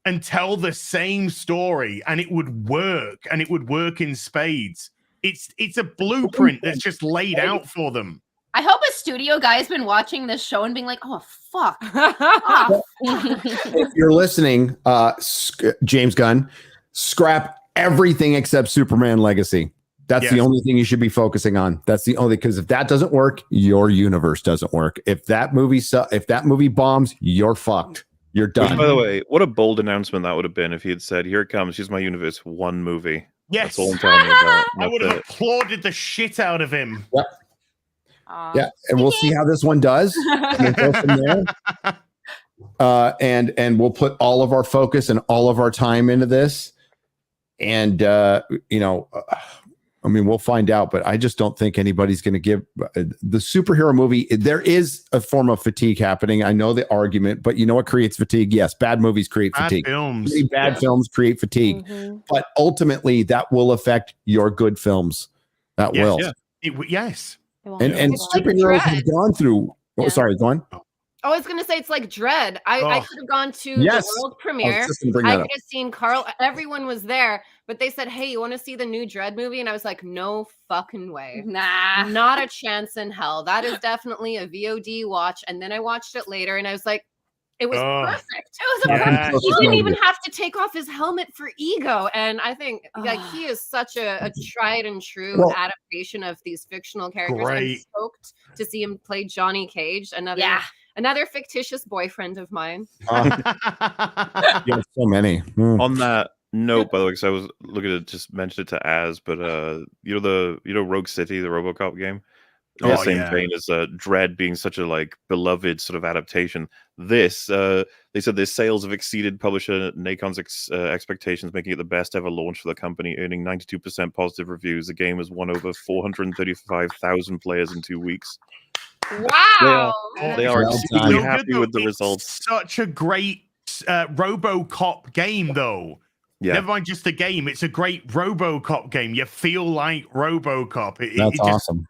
and tell the same story. And it would work. And it would work in spades. It's a blueprint that's just laid out for them. I hope a studio guy has been watching this show and being like, "Oh fuck!" If you're listening, James Gunn, scrap everything except Superman Legacy. That's the only thing you should be focusing on. That's the only, because if that doesn't work, your universe doesn't work. If that movie bombs, you're fucked. You're done. Which, by the way, what a bold announcement that would have been if he had said, "Here it comes. Here's my universe. 1 movie." Yes. That's all I'm telling you about. I would have applauded the shit out of him. Yep. Yeah, and we'll see how this one does. And we'll go from there. And we'll put all of our focus and all of our time into this. And I mean, we'll find out, but I just don't think anybody's going to give the superhero movie. There is a form of fatigue happening. I know the argument, but you know what creates fatigue? Yes, bad movies create fatigue. Films. Bad films create fatigue. But ultimately, that will affect your good films. That will. Yes. And superheroes have gone through. Oh, sorry, go on. I was going to say it's like Dread. I could have gone to Yes. the world premiere. I could have seen Carl. Everyone was there, but they said, "Hey, you want to see the new Dread movie?" And I was like, "No fucking way. Nah. Not a chance in hell. That is definitely a VOD watch." And then I watched it later and I was like, it was perfect. It was a perfect. He didn't even have to take off his helmet for Ego. And I think like he is such a tried and true adaptation of these fictional characters. I'm stoked to see him play Johnny Cage, another fictitious boyfriend of mine. You have so many. On that note, by the way, because I was looking to just mention it to Az, but Rogue City, the RoboCop game. Same vein as Dread being such a beloved sort of adaptation. This they said their sales have exceeded publisher Nacon's expectations, making it the best ever launch for the company, earning 92% positive reviews. The game has won over 435,000 players in 2 weeks. Wow! They are extremely happy with the results. Such a great RoboCop game, though. Yeah. Never mind just a game; it's a great RoboCop game. You feel like RoboCop. That's awesome.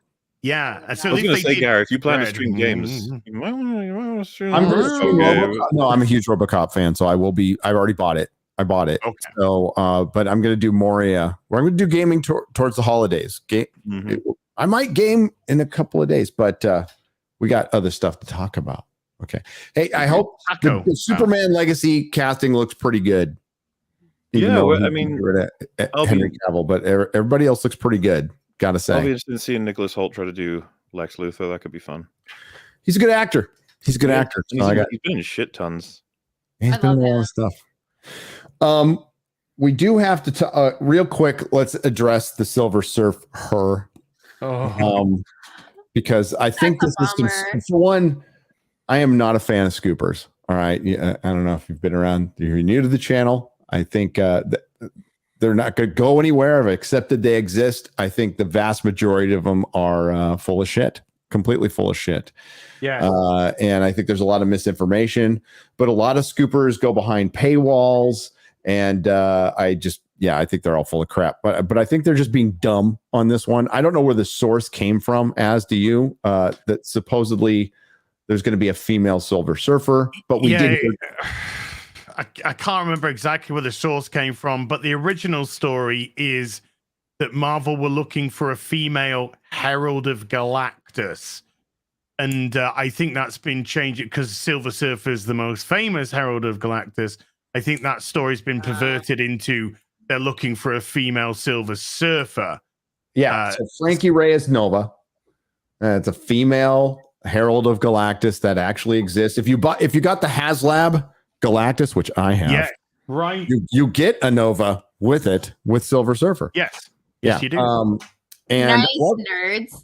Yeah. So I was going to say, Gary, if you plan to stream games, you might want to stream. I'm a huge RoboCop fan, so I will be. I've already bought it. I bought it. Okay. So, but I'm going to do Moria. I'm going to do gaming towards the holidays. I might game in a couple of days, but we got other stuff to talk about. Okay. Hey, I hope the Superman Legacy casting looks pretty good. I mean, Henry Cavill, but everybody else looks pretty good. Gotta say, I'll be interested in seeing Nicholas Hoult try to do Lex Luthor. That could be fun. He's a good actor. He's a good actor. He's been in shit tons. He's been in a lot of stuff. We do have to real quick. Let's address the Silver SurfHER. Because I think this is for one. I am not a fan of scoopers. All right, I don't know if you've been around. You're new to the channel. I think they're not going to go anywhere. I've accepted they exist. I think the vast majority of them are full of shit, completely full of shit. Yeah. And I think there's a lot of misinformation, but a lot of scoopers go behind paywalls. And I think they're all full of crap. But I think they're just being dumb on this one. I don't know where the source came from. As do you? That supposedly there's going to be a female Silver Surfer, but we didn't. I can't remember exactly where the source came from, but the original story is that Marvel were looking for a female Herald of Galactus. And I think that's been changed because Silver Surfer is the most famous Herald of Galactus. I think that story's been perverted into they're looking for a female Silver Surfer. Yeah, so Frankie Reyes Nova. It's a female Herald of Galactus that actually exists. If you got the HasLab Galactus, which I have, yeah, right, you get a Nova with it with Silver Surfer. Yes, yeah, you do. And nerds.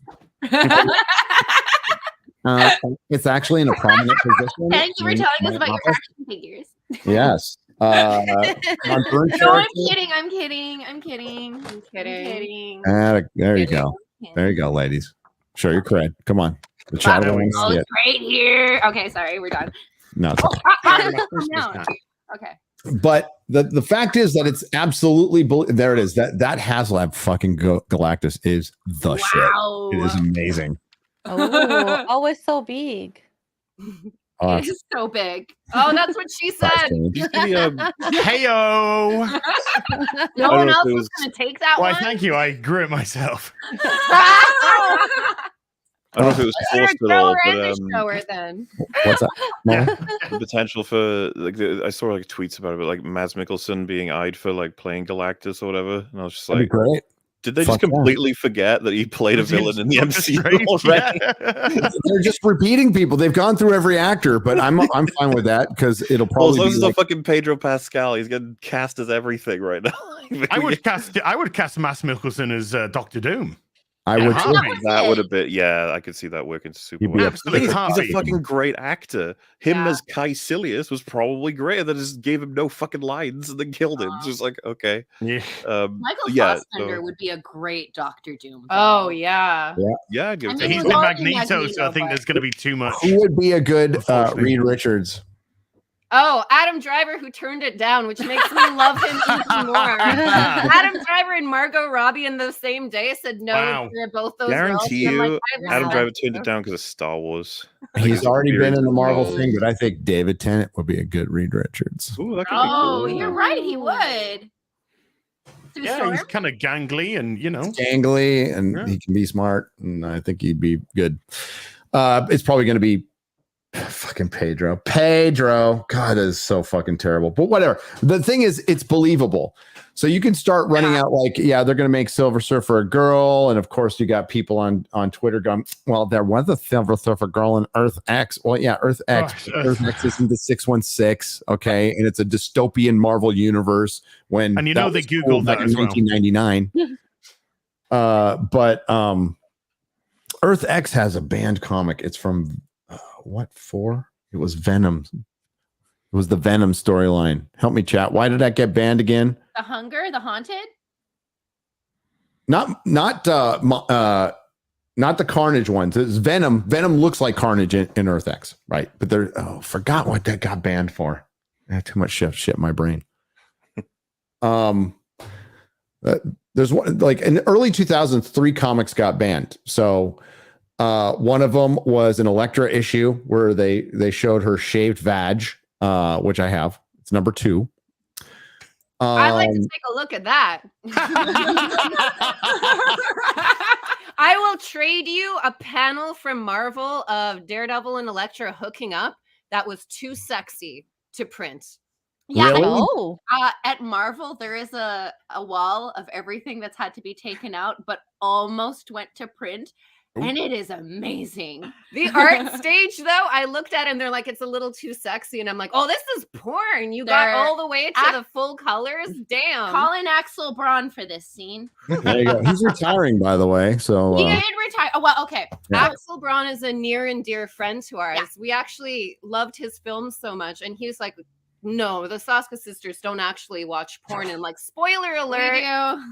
It's actually in a prominent position. Thank you for telling us about your action figures. Yes. No, I'm kidding. There you go. There you go, ladies. Show your cred. Come on. The chat wants to see it. Right here. Okay, sorry, we're done. No. Okay. But the fact is that it's absolutely there. It is that HasLab fucking Galactus is the shit. It is amazing. Oh, always so big. It is so big. Oh, that's what she said. Heyo. No one else was going to take that one. Why, thank you. I grew it myself. I don't know if it was forced at all, but shower then. What's that? The potential for I saw tweets about it, but like Mads Mikkelsen being eyed for like playing Galactus or whatever, and I was just That'd be great. Did they just completely forget that he played a villain in the MCU already? Yeah. They're just repeating people. They've gone through every actor, but I'm fine with that because it'll probably. As long as it's a fucking Pedro Pascal, he's getting cast as everything right now. I would cast Mads Mikkelsen as Doctor Doom. I would too. That would have been, yeah, I could see that working super well. He's a fucking great actor. Him as Kai Silius was probably great. They just gave him no fucking lines and then killed him. It's just like, okay. Yeah. Michael Fassbender would be a great Doctor Doom. Oh, yeah. Yeah, he's the Magneto, so I think there's going to be too much. Who would be a good Reed Richards? Oh, Adam Driver, who turned it down, which makes me love him even more. Adam Driver and Margot Robbie in the same day said no to both those. Guarantee you, Adam Driver turned it down because of Star Wars. He's already been in the Marvel thing, but I think David Tennant would be a good Reed Richards. Ooh, that could be cool. You're right. He would. Yeah, he's kind of gangly and, Gangly, and he can be smart, and I think he'd be good. It's probably going to be fucking Pedro. God, that is so fucking terrible. But whatever. The thing is, it's believable. So you can start running out like, yeah, they're going to make Silver Surfer a girl. And of course, you got people on Twitter going, well, there was a Silver Surfer girl in Earth X. Well, yeah, Earth X. Earth X isn't the 616. Okay. And it's a dystopian Marvel universe when. And they Googled that in 1999. But Earth X has a banned comic. It's from. What for? It was Venom. It was the Venom storyline. Help me, chat. Why did that get banned again? The Hunger, the Haunted. Not the Carnage ones. It's Venom. Venom looks like Carnage in Earth X, right? But forgot what that got banned for. I had too much shit in my brain. There's one like in the early 2000s, 3 comics got banned. So. One of them was an Elektra issue where they showed her shaved vag, which I have. It's number 2. I'd like to take a look at that. I will trade you a panel from Marvel of Daredevil and Elektra hooking up that was too sexy to print. Yeah. Really? Oh. At Marvel, there is a wall of everything that's had to be taken out, but almost went to print. And it is amazing. The art stage, though, I looked at it and they're like, it's a little too sexy. And I'm like, oh, this is porn. You got all the way to the full colors. Damn. Call in Axel Braun for this scene. There you go. He's retiring, by the way. So He did retire. Oh, well, okay. Yeah. Axel Braun is a near and dear friend to ours. Yeah. We actually loved his films so much. And he was like, no, the Soska sisters don't actually watch porn. And like, spoiler alert,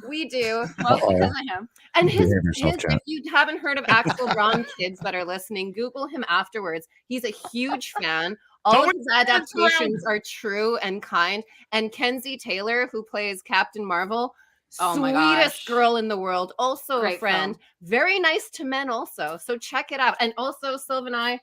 we do. Well, because I am. And his, if you haven't heard of Axel Braun, kids that are listening, Google him afterwards. He's a huge fan. All of his adaptations are true and kind. And Kenzie Taylor, who plays Captain Marvel, sweetest girl in the world, also a friend. Very nice to men also. So check it out. And also, Sylv and I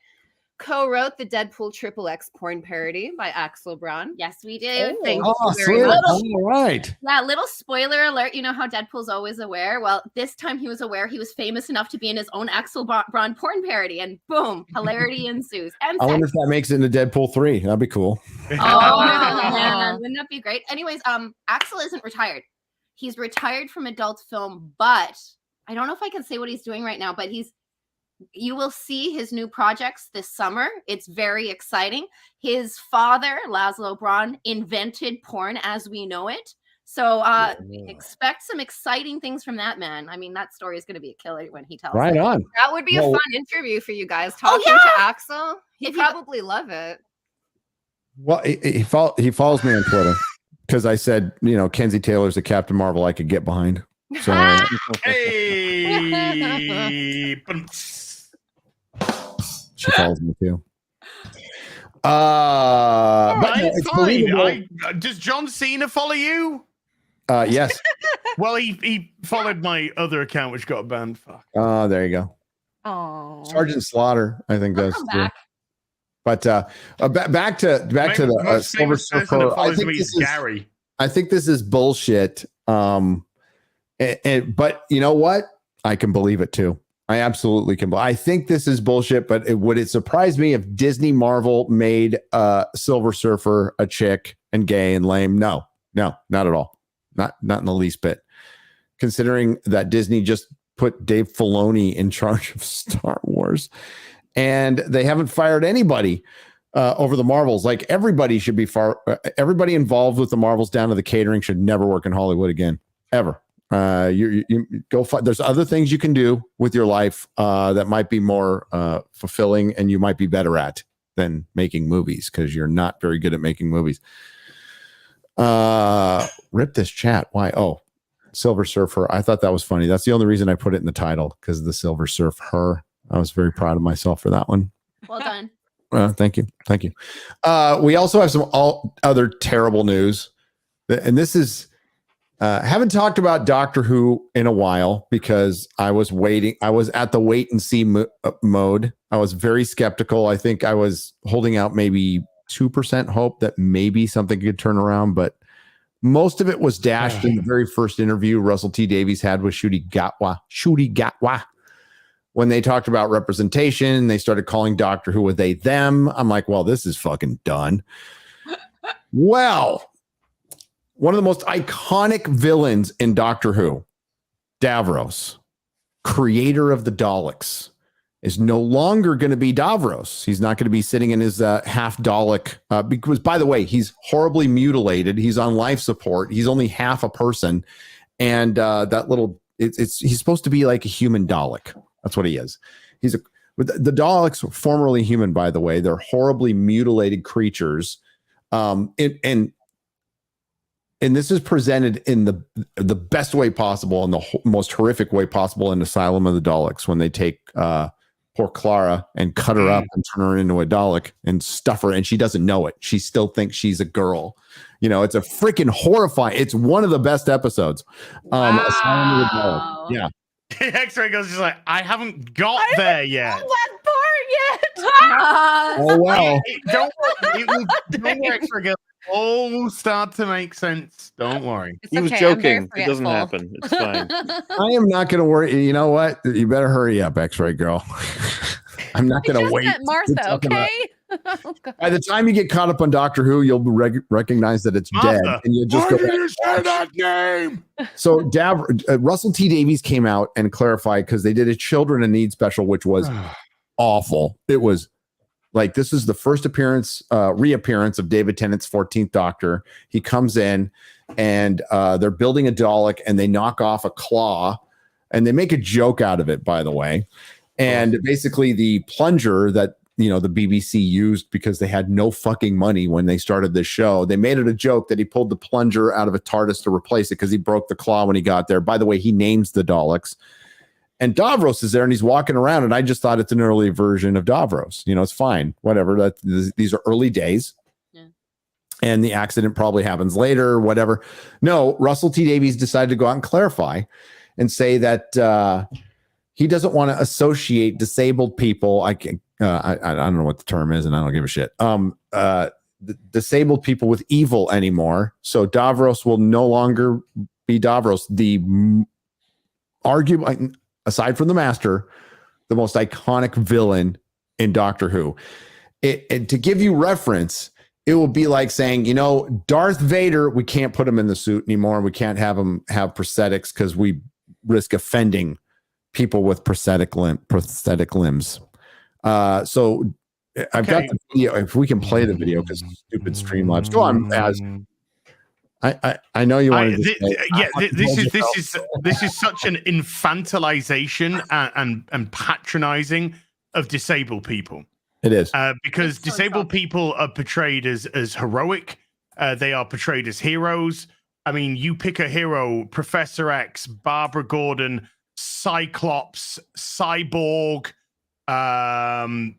co-wrote the Deadpool XXX porn parody by Axel Braun. Yes, we did. Thank you very much. All right. Yeah, little spoiler alert. You know how Deadpool's always aware? Well, this time he was aware. He was famous enough to be in his own Axel Braun porn parody, and boom, hilarity ensues. And I wonder if that makes it into Deadpool 3. That'd be cool. Oh, man, wouldn't that be great? Anyways, Axel isn't retired. He's retired from adult film, but I don't know if I can say what he's doing right now, but you will see his new projects this summer. It's very exciting. His father, Laszlo Braun, invented porn as we know it. So expect some exciting things from that man. I mean, that story is going to be a killer when he tells it. Right on. That would be a fun interview for you guys. Talking to Axel. He'd probably love it. Well, he follows me on Twitter because I said, Kenzie Taylor's the Captain Marvel I could get behind. So hey, she follows me too. But it's fine. Does John Cena follow you? Yes. Well, he followed my other account, which got banned. Fuck. There you go. Oh, Sergeant Slaughter, I think does too. But back to the Silver Surfer. I think this is bullshit. But you know what? I can believe it too. I absolutely can. I think this is bullshit, but would it surprise me if Disney Marvel made Silver Surfer a chick and gay and lame? No, not at all. Not in the least bit. Considering that Disney just put Dave Filoni in charge of Star Wars, and they haven't fired anybody over the Marvels. Like everybody should be everybody involved with the Marvels down to the catering should never work in Hollywood again, ever. You go there's other things you can do with your life that might be more fulfilling and you might be better at than making movies because you're not very good at making movies. Rip this chat. Why? Oh, Silver Surfer. I thought that was funny. That's the only reason I put it in the title, because of the Silver SurfHER. I was very proud of myself for that one. Well done. Thank you. We also have some other terrible news, and this is haven't talked about Doctor Who in a while because I was waiting. I was at the wait and see mode. I was very skeptical. I think I was holding out maybe 2% hope that maybe something could turn around, but most of it was dashed in the very first interview Russell T Davies had with Ncuti Gatwa. When they talked about representation, they started calling Doctor Who a they, them. I'm like, well, this is fucking done. Well, one of the most iconic villains in Doctor Who, Davros, creator of the Daleks, is no longer going to be Davros. He's not going to be sitting in his half Dalek because, by the way, he's horribly mutilated. He's on life support. He's only half a person. And that little, he's supposed to be like a human Dalek. That's what he is. The Daleks were formerly human, by the way. They're horribly mutilated creatures. And this is presented in the best way possible and the most horrific way possible in Asylum of the Daleks, when they take poor Clara and cut her up and turn her into a Dalek and stuff her, and she doesn't know it. She still thinks she's a girl. It's a freaking horrifying. It's one of the best episodes. Asylum of the Daleks. Yeah. X-Ray goes just like, I haven't got there yet. That part yet. Oh wow. Don't worry, extra girl. All will start to make sense. Don't worry. It's He was okay, I'm very joking. It doesn't forgetful. happen. It's fine. I am not going to worry. You know what? You better hurry up, X-Ray girl. I'm not We going to just wait. met to Martha, talk about- okay? Oh, God. By the time you get caught up on Doctor Who, you'll recognize that it's dead, Martha, and you'll just why go. did you say that name? So, Russell T Davies came out and clarified because they did a Children in Need special, which was awful. It was like this is the first reappearance of David Tennant's 14th Doctor. He comes in, and they're building a Dalek, and they knock off a claw, and they make a joke out of it, by the way. And basically, the plunger that the BBC used because they had no fucking money when they started this show. They made it a joke that he pulled the plunger out of a TARDIS to replace it because he broke the claw when he got there. By the way, he names the Daleks. And Davros is there and he's walking around, and I just thought it's an early version of Davros. It's fine. Whatever. These are early days. Yeah. And the accident probably happens later, whatever. No, Russell T Davies decided to go out and clarify and say that he doesn't want to associate disabled people. I don't know what the term is, and I don't give a shit. Disabled people with evil anymore. So Davros will no longer be Davros. The argument, aside from the Master, the most iconic villain in Doctor Who. And to give you reference, it will be like saying, Darth Vader, we can't put him in the suit anymore. We can't have him have prosthetics because we risk offending people with prosthetic limbs. So I've got the video. If we can play the video, because stupid Streamlabs. Go on, as I know you wanted to say, this is such an infantilization and patronizing of disabled people. It is because disabled people are portrayed as heroic. They are portrayed as heroes. I mean, you pick a hero: Professor X, Barbara Gordon, Cyclops, Cyborg. You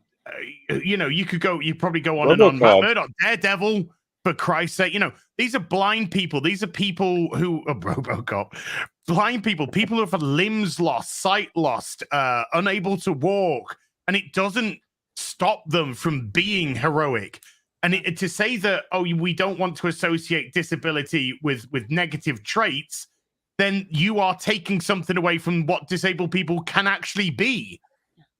probably go on and on. Matt Murdock, Daredevil, for Christ's sake. These are blind people. These are people who are Robocop. Blind people who have limbs lost, sight lost, unable to walk, and it doesn't stop them from being heroic. And to say that, we don't want to associate disability with negative traits, then you are taking something away from what disabled people can actually be.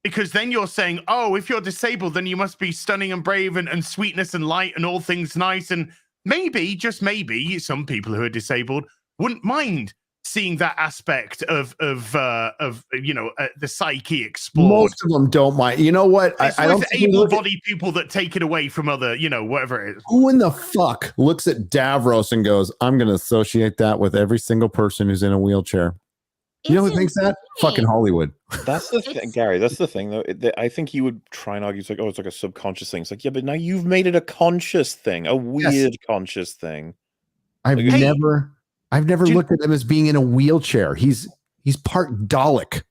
Because then you're saying, if you're disabled, then you must be stunning and brave and sweetness and light and all things nice. And maybe, just maybe, some people who are disabled wouldn't mind seeing that aspect of the psyche explored. Most of them don't mind. You know what? I don't able-bodied people that take it away from other, whatever it is. Who in the fuck looks at Davros and goes, I'm going to associate that with every single person who's in a wheelchair? You know who thinks that? Fucking Hollywood. That's the thing, Gary. That's the thing, though. I think he would try and argue, it's like a subconscious thing. It's like, yeah, but now you've made it a conscious thing, a weird conscious thing. I've never looked at him as being in a wheelchair. He's part Dalek.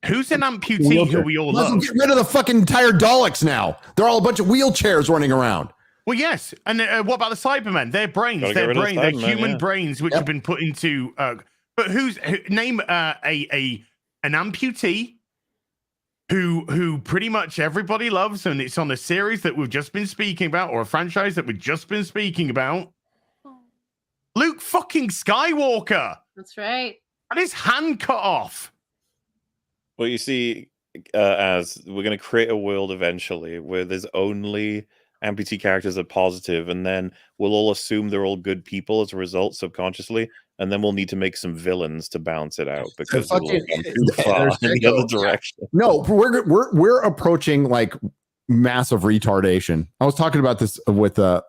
Who's an amputee who we all love? Get rid of the fucking entire Daleks now. They're all a bunch of wheelchairs running around. Well, yes. And what about the Cybermen? Their brains, they're human brains, which have been put into. But name an amputee who pretty much everybody loves, and it's on a series that we've just been speaking about, or a franchise that we've just been speaking about. Luke fucking Skywalker. That's right. And his hand cut off. Well, you see, as we're going to create a world eventually where there's only amputee characters that are positive, and then we'll all assume they're all good people as a result, subconsciously, and then we'll need to make some villains to balance it out because we'll gone too far in the other direction. No, we're approaching like massive retardation. I was talking about this with my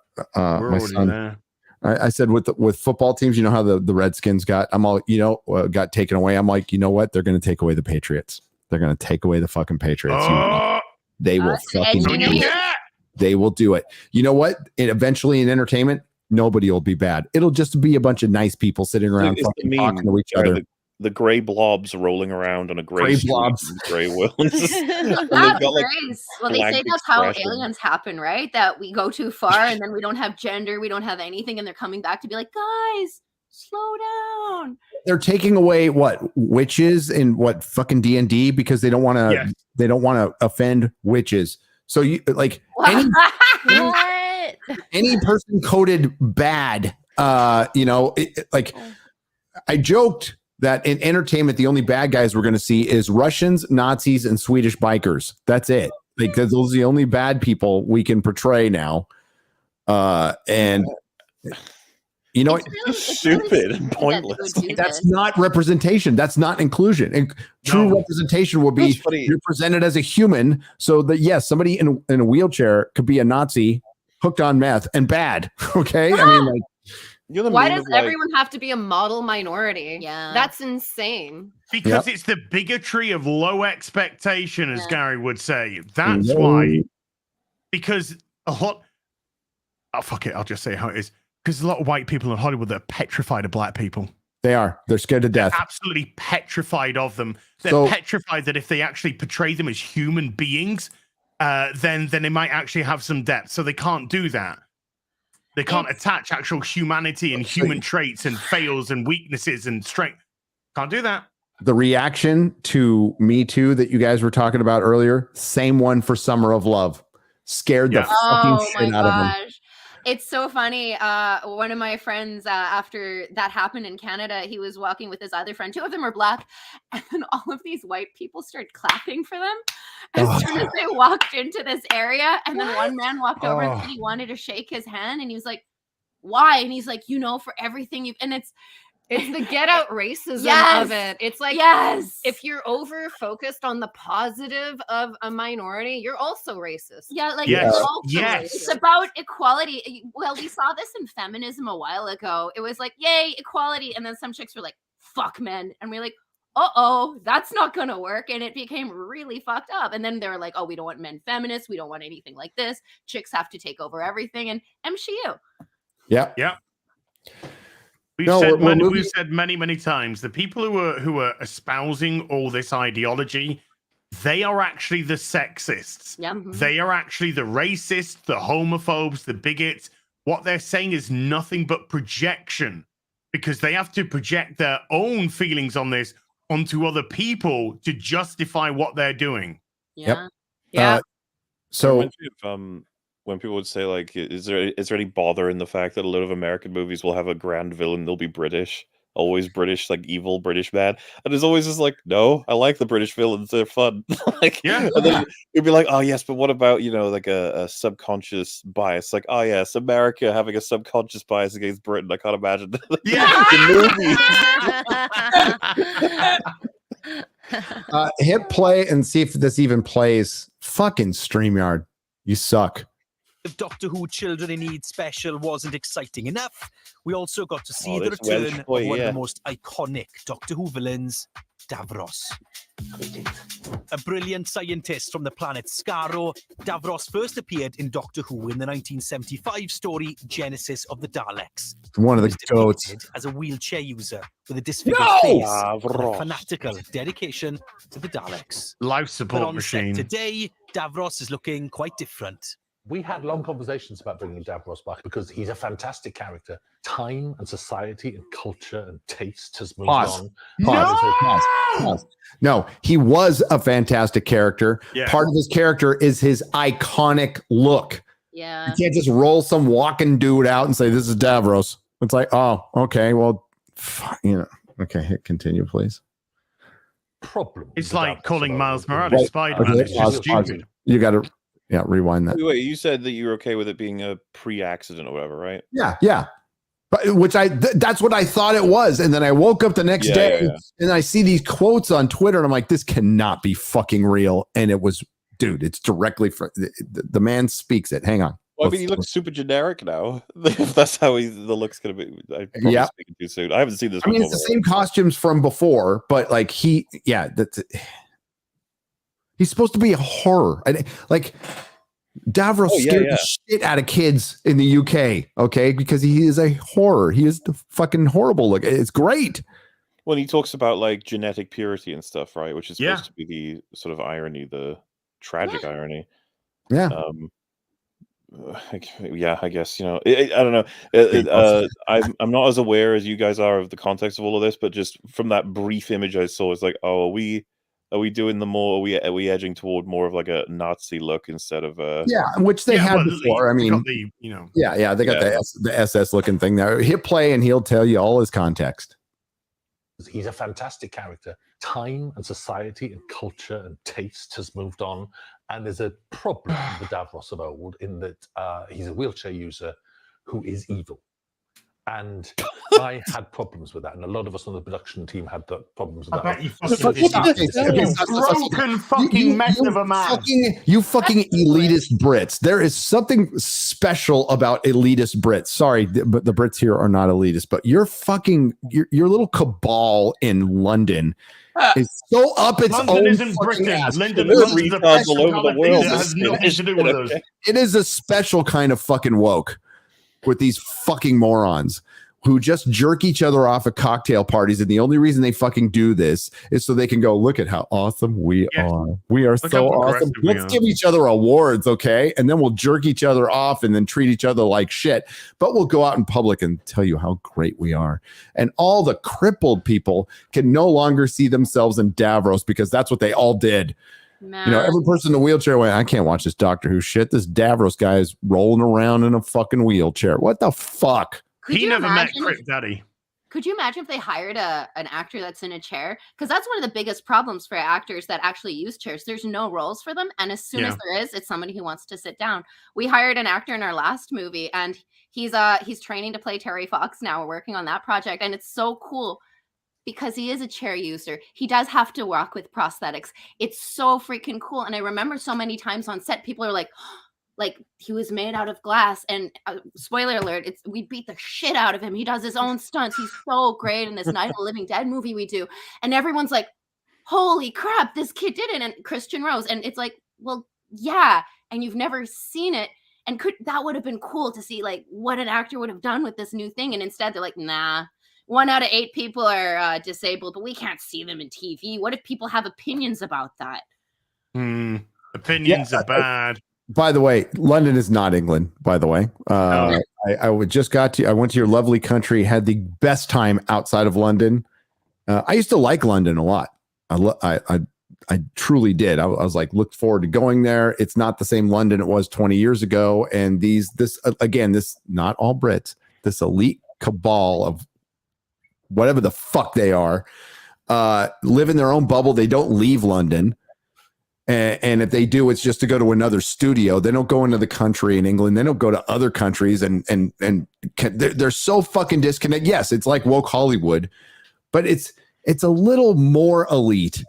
son. There. I said with football teams, you know how the Redskins got got taken away. I'm like, you know what? They're going to take away the Patriots. They're going to take away the fucking Patriots. They will fucking do it. They will do it. You know what? Eventually in entertainment, nobody will be bad. It'll just be a bunch of nice people sitting around fucking talking to each other. The gray blobs rolling around on a gray blobs, gray worlds. Well, they say that's how aliens happen, right? That we go too far and then we don't have gender, we don't have anything, and they're coming back to be like, guys, slow down. They're taking away witches in fucking D&D because they don't want to offend witches. So you like What? any person coded bad, like I joked that in entertainment, the only bad guys we're going to see is Russians, Nazis, and Swedish bikers. That's it. Like those are the only bad people we can portray now. And you know, it's stupid and pointless. That's not representation. That's not inclusion. And true representation would be you're presented as a human, so that yes, somebody in a wheelchair could be a Nazi hooked on meth and bad. Okay, I mean, like. Why does everyone have to be a model minority? Yeah. That's insane. Because it's the bigotry of low expectation, as Gary would say. That's why. Because a lot... Oh, fuck it. I'll just say how it is. Because a lot of white people in Hollywood that are petrified of black people. They are. They're scared to death. They're absolutely petrified of them. They're petrified that if they actually portray them as human beings, then they might actually have some depth. So they can't do that. They can't attach actual humanity and human traits and fails and weaknesses and strength. Can't do that. The reaction to Me Too that you guys were talking about earlier, same one for Summer of Love. Scared the fucking shit out of them. It's so funny. One of my friends, after that happened in Canada, he was walking with his other friend. Two of them are black. And then all of these white people started clapping for them as soon as they walked into this area. And then one man walked over and he wanted to shake his hand. And he was like, why? And he's like, for everything you've... And it's the get out racism of it. It's like, if you're over focused on the positive of a minority, you're also racist. Yeah, like it's about equality. Well, we saw this in feminism a while ago. It was like, yay, equality. And then some chicks were like, fuck men. And we're like, that's not gonna work. And it became really fucked up. And then they were like, we don't want men feminists. We don't want anything like this. Chicks have to take over everything. And MCU. Yeah. We've said many times, the people who are espousing all this ideology, they are actually the sexists. They are actually the racists, the homophobes, the bigots. What they're saying is nothing but projection, because they have to project their own feelings on this onto other people to justify what they're doing. So when people would say, like, is there any bother in the fact that a lot of American movies will have a grand villain, they'll be British, always British, like evil British man, and there's always just like, no, I like the British villains, they're fun. And then you'd be like, oh yes, but what about, like a subconscious bias, like, oh yes, America having a subconscious bias against Britain, I can't imagine the movie. Hit play and see if this even plays. Fucking StreamYard, you suck. If Doctor Who Children in Need Special wasn't exciting enough, we also got to see the return of one of the most iconic Doctor Who villains, Davros. A brilliant scientist from the planet Skaro, Davros first appeared in Doctor Who in the 1975 story Genesis of the Daleks. One of the goats. As a wheelchair user with a disfigured face, and a fanatical dedication to the Daleks. Life support machine. Today, Davros is looking quite different. We had long conversations about bringing Davros back because he's a fantastic character. Time and society and culture and taste has moved on. Pause. No, he was a fantastic character. Part of his character is his iconic look. Yeah. You can't just roll some walking dude out and say, this is Davros. It's like, oh, okay, well, okay, hit continue, please. It's like calling Miles Morales Spider-Man. It's just stupid. You got to... Yeah, rewind that. Wait, you said that you were okay with it being a pre-accident or whatever, right? Yeah. But that's what I thought it was. And then I woke up the next day and I see these quotes on Twitter and I'm like, this cannot be fucking real. And it was, dude, it's directly from the man speaks it. Hang on. Well, I mean, he looks super generic now. If that's how the look's going to be. I'm probably speaking too soon. I haven't seen this. I mean, it's the same costumes from before, but like he's supposed to be a horror. Like Davros scared the shit out of kids in the UK, okay? Because he is a horror. He is the fucking horrible look. It's great. When he talks about like genetic purity and stuff, right? Which is supposed to be the sort of irony, the tragic irony. Yeah. I guess, I don't know. I'm not as aware as you guys are of the context of all of this, but just from that brief image I saw, it's like, oh, are we Are we doing the more? Are we edging toward more of like a Nazi look instead of Yeah, which they had before. I mean, yeah, they got the SS looking thing there. Hit play and he'll tell you all his context. He's a fantastic character. Time and society and culture and taste has moved on, and there's a problem with Davros of old in that he's a wheelchair user who is evil. And I had problems with that, and a lot of us on the production team had the problems with that. I bet you broken fucking mess of a man. You fucking elitist Brits. There is something special about elitist Brits. Sorry, but the Brits here are not elitist, but your little cabal in London is so up its London own isn't Britain. ass. London is all over the world. That has nothing to do with us. It is a special kind of fucking woke with these fucking morons who just jerk each other off at cocktail parties. And the only reason they fucking do this is so they can go, look at how awesome we are. We are so awesome. Let's give each other awards, okay? And then we'll jerk each other off and then treat each other like shit. But we'll go out in public and tell you how great we are. And all the crippled people can no longer see themselves in Davros because that's what they all did. Man. You know, every person in a wheelchair went, I can't watch this Doctor Who shit. This Davros guy is rolling around in a fucking wheelchair. What the fuck? He never met Crip Daddy. Could you imagine if they hired an actor that's in a chair? Because that's one of the biggest problems for actors that actually use chairs. There's no roles for them. And as soon as there is, it's somebody who wants to sit down. We hired an actor in our last movie, and he's training to play Terry Fox now. We're working on that project. And it's so cool because he is a chair user. He does have to walk with prosthetics. It's so freaking cool. And I remember so many times on set, people are like he was made out of glass. And spoiler alert, we beat the shit out of him. He does his own stunts. He's so great in this Night of the Living Dead movie we do. And everyone's like, holy crap, this kid did it. And Christian Rose. And it's like, well, yeah. And you've never seen it. And that would have been cool to see like what an actor would have done with this new thing. And instead they're like, nah. 1 out of 8 people are disabled, but we can't see them in TV. What if people have opinions about that? Opinions are bad. By the way, London is not England, by the way. I went to your lovely country, had the best time outside of London. I used to like London a lot. I truly did. I was like, looked forward to going there. It's not the same London it was 20 years ago. And this not all Brits, this elite cabal of whatever the fuck they are, live in their own bubble. They don't leave London. And if they do, it's just to go to another studio. They don't go into the country in England. They don't go to other countries. And they're so fucking disconnected. Yes, it's like woke Hollywood, but it's a little more elite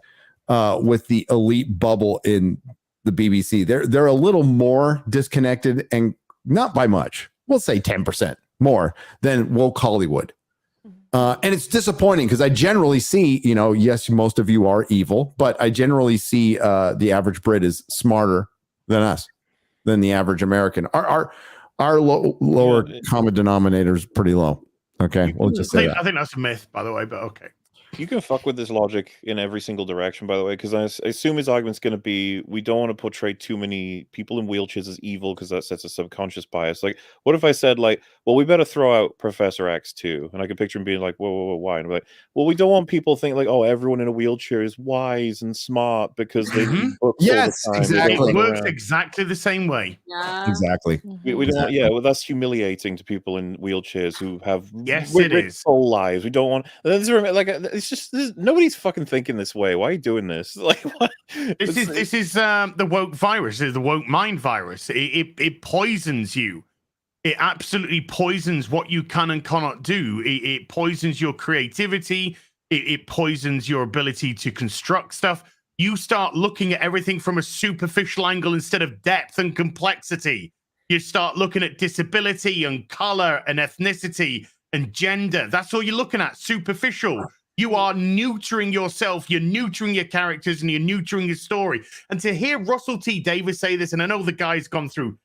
with the elite bubble in the BBC. They're a little more disconnected, and not by much. We'll say 10% more than woke Hollywood. And it's disappointing because I generally see, yes, most of you are evil, but I generally see the average Brit is smarter than us, than the average American. Our lower common denominator is pretty low. Okay, we'll just say that. I think that's a myth, by the way, but okay. You can fuck with this logic in every single direction, by the way, because I assume his argument's going to be, we don't want to portray too many people in wheelchairs as evil because that sets a subconscious bias. Like, what if I said, like, well, we better throw out Professor X too? And I could picture him being like, whoa, why? And I'm like, well, we don't want people thinking like, oh, everyone in a wheelchair is wise and smart because they read books all the time. Exactly. It works exactly the same way. Yeah. Exactly. We don't. Yeah, well, that's humiliating to people in wheelchairs who have rich whole lives. We don't want. It's just nobody's fucking thinking this way. Why are you doing this? Like, what? This is the woke virus. It's the woke mind virus. It poisons you. It absolutely poisons what you can and cannot do. It poisons your creativity. It poisons your ability to construct stuff. You start looking at everything from a superficial angle instead of depth and complexity. You start looking at disability and color and ethnicity and gender. That's all you're looking at, superficial. You are neutering yourself, you're neutering your characters, and you're neutering your story. And to hear Russell T. Davies say this, and I know the guy's gone through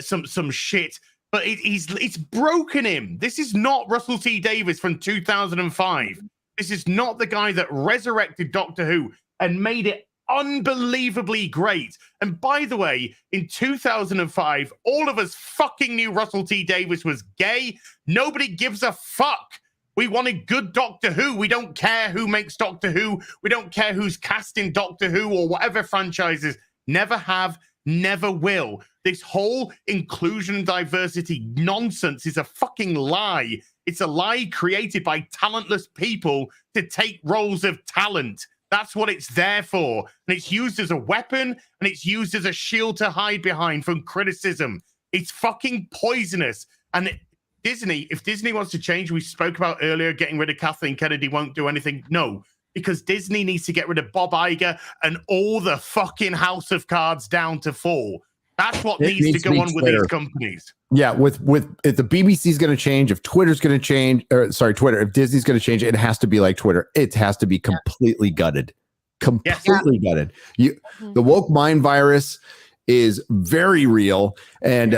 some shit, but it's broken him. This is not Russell T. Davies from 2005. This is not the guy that resurrected Doctor Who and made it unbelievably great. And by the way, in 2005, all of us fucking knew Russell T. Davies was gay. Nobody gives a fuck. We wanted good Doctor Who. We don't care who makes Doctor Who. We don't care who's casting Doctor Who or whatever franchises. Never have, never will. This whole inclusion and diversity nonsense is a fucking lie. It's a lie created by talentless people to take roles of talent. That's what it's there for. And it's used as a weapon, and it's used as a shield to hide behind from criticism. It's fucking poisonous. And Disney, if Disney wants to change, we spoke about earlier, getting rid of Kathleen Kennedy won't do anything. No, because Disney needs to get rid of Bob Iger and all the fucking House of Cards down to 4. That's what needs to go on with these companies. Yeah, with if the BBC's going to change, if Twitter's going to change, or sorry, Twitter, if Disney's going to change, it has to be like Twitter. It has to be completely gutted. Completely gutted. The woke mind virus is very real, and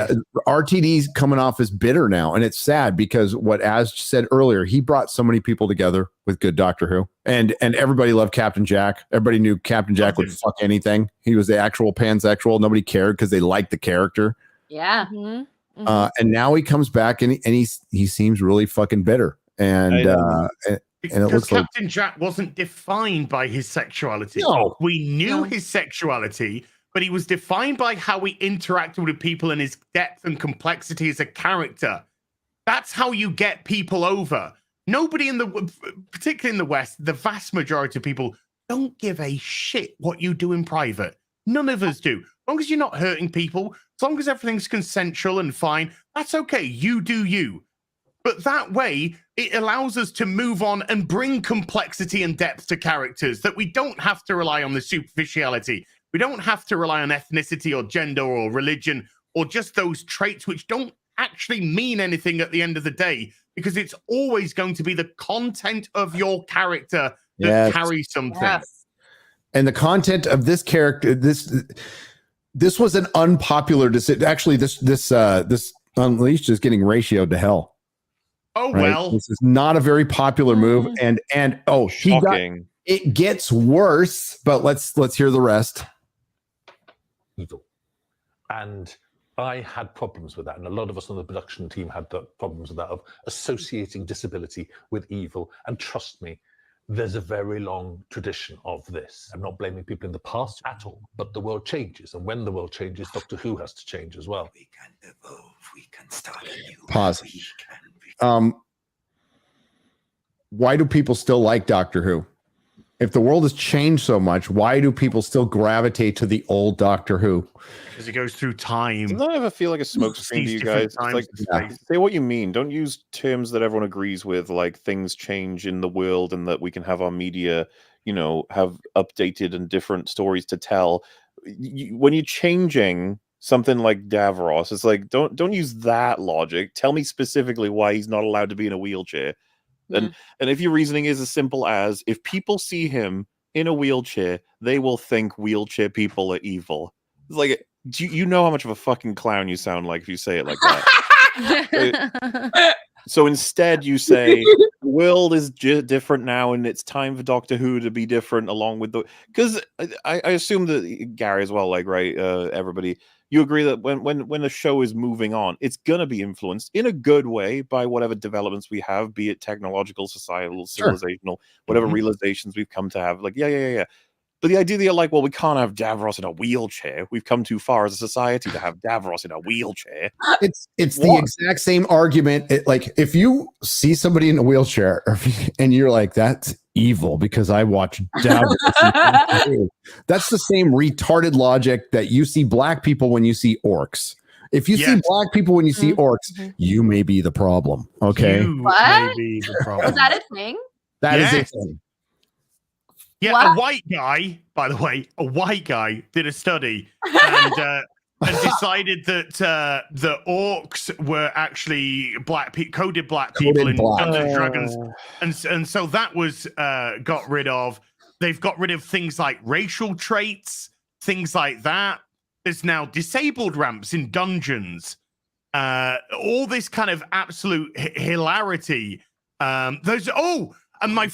RTD's coming off as bitter now, and it's sad because what Az said earlier, he brought so many people together with good Doctor Who, and everybody loved Captain Jack. Everybody knew Captain Jack would fuck anything. He was the actual pansexual. Nobody cared because they liked the character. Yeah. And now he comes back and he seems really fucking bitter, and it looks like Captain Jack wasn't defined by his sexuality. No. We knew his sexuality, but he was defined by how he interacted with people and his depth and complexity as a character. That's how you get people over. Nobody particularly in the West, the vast majority of people don't give a shit what you do in private. None of us do. As long as you're not hurting people, as long as everything's consensual and fine, that's okay. You do you. But that way, it allows us to move on and bring complexity and depth to characters, that we don't have to rely on the superficiality. We don't have to rely on ethnicity or gender or religion or just those traits which don't actually mean anything at the end of the day, because it's always going to be the content of your character that carries something. Yes. And the content of this character, this was an unpopular decision. Actually, this Unleashed is getting ratioed to hell. Oh, right? Well, this is not a very popular move, and it gets worse. But let's hear the rest. Evil, and I had problems with that, and a lot of us on the production team had the problems with that, of associating disability with evil. And trust me, there's a very long tradition of this. I'm not blaming people in the past at all, but the world changes, and when the world changes, Doctor Who has to change as well. We can evolve. We can start a new. Pause. Why do people still like Doctor Who? If the world has changed so much, why do people still gravitate to the old Doctor Who? Because it goes through time. Doesn't that ever feel like a smokescreen to you guys? Like, say what you mean. Don't use terms that everyone agrees with, like things change in the world and that we can have our media, have updated and different stories to tell. When you're changing something like Davros, it's like, don't use that logic. Tell me specifically why he's not allowed to be in a wheelchair. And if your reasoning is as simple as, if people see him in a wheelchair, they will think wheelchair people are evil. It's like, do you know how much of a fucking clown you sound like if you say it like that? So instead you say, the world is different now and it's time for Doctor Who to be different along with the... Because I assume that Gary as well, like, right, everybody... You agree that when a show is moving on, it's going to be influenced in a good way by whatever developments we have, be it technological, societal, civilizational, whatever realizations we've come to have. Like, yeah. But the idea that you're like, well, we can't have Davros in a wheelchair. We've come too far as a society to have Davros in a wheelchair. It's the exact same argument. Like, if you see somebody in a wheelchair and you're like, that's evil because I watch Davros. That's the same retarded logic that you see black people when you see orcs. If you see black people when you see orcs, you may be the problem. Okay. What? Is that a thing? That is a thing. Yeah, what? A white guy, by the way, did a study and decided that the orcs were actually coded black people in Dungeons and Dragons, and so that was got rid of. They've got rid of things like racial traits, things like that. There's now disabled ramps in dungeons. All this kind of absolute hilarity. And my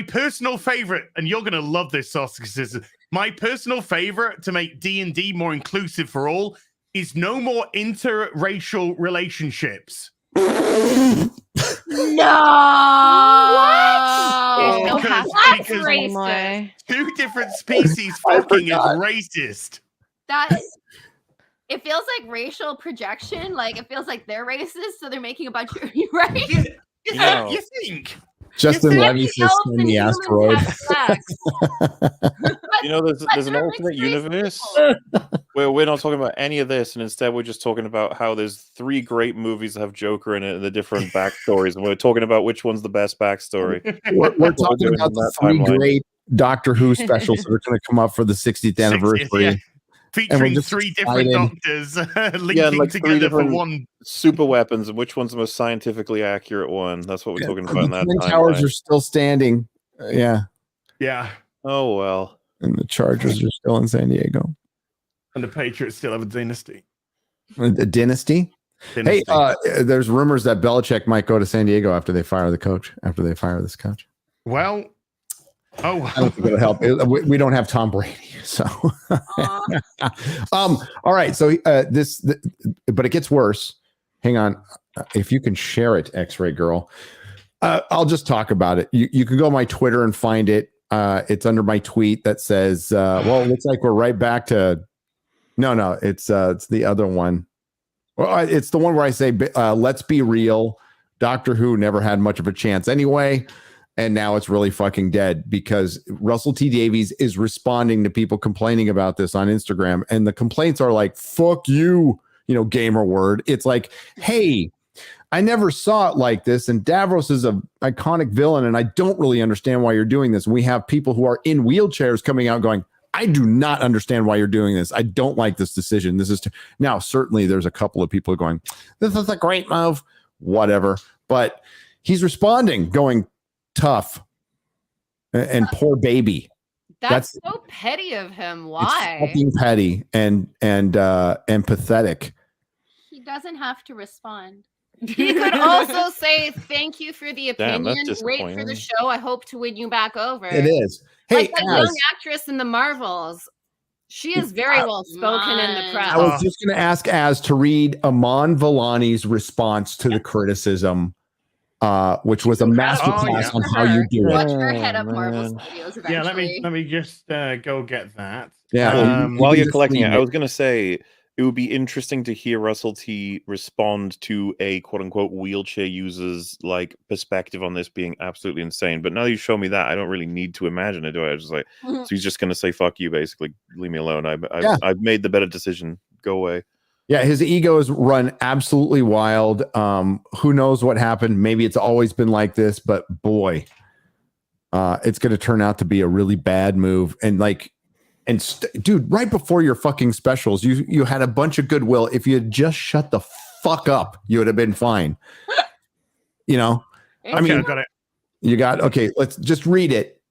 personal favorite, and you're going to love this, Soska Sisters, my personal favorite to make D&D more inclusive for all is no more interracial relationships. No. There's no Because- half because anymore. Two different species fucking is racist. That it feels like racial projection. Like it feels like they're racist, so they're making a bunch of right. You think? Justin Levy says send the asteroid. You know, there's an alternate universe where we're not talking about any of this, and instead we're just talking about how there's 3 great movies that have Joker in it and the different backstories, and we're talking about which one's the best backstory. We're talking about the 3 great Doctor Who specials that are going to come up for the 60th anniversary. Yeah. Featuring 3 different doctors linking like 3 together for different one super weapons, and which one's the most scientifically accurate one? That's what we're talking about in that Twin timeline. Towers are still standing. Yeah. Oh well. And the Chargers are still in San Diego. And the Patriots still have a dynasty. A dynasty? Hey, there's rumors that Belichick might go to San Diego after they fire the coach. After they fire this coach. Well, I don't think it'll help. We don't have Tom Brady, so. All right. So but it gets worse. Hang on. If you can share it, X-Ray Girl. I'll just talk about it. You can go on my Twitter and find it. It's under my tweet that says, well, it looks like we're right back to. No, it's the other one. Well, it's the one where I say, let's be real. Doctor Who never had much of a chance anyway. And now it's really fucking dead because Russell T Davies is responding to people complaining about this on Instagram. And the complaints are like, fuck you, gamer word. It's like, hey, I never saw it like this. And Davros is an iconic villain. And I don't really understand why you're doing this. And we have people who are in wheelchairs coming out going, I do not understand why you're doing this. I don't like this decision. Now, certainly there's a couple of people going, this is a great move, whatever. But he's responding going, tough and poor baby. That's so petty of him. Why? It's fucking petty and pathetic. He doesn't have to respond. He could also say thank you for the Damn, opinion. that's Great for the show. I hope to win you back over. It is. Hey, like that young actress in the Marvels. She is very well spoken in the press. I was just going to ask Az to read Aman Vellani's response to the criticism. Which was a masterclass on how you do it. Watch her head up Marvel Studios eventually. Yeah, let me just go get that. Yeah. While you're collecting it, I was going to say it would be interesting to hear Russell T respond to a quote unquote wheelchair user's like perspective on this being absolutely insane. But now you show me that, I don't really need to imagine it, do I? I was just like, so he's just going to say "fuck you," basically, leave me alone. I've made the better decision. Go away. Yeah, his ego is run absolutely wild. Who knows what happened? Maybe it's always been like this, but boy, it's going to turn out to be a really bad move. And dude, right before your fucking specials, you had a bunch of goodwill. If you had just shut the fuck up, you would have been fine. I mean, I got it. You got okay. Let's just read it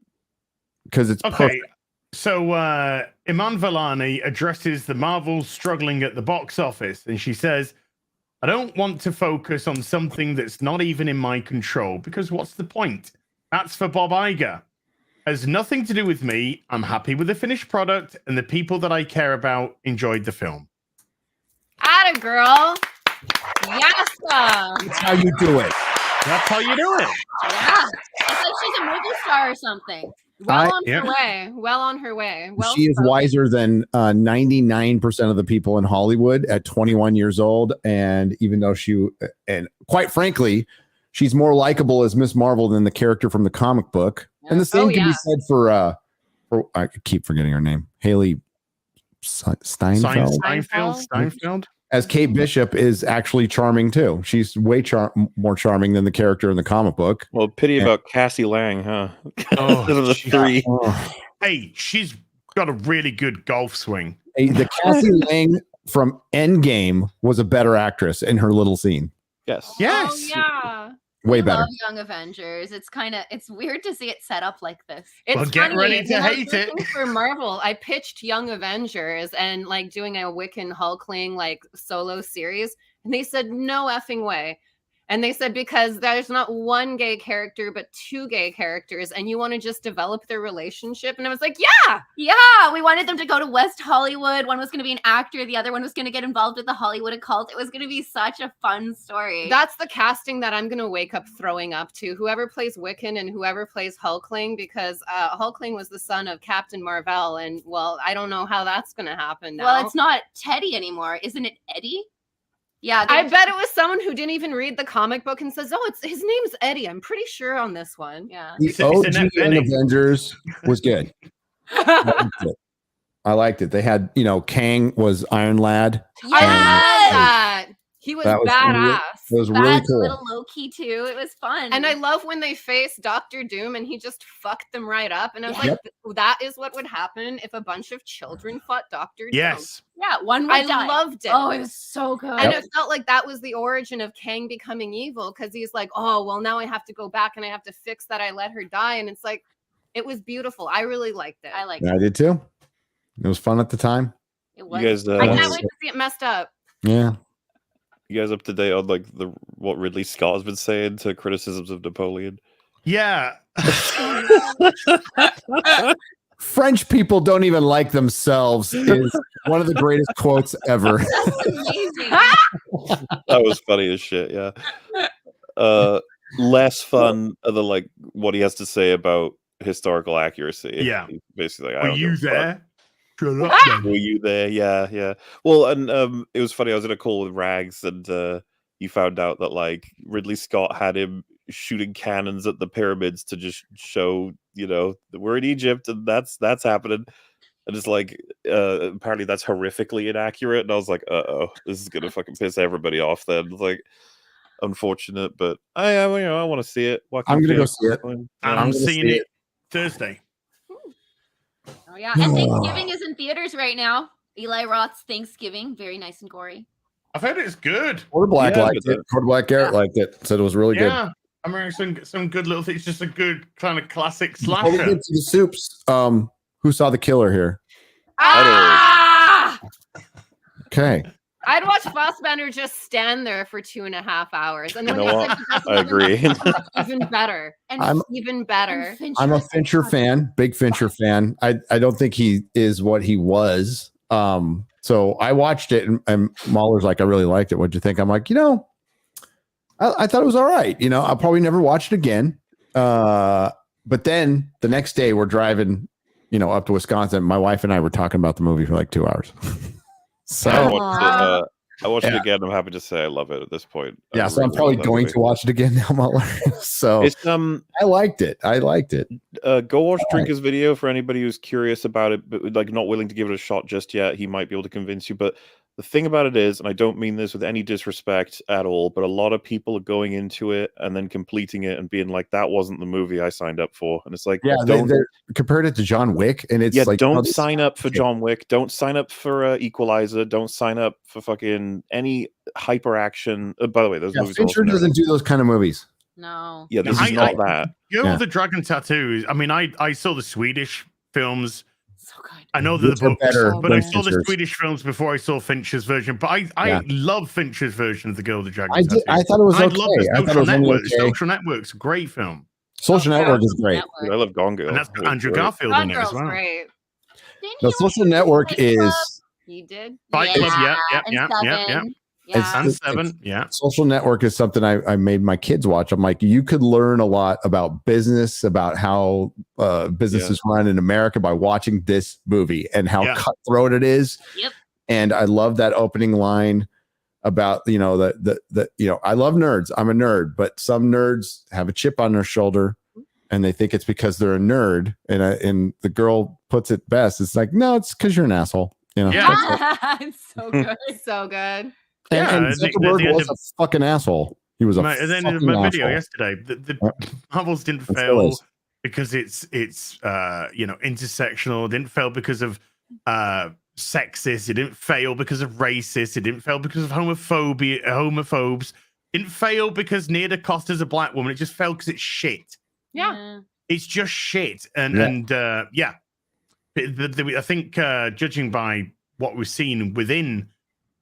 because it's okay. perfect. So Iman Vellani addresses the Marvels struggling at the box office, and she says, I don't want to focus on something that's not even in my control, because what's the point? That's for Bob Iger. Has nothing to do with me. I'm happy with the finished product, and the people that I care about enjoyed the film. Atta girl. Yes. That's how you do it. That's how you do it. Yeah. It's like she's a movie star or something. Well on her way. Well, she is wiser than 99% of the people in Hollywood at 21 years old. And even though and quite frankly, she's more likable as Miss Marvel than the character from the comic book. Yeah. And the same can be said for I keep forgetting her name, Haley Steinfeld. As Kate Bishop is actually charming too. She's way more charming than the character in the comic book. Well, pity about Cassie Lang, huh? The 3. Hey, she's got a really good golf swing. Hey, the Cassie Lang from Endgame was a better actress in her little scene. Yes. Oh, yeah. Way better. Love Young Avengers. It's weird to see it set up like this. It's well, get ready to hate it. For Marvel, I pitched Young Avengers and doing a Wiccan Hulkling solo series, and they said no effing way. And they said because there's not one gay character, but two gay characters, and you want to just develop their relationship. And I was like, Yeah, we wanted them to go to West Hollywood. One was going to be an actor. The other one was going to get involved with the Hollywood occult. It was going to be such a fun story. that's the casting that I'm going to wake up throwing up to. Whoever plays Wiccan and whoever plays Hulkling, because Hulkling was the son of Captain Marvel. And, well, I don't know how that's going to happen now. Well, it's not Teddy anymore. Isn't it Eddie? Yeah. I bet it was someone who didn't even read the comic book and says, "Oh, it's his name's Eddie." I'm pretty sure on this one. Yeah. The OG and Avengers was good. I liked it. They had, Kang was Iron Lad. Yes! I love that. He was badass. It was really That's a cool. little low key too. It was fun. And I love when they face Doctor Doom and he just fucked them right up. And I was like, that is what would happen if a bunch of children fought Doctor Doom. Yes. Yeah, one would I die. loved it. Oh, it was so good. And it felt like that was the origin of Kang becoming evil, because he's like, oh, well, now I have to go back and I have to fix that I let her die. And it's like, it was beautiful. I really liked it. I liked I did too. It was fun at the time. It was. You guys, I can't wait to see it messed up. Yeah. You guys up to date on like what Ridley Scott has been saying to criticisms of Napoleon? Yeah. French people don't even like themselves is one of the greatest quotes ever. That was funny as shit. Yeah. Less fun are the like what he has to say about historical accuracy. Yeah. He's basically like, Were you there? Shut up, then. Were you there? Yeah. Well, and it was funny. I was in a call with Rags, and you found out that like Ridley Scott had him shooting cannons at the pyramids to just show, that we're in Egypt and that's happening. And it's like apparently that's horrifically inaccurate. And I was like, this is gonna fucking piss everybody off. Then it's like unfortunate, but I want to see it. I'm gonna go see it. I'm seeing it Thursday. Oh yeah, and Thanksgiving is in theaters right now. Eli Roth's Thanksgiving, very nice and gory. I've heard it's good. Quarter Black liked it. Quarter Black Garrett liked it. Said it was really good. Yeah, I mean some good little things. Just a good kind of classic Before we slasher. get to the soups, who saw The Killer here? Ah! Okay. I'd watch Fassbender just stand there for 2.5 hours. And then You know when what? he said I agree. even better. And I'm- even better. I'm a Fincher fan, big Fincher fan. I don't think he is what he was. So I watched it and Mahler's like, I really liked it. What'd you think? I'm like, I thought it was all right. I'll probably never watch it again. But then the next day we're driving, up to Wisconsin. My wife and I were talking about the movie for like 2 hours. So I watched it again. I'm happy to say I love it at this point. Yeah, so I'm probably going to watch it again now, Mahler. So it's I liked it. Go watch Drinker's video for anybody who's curious about it, but like not willing to give it a shot just yet. He might be able to convince you. But the thing about it is, and I don't mean this with any disrespect at all, but a lot of people are going into it and then completing it and being like, "That wasn't the movie I signed up for." And it's like, yeah, they compared it to John Wick, and it's like, don't sign up for John Wick. Don't sign up for Equalizer. Don't sign up for fucking any hyper action. By the way, those movies. Fincher doesn't do those kind of movies. No. Yeah, this is not that. Girl with the Dragon Tattoo. I mean, I saw the Swedish films. So good. I know they're the They're books, better but I than saw the Fincher's. Swedish films before I saw Fincher's version. But I love Fincher's version of The Girl with the Dragon I Tattoo. did. I thought it was I okay. love the I thought it Social was only Network. okay. Social Network's a great film. Social Network is great. Dude, I love Gone Girl. And that's got Andrew Great. Garfield Gone in it as Girl's well. great. The Social Network is He did. Fight Club, yeah. It's- And it's- Seven, yeah. Social Network is something I made my kids watch. I'm like, you could learn a lot about business, about how businesses run in America by watching this movie and how cutthroat it is. Yep. And I love that opening line about, I love nerds. I'm a nerd, but some nerds have a chip on their shoulder and they think it's because they're a nerd. And the girl puts it best. It's like, no, it's because you're an asshole. It's so good. So good. And Zuckerberg was a fucking asshole. He was a And then in fucking my video asshole. yesterday, the Marvels didn't It still fail is. because it's intersectional. It didn't fail because of sexist. It didn't fail because of racist. It didn't fail because of homophobes. It didn't fail because Nia DaCosta's a black woman. It just failed because it's shit. Yeah. It's just shit. I think judging by what we've seen within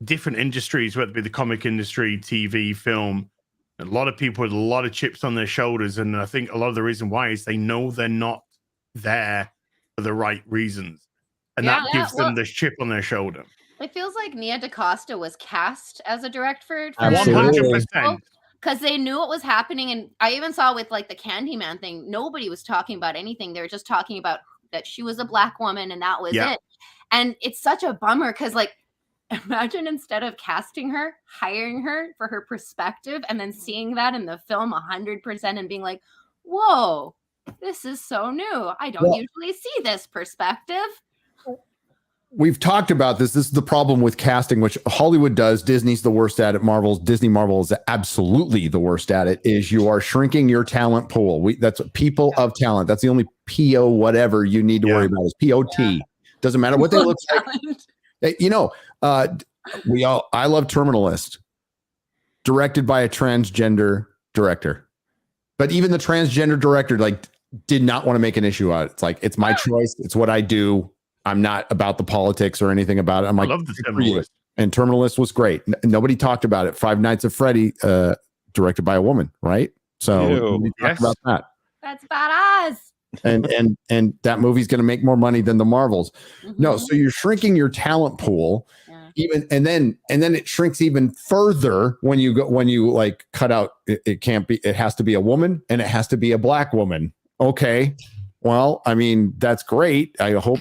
different industries, whether it be the comic industry, TV, film, A lot of people with a lot of chips on their shoulders, and I think a lot of the reason why is they know they're not there for the right reasons, and that gives them this chip on their shoulder. It feels like Nia DaCosta was cast as a director for 100%. because they knew what was happening, and I even saw with like the Candyman thing, nobody was talking about anything. They were just talking about that she was a Black woman, and that was it. And it's such a bummer because, like, imagine instead of casting her, hiring her for her perspective, and then seeing that in the film 100% and being like, "Whoa, this is so new. I don't usually see this perspective." We've talked about this. This is the problem with casting, which Hollywood does. Disney's the worst at it. Marvel is absolutely the worst at it. Is you are shrinking your talent pool. That's people of talent. That's the only PO whatever you need to worry about is POT. Doesn't matter what they look like. You know, I love Terminalist, directed by a transgender director, but even the transgender director did not want to make an issue out of it. It's like, it's my choice. It's what I do. I'm not about the politics or anything about it. I'm like, I love the Terminalist. And Terminalist was great. Nobody talked about it. Five Nights at Freddy, directed by a woman, right? So we talked about that. That's badass. And that movie's going to make more money than the Marvels. No, so you're shrinking your talent pool, even and then it shrinks even further when you like cut out. It can't be. It has to be a woman, and it has to be a Black woman. Okay, well, I mean that's great. I hope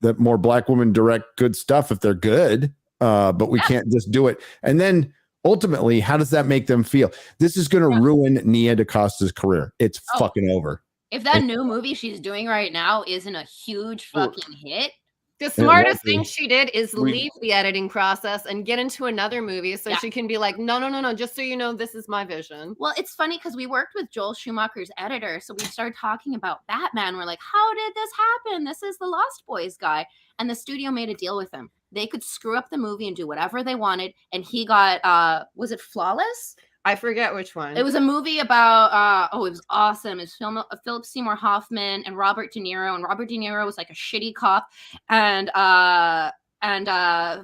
that more Black women direct good stuff if they're good, but we can't just do it. And then ultimately, how does that make them feel? This is going to ruin Nia DaCosta's career. It's fucking over. If that new movie she's doing right now isn't a huge fucking hit, the smartest thing she did is leave the editing process and get into another movie so she can be like, no, just so you know, this is my vision. Well, it's funny because we worked with Joel Schumacher's editor, so we started talking about Batman. We're like, how did this happen? This is the Lost Boys guy. And the studio made a deal with him. They could screw up the movie and do whatever they wanted. And he got, was it Flawless? I forget which one. It was a movie about, it was awesome. It's Philip Seymour Hoffman and Robert De Niro. And Robert De Niro was like a shitty cop. And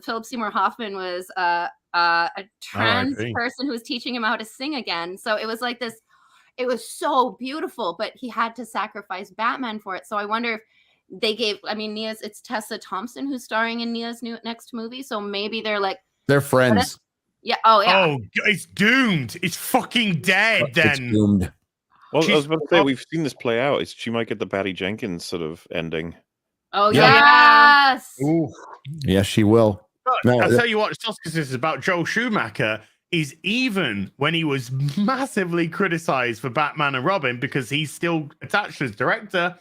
Philip Seymour Hoffman was a trans person who was teaching him how to sing again. So it was like this, it was so beautiful, but he had to sacrifice Batman for it. So I wonder if they gave, it's Tessa Thompson who's starring in Nia's next movie. So maybe they're like, they're friends. Yeah. Oh, yeah. Oh, it's doomed. It's fucking dead. Then. It's doomed. Well, I was about to say we've seen this play out. She might get the Patty Jenkins sort of ending. Oh yes. Ooh. Yes, she will. I'll tell you what, Soska Sisters is about Joel Schumacher is even when he was massively criticized for Batman and Robin because he's still attached as director,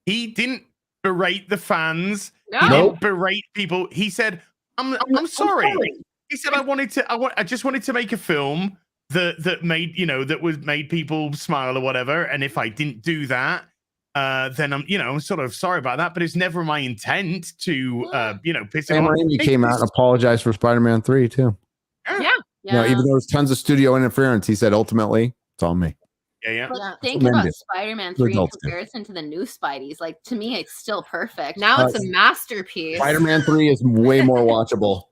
he didn't berate the fans. No. He didn't berate people. He said, I'm sorry. He said, I just wanted to make a film that made people smile or whatever. And if I didn't do that, then I'm sort of sorry about that. But it's never my intent to piss him off. Sam Raimi came out and apologized for Spider-Man 3 too. Yeah. You know, even though there's tons of studio interference, he said ultimately it's on me. Yeah. But think about Spider-Man 3 in comparison to the new Spideys. Like, to me, it's still perfect. Now it's a masterpiece. Spider-Man 3 is way more watchable.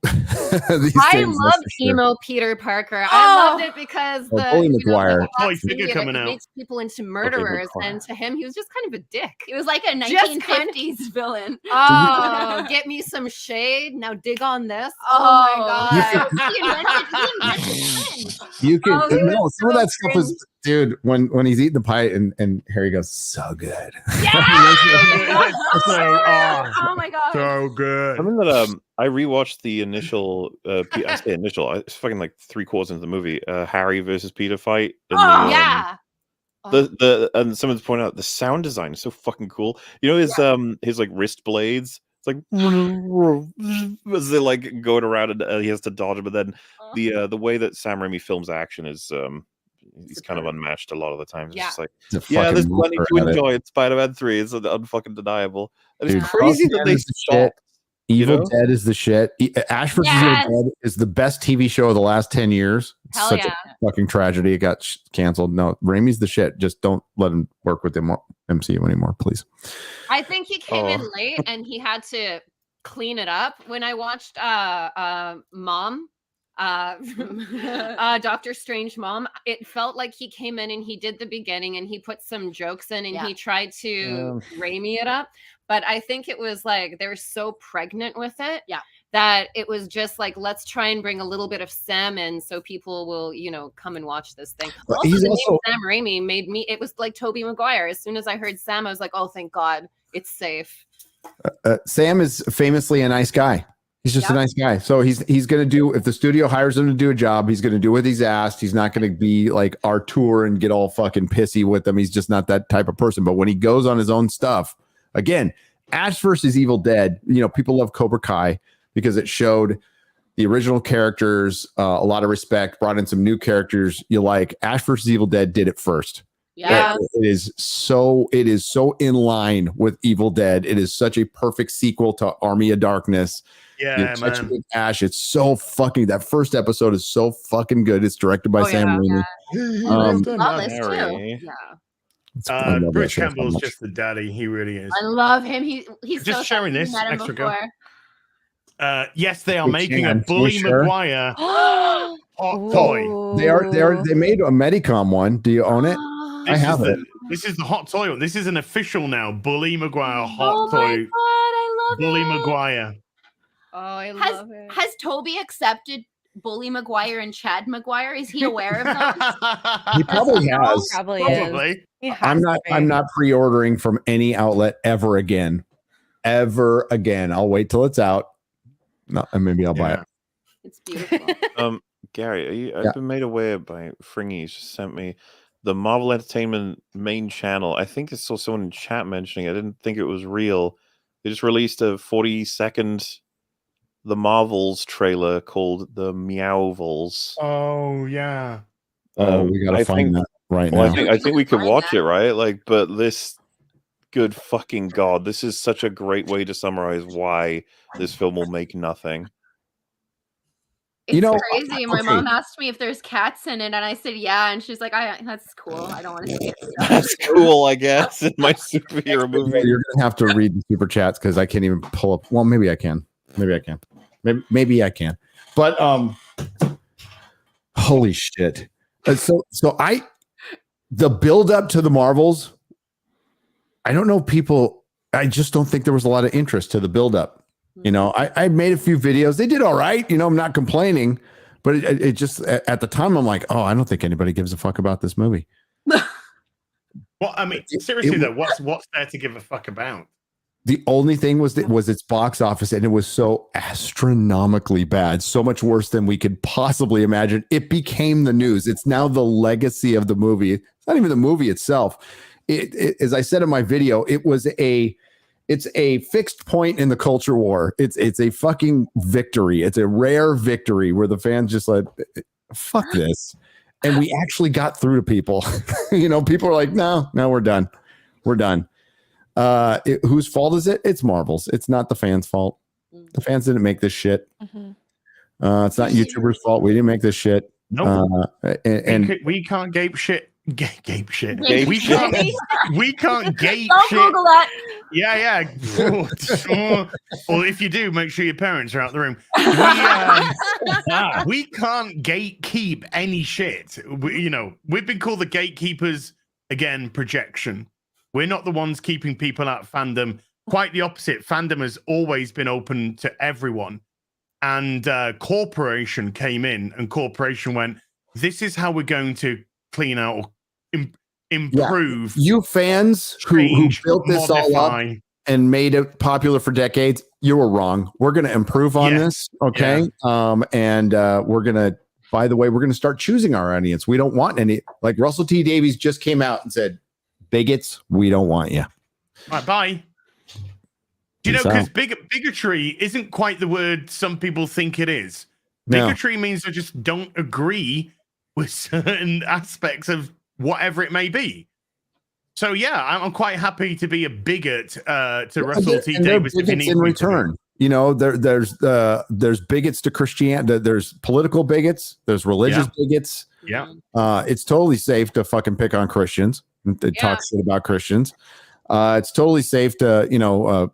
I loved emo Peter Parker. I loved it because it makes people into murderers, and to him, he was just kind of a dick. He was like a 1950s villain. Oh, get me some shade. Now dig on this. Oh my god. You can some of that stuff is, dude, when he's eating the pie and Harry goes, so good. Yeah! Oh my god. So good. I mean that I rewatched the initial I say initial, it's fucking like 3/4 into the movie, Harry versus Peter fight. And someone's pointed out the sound design is so fucking cool. You know his like wrist blades. It's like as they're like going around and he has to dodge, but then the way that Sam Raimi films action is he's kind of unmatched a lot of the times. It's just like there's plenty to enjoy in Spider-Man 3. It's unfucking deniable. And it's crazy that they stopped. Evil Dead is the shit. Ash vs. Evil Dead is the best TV show of the last 10 years. It's such a fucking tragedy. It got canceled. No, Raimi's the shit. Just don't let him work with the MCU anymore, please. I think he came in late and he had to clean it up. When I watched Mom, Doctor Strange mom. It felt like he came in and he did the beginning and he put some jokes in and he tried to Raimi it up. But I think it was like they were so pregnant with it that it was just like, let's try and bring a little bit of Sam in so people will, come and watch this thing. Also, the name Sam Raimi made me, it was like Tobey Maguire. As soon as I heard Sam, I was like, oh, thank God, it's safe. Sam is famously a nice guy. He's just a nice guy. So he's going to do, if the studio hires him to do a job, he's going to do what he's asked. He's not going to be like Artur and get all fucking pissy with them. He's just not that type of person. But when he goes on his own stuff, again, Ash versus Evil Dead, people love Cobra Kai because it showed the original characters a lot of respect, brought in some new characters you like. Ash versus Evil Dead did it first. Yeah, it is so in line with Evil Dead. It is such a perfect sequel to Army of Darkness. Yeah, man. Ash, it's so fucking. That first episode is so fucking good. It's directed by Sam Raimi. Bruce Campbell's just the daddy. He really is. I love him. He's just so sharing this extra go. Yes, they are They making can, a Bully T-shirt. Maguire hot toy. They made a Medicom one. Do you own it? I have it. This is the hot toy one. This is an official now. Bully Maguire hot toy. Oh my God, I love Bully it. Maguire. Oh, I love it. Has Toby accepted Bully Maguire and Chad Maguire? Is he aware of that? He probably has. Probably. I'm not pre-ordering from any outlet ever again. Ever again. I'll wait till it's out. No, and maybe I'll buy it. It's beautiful. Gary, I've been made aware by Fringy. Just sent me the Marvel Entertainment main channel. I think I saw someone in chat mentioning it. I didn't think it was real. They just released a 40-second The Marvels trailer called The Meowvels. Oh yeah. We gotta find that right now. I think we could watch it, right? Like, but this, good fucking God, this is such a great way to summarize why this film will make nothing. It's crazy. My mom asked me if there's cats in it, and I said yeah, and she's like, "That's cool. I don't want to see it." That's cool, I guess. In my superhero movie, you're gonna have to read the super chats because I can't even pull up. Well, maybe I can. Maybe I can. But holy shit! The build up to the Marvels. I don't know people. I just don't think there was a lot of interest to the build up. I made a few videos. They did all right. I'm not complaining, but it just at the time I'm like, oh, I don't think anybody gives a fuck about this movie. Well, I mean, seriously though, what's there to give a fuck about? The only thing was its box office, and it was so astronomically bad, so much worse than we could possibly imagine. It became the news. It's now the legacy of the movie. It's not even the movie itself. As I said in my video, it's a fixed point in the culture war. It's a fucking victory. It's a rare victory where the fans just like, fuck this. And we actually got through to people. People are like, no, we're done. We're done. Whose fault is it? It's Marvel's. It's not the fans' fault. The fans didn't make this shit. Mm-hmm. It's not YouTubers' fault. We didn't make this shit. Nope. And we can't gape shit. Gape shit. Gape We shit. can't gape Don't shit. Google that. Yeah. Well, if you do, make sure your parents are out the room. We can't gatekeep any shit. We've been called the gatekeepers. Again, projection. We're not the ones keeping people out of fandom. Quite the opposite. Fandom has always been open to everyone. And Corporation came in, and Corporation went, this is how we're going to clean out or improve. Yeah. You fans who built this all up and made it popular for decades, you were wrong. We're going to improve on this. Okay. Yeah. And we're going to, by the way, we're going to start choosing our audience. We don't want any, like Russell T. Davies just came out and said, bigots, we don't want you. All right, bye. Do you know, because bigotry isn't quite the word some people think it is. Bigotry means they just don't agree with certain aspects of whatever it may be. So yeah, I'm quite happy to be a bigot to Russell T. Davies if he needs in return. There's bigots to Christianity. There's political bigots. There's religious bigots. Yeah. It's totally safe to fucking pick on Christians and to talk shit about Christians. It's totally safe to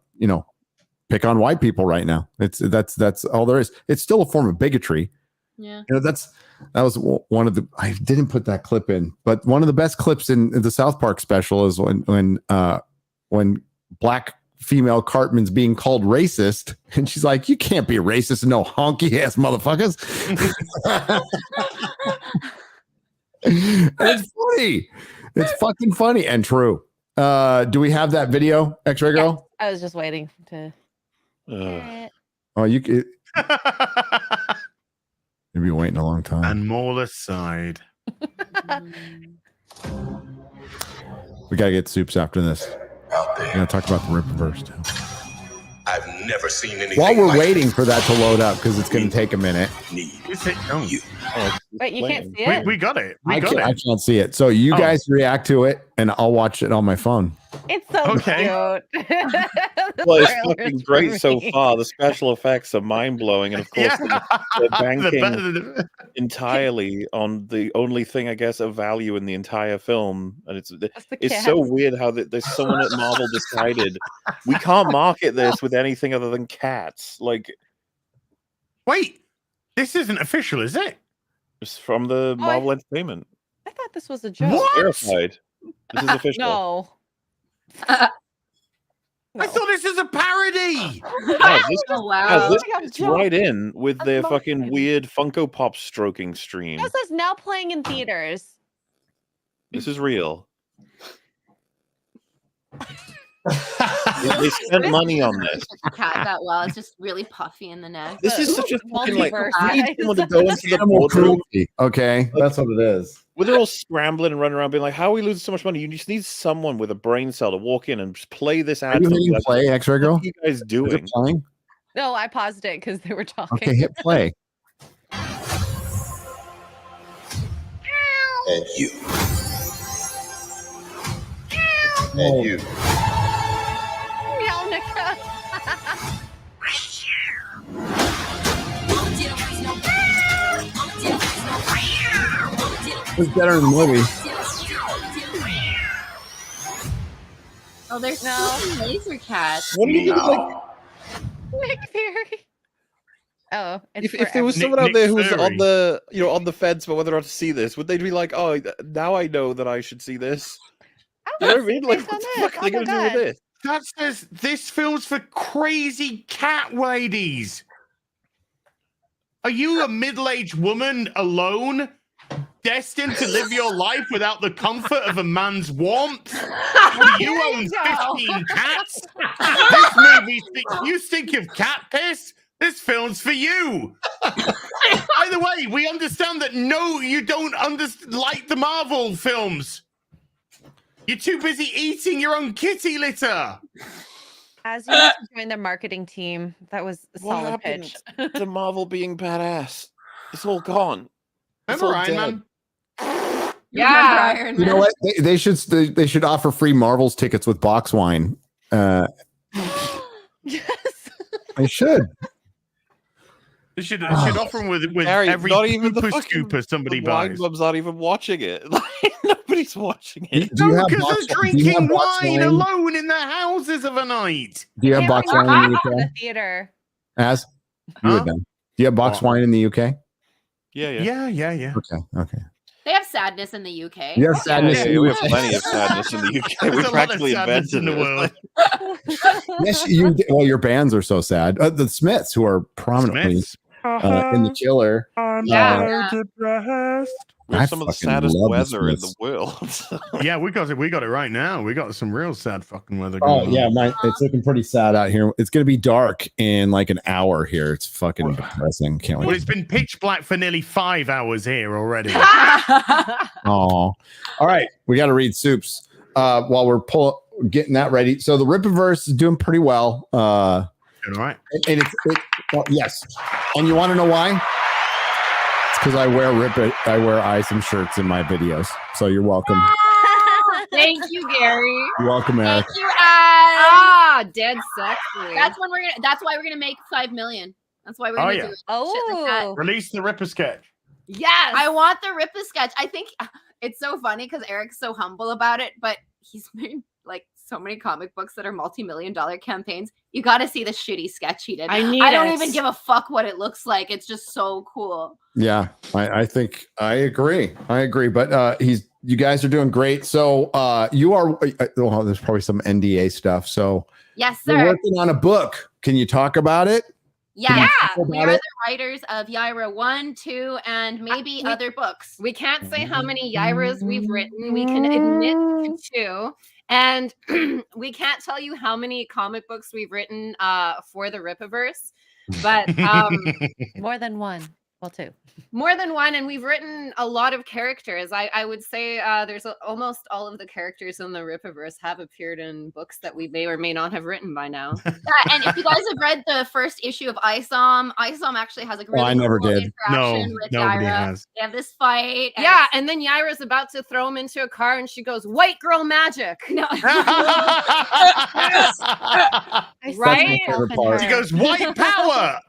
pick on white people right now. That's all there is. It's still a form of bigotry. Yeah. That was one of the. I didn't put that clip in, but one of the best clips in the South Park special is when black female Cartman's being called racist, and she's like, "You can't be racist, no honky ass motherfuckers." It's funny. It's fucking funny and true. Do we have that video, X-Ray Girl? I was just waiting to. Oh, you could. Maybe you're waiting a long time. And more aside. We gotta get soups after this. We're gonna talk about the Rippaverse too. I've never seen anything. While we're waiting for that to load up, because it's gonna take a minute. Wait, you can't see it? We got it. I can't see it. So you guys react to it, and I'll watch it on my phone. It's so cute. Well, it's fucking great so far. The special effects are mind blowing, and of course, they're banking entirely on the only thing, I guess, of value in the entire film. And it's so weird how there's someone at Marvel decided we can't market this with anything other than cats. Like, wait, this isn't official, is it? It's from the Marvel Entertainment. I thought this was a joke. What? Verified. This is official. No. I thought this was a parody. This fits right in with their fucking weird Funko Pop stroking stream. This is now playing in theaters. This is real. They spent money on this. Cat that well. It's just really puffy in the neck. This is such a fucking like. Multiverse, You need someone to go into the boardroom. Okay, that's what it is. Where they're all scrambling and running around, being like, "How are we losing so much money?" You just need someone with a brain cell to walk in and just play this ad. Are you hitting play, X-Ray Girl? What are you guys doing? Is it playing? No, I paused it because they were talking. Okay, hit play. And you. And you. Meow, Nika. It's better in the movie. Oh, there's no laser cats. What do you like? Nick Fury. Oh, If there was someone out there who was on the on the fence about whether or not to see this, would they be like, "Oh, now I know that I should see this"? You know what I mean? Like, what the fuck are they gonna do with this? That says this film's for crazy cat ladies. Are you a middle-aged woman alone, destined to live your life without the comfort of a man's warmth? You own 15 cats? This movie, you stink of cat piss? This film's for you. By the way, we understand that you don't like the Marvel films. You're too busy eating your own kitty litter. As you must join their marketing team, that was a What solid happened pitch. to Marvel being badass? It's all gone. It's Remember all Iron dead. Yeah. You know what? They should offer free Marvels tickets with box wine. Yes. They should. They should offer them with Harry, every not even the Koopa fucking scooper somebody the wine buys. club's not even watching it. Like, nobody's watching it. Do you have Because box- they're do you drinking have box wine wine? alone in their houses of a night. Do you have box wine in the in the UK? theater. As you would then. Do you have box wine in the UK? Yeah. Okay. They have sadness in the UK. You have sadness. Yeah, we have plenty of sadness in the UK. There's We a lot of practically sadness invented in the it. world. Yes, you. Well, your bands are so sad. The Smiths, who are prominently in the Killer. Yeah. We I have some of the fucking saddest love the weather in the Smiths. world. Yeah, we got it right now. We got some real sad fucking weather going Oh on. yeah, it's looking pretty sad out here. It's gonna be dark in like an hour here. It's fucking depressing. Can't Well, wait. it's been pitch black for nearly 5 hours here already. Oh, all right. We got to read soups while we're getting that ready. So the Rippaverse is doing pretty well. All right. And yes. And you want to know why? It's because I wear Isom shirts in my videos. So you're welcome. Thank you, Gary. You're welcome, Eric. Thank you, Az. Dead sexy. That's why we're gonna make 5 million. That's why we're gonna do shit like that. Release the Ripper sketch. Yes, I want the Ripper sketch. I think it's so funny because Eric's so humble about it, but he's made like so many comic books that are multi-million-dollar campaigns. You got to see the shitty sketch he did. I don't even give a fuck what it looks like. It's just so cool. Yeah, I think I agree. But you guys are doing great. So you are. Well, there's probably some NDA stuff. So Yes, sir. you're working on a book. Can you talk about it? Yeah, we are the writers of Yaira 1, 2, and maybe other books. We can't say how many Yairas we've written. We can admit to 2. And we can't tell you how many comic books we've written for the Rippaverse, but more than one. Well, 2. More than one, and we've written a lot of characters. I would say there's almost all of the characters in the Rippaverse have appeared in books that we may or may not have written by now. Yeah, and if you guys have read the first issue of ISOM actually has a really I never cool did. interaction with nobody Yaira. has. They have this fight. Yeah, and then Yaira's about to throw him into a car, and she goes, "White girl magic." No. Right? She goes, white power.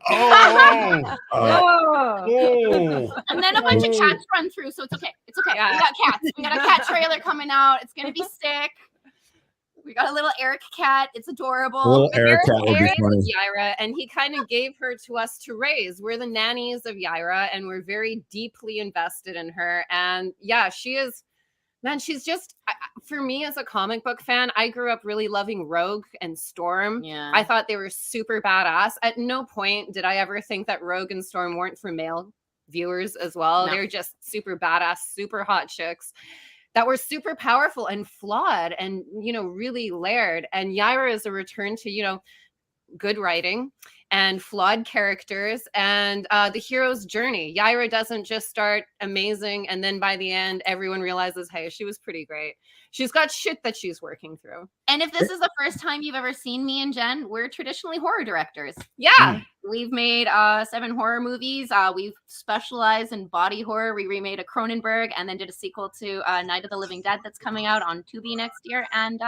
And then a bunch of cats run through, so it's okay. It's okay. Yeah. We got cats. We got a cat trailer coming out. It's gonna be sick. We got a little Eric cat. It's adorable. A little Eric cat would be Eric funny. was Yaira, and he kind of gave her to us to raise. We're the nannies of Yaira, and we're very deeply invested in her. And yeah, she is. Man, she's just, for me as a comic book fan, I grew up really loving Rogue and Storm. Yeah. I thought they were super badass. At no point did I ever think that Rogue and Storm weren't for male viewers as well. No. They're just super badass, super hot chicks that were super powerful and flawed and, really layered. And Yaira is a return to, good writing and flawed characters and the hero's journey. Yaira doesn't just start amazing and then by the end everyone realizes, hey, she was pretty great. She's got shit that she's working through. And if this is the first time you've ever seen me and Jen, we're traditionally horror directors. Yeah. We've made 7 horror movies. We've specialized in body horror. We remade a Cronenberg and then did a sequel to Night of the Living Dead that's coming out on Tubi next year. And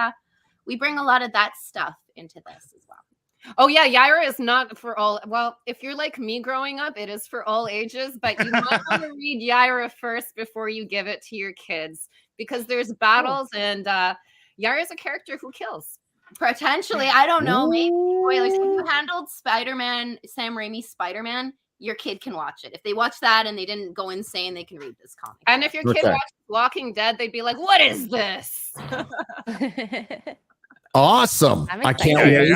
we bring a lot of that stuff into this as well. Oh yeah, Yaira is not for all. Well, if you're like me growing up, it is for all ages, but you might want to read Yaira first before you give it to your kids because there's battles and Yaira is a character who kills. Potentially, I don't know, maybe spoilers. If you handled Spider-Man, Sam Raimi's Spider-Man, your kid can watch it. If they watch that and they didn't go insane, they can read this comic. And if your kid watched Walking Dead, they'd be like, "What is this?" Awesome! I can't wait.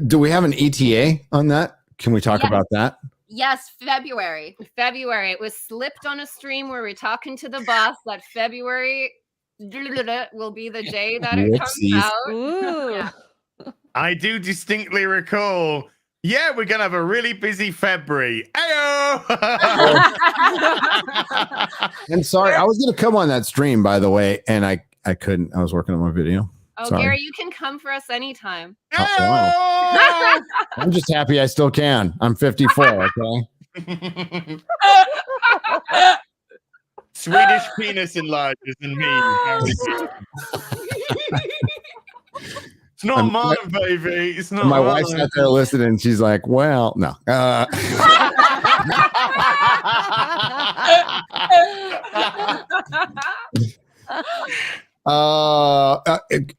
Do we have an ETA on that? Can we talk about that? Yes, February. It was slipped on a stream where we're talking to the boss that February will be the day that it comes out. Ooh. Yeah. I do distinctly recall. Yeah, we're gonna have a really busy February. Ayo! And sorry, I was gonna come on that stream, by the way, and I couldn't. I was working on my video. Oh, Sorry. Gary, you can come for us anytime. Oh, I'm just happy I still can. I'm 54. Okay. Swedish penis enlarges in me. It's not mine, baby. It's not My mine. wife's out there listening. She's like, "Well, no."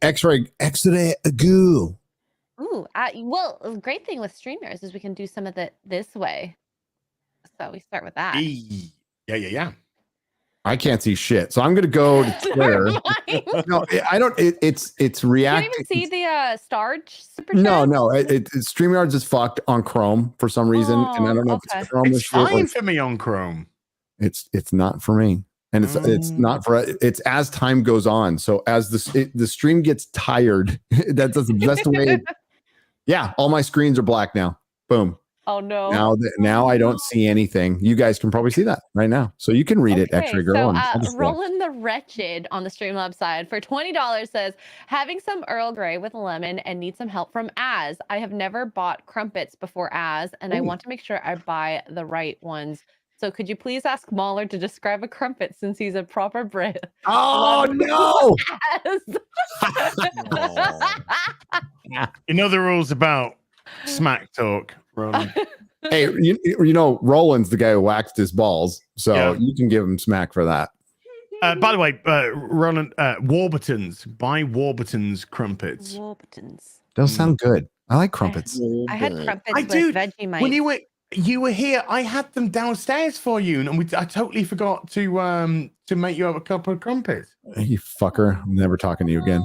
X-ray goo. Ooh, well, the great thing with streamers is we can do some of it this way. So we start with that. Yeah. I can't see shit, so I'm gonna go to Twitter. No, I don't. It's react. You can't even see the Starge super chat? No. StreamYards is fucked on Chrome for some reason, and I don't know if it's Chrome. It's fine for me on Chrome. It's not for me, and it's not for. It's as time goes on. So as the stream gets tired, that's the best way. Yeah, all my screens are black now. Boom. Oh no! Now I don't see anything. You guys can probably see that right now, so you can read it. X-Ray Girl. So Roland the Wretched on the Streamlabs side for $20 says, having some Earl Grey with lemon and need some help from Az. I have never bought crumpets before Az, and I want to make sure I buy the right ones. So could you please ask Mahler to describe a crumpet since he's a proper Brit? Oh no! You know the rules about smack talk, Roland. Hey, you know, Roland's the guy who waxed his balls, so you can give him smack for that. By the way, Roland, Warburton's. Buy Warburton's crumpets. Warburton's. Those sound good. I like crumpets. I had crumpets I with do. Vegemite. When you were here, I had them downstairs for you, and I totally forgot to make you have a couple of crumpets. You fucker! I'm never talking to you again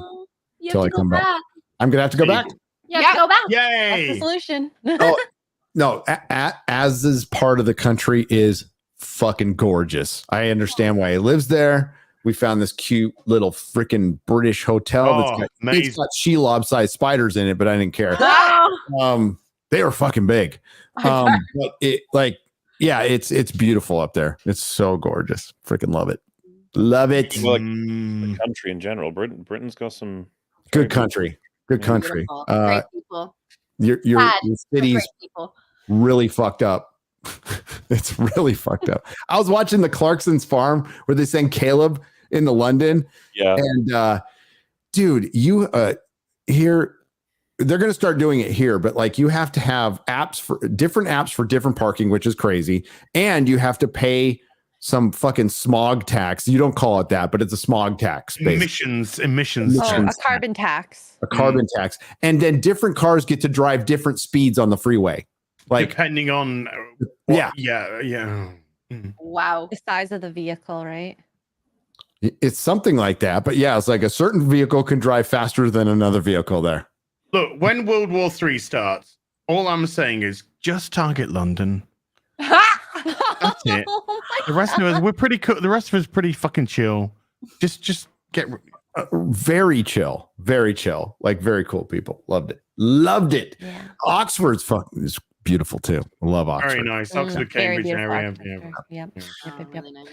You until have I to go come back. back. I'm gonna have to go back. You have to go back. Yay! That's the solution. Oh no! As is part of the country is fucking gorgeous. I understand why he lives there. We found this cute little freaking British hotel it's got Shelob-sized spiders in it, but I didn't care. They were fucking big. But it's beautiful up there. It's so gorgeous. Freaking love it. Love it. Well, like the country in general. Britain's got some good country. Good country. Great people. Your city's people. really fucked up. It's really fucked up. I was watching the Clarkson's farm where they sang Caleb in the London. Yeah. And dude, you here they're going to start doing it here, but like you have to have different apps for different parking, which is crazy. And you have to pay some fucking smog tax. You don't call it that, but it's a smog tax. Emissions. A carbon tax. A carbon tax. And then different cars get to drive different speeds on the freeway. Like depending on yeah. Wow. The size of the vehicle, right? It's something like that. But yeah, it's like a certain vehicle can drive faster than another vehicle there. Look, when World War III starts, all I'm saying is just target London. That's it. The rest of us, we're pretty cool. The rest of us pretty fucking chill. Just get very chill, like very cool people. Loved it. Yeah. Oxford's fucking is beautiful too. I love Oxford. Very nice. Oxford, Cambridge area. Yep. Really nice.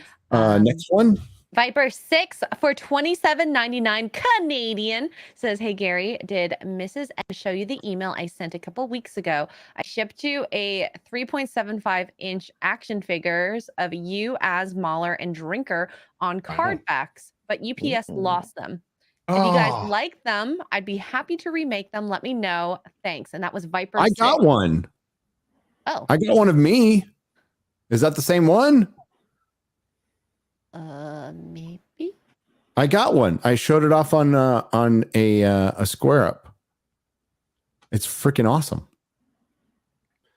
Next one. Viper 6 for $27.99 Canadian says, "Hey Gary, did Mrs. N show you the email I sent a couple weeks ago? I shipped you a 3.75-inch action figures of you as Mahler and Drinker on card backs, but UPS lost them. If you guys like them, I'd be happy to remake them. Let me know. Thanks." And that was Viper 6. I got one. Oh. I got one of me. Is that the same one? Maybe. I got one. I showed it off on a Square Up. It's freaking awesome.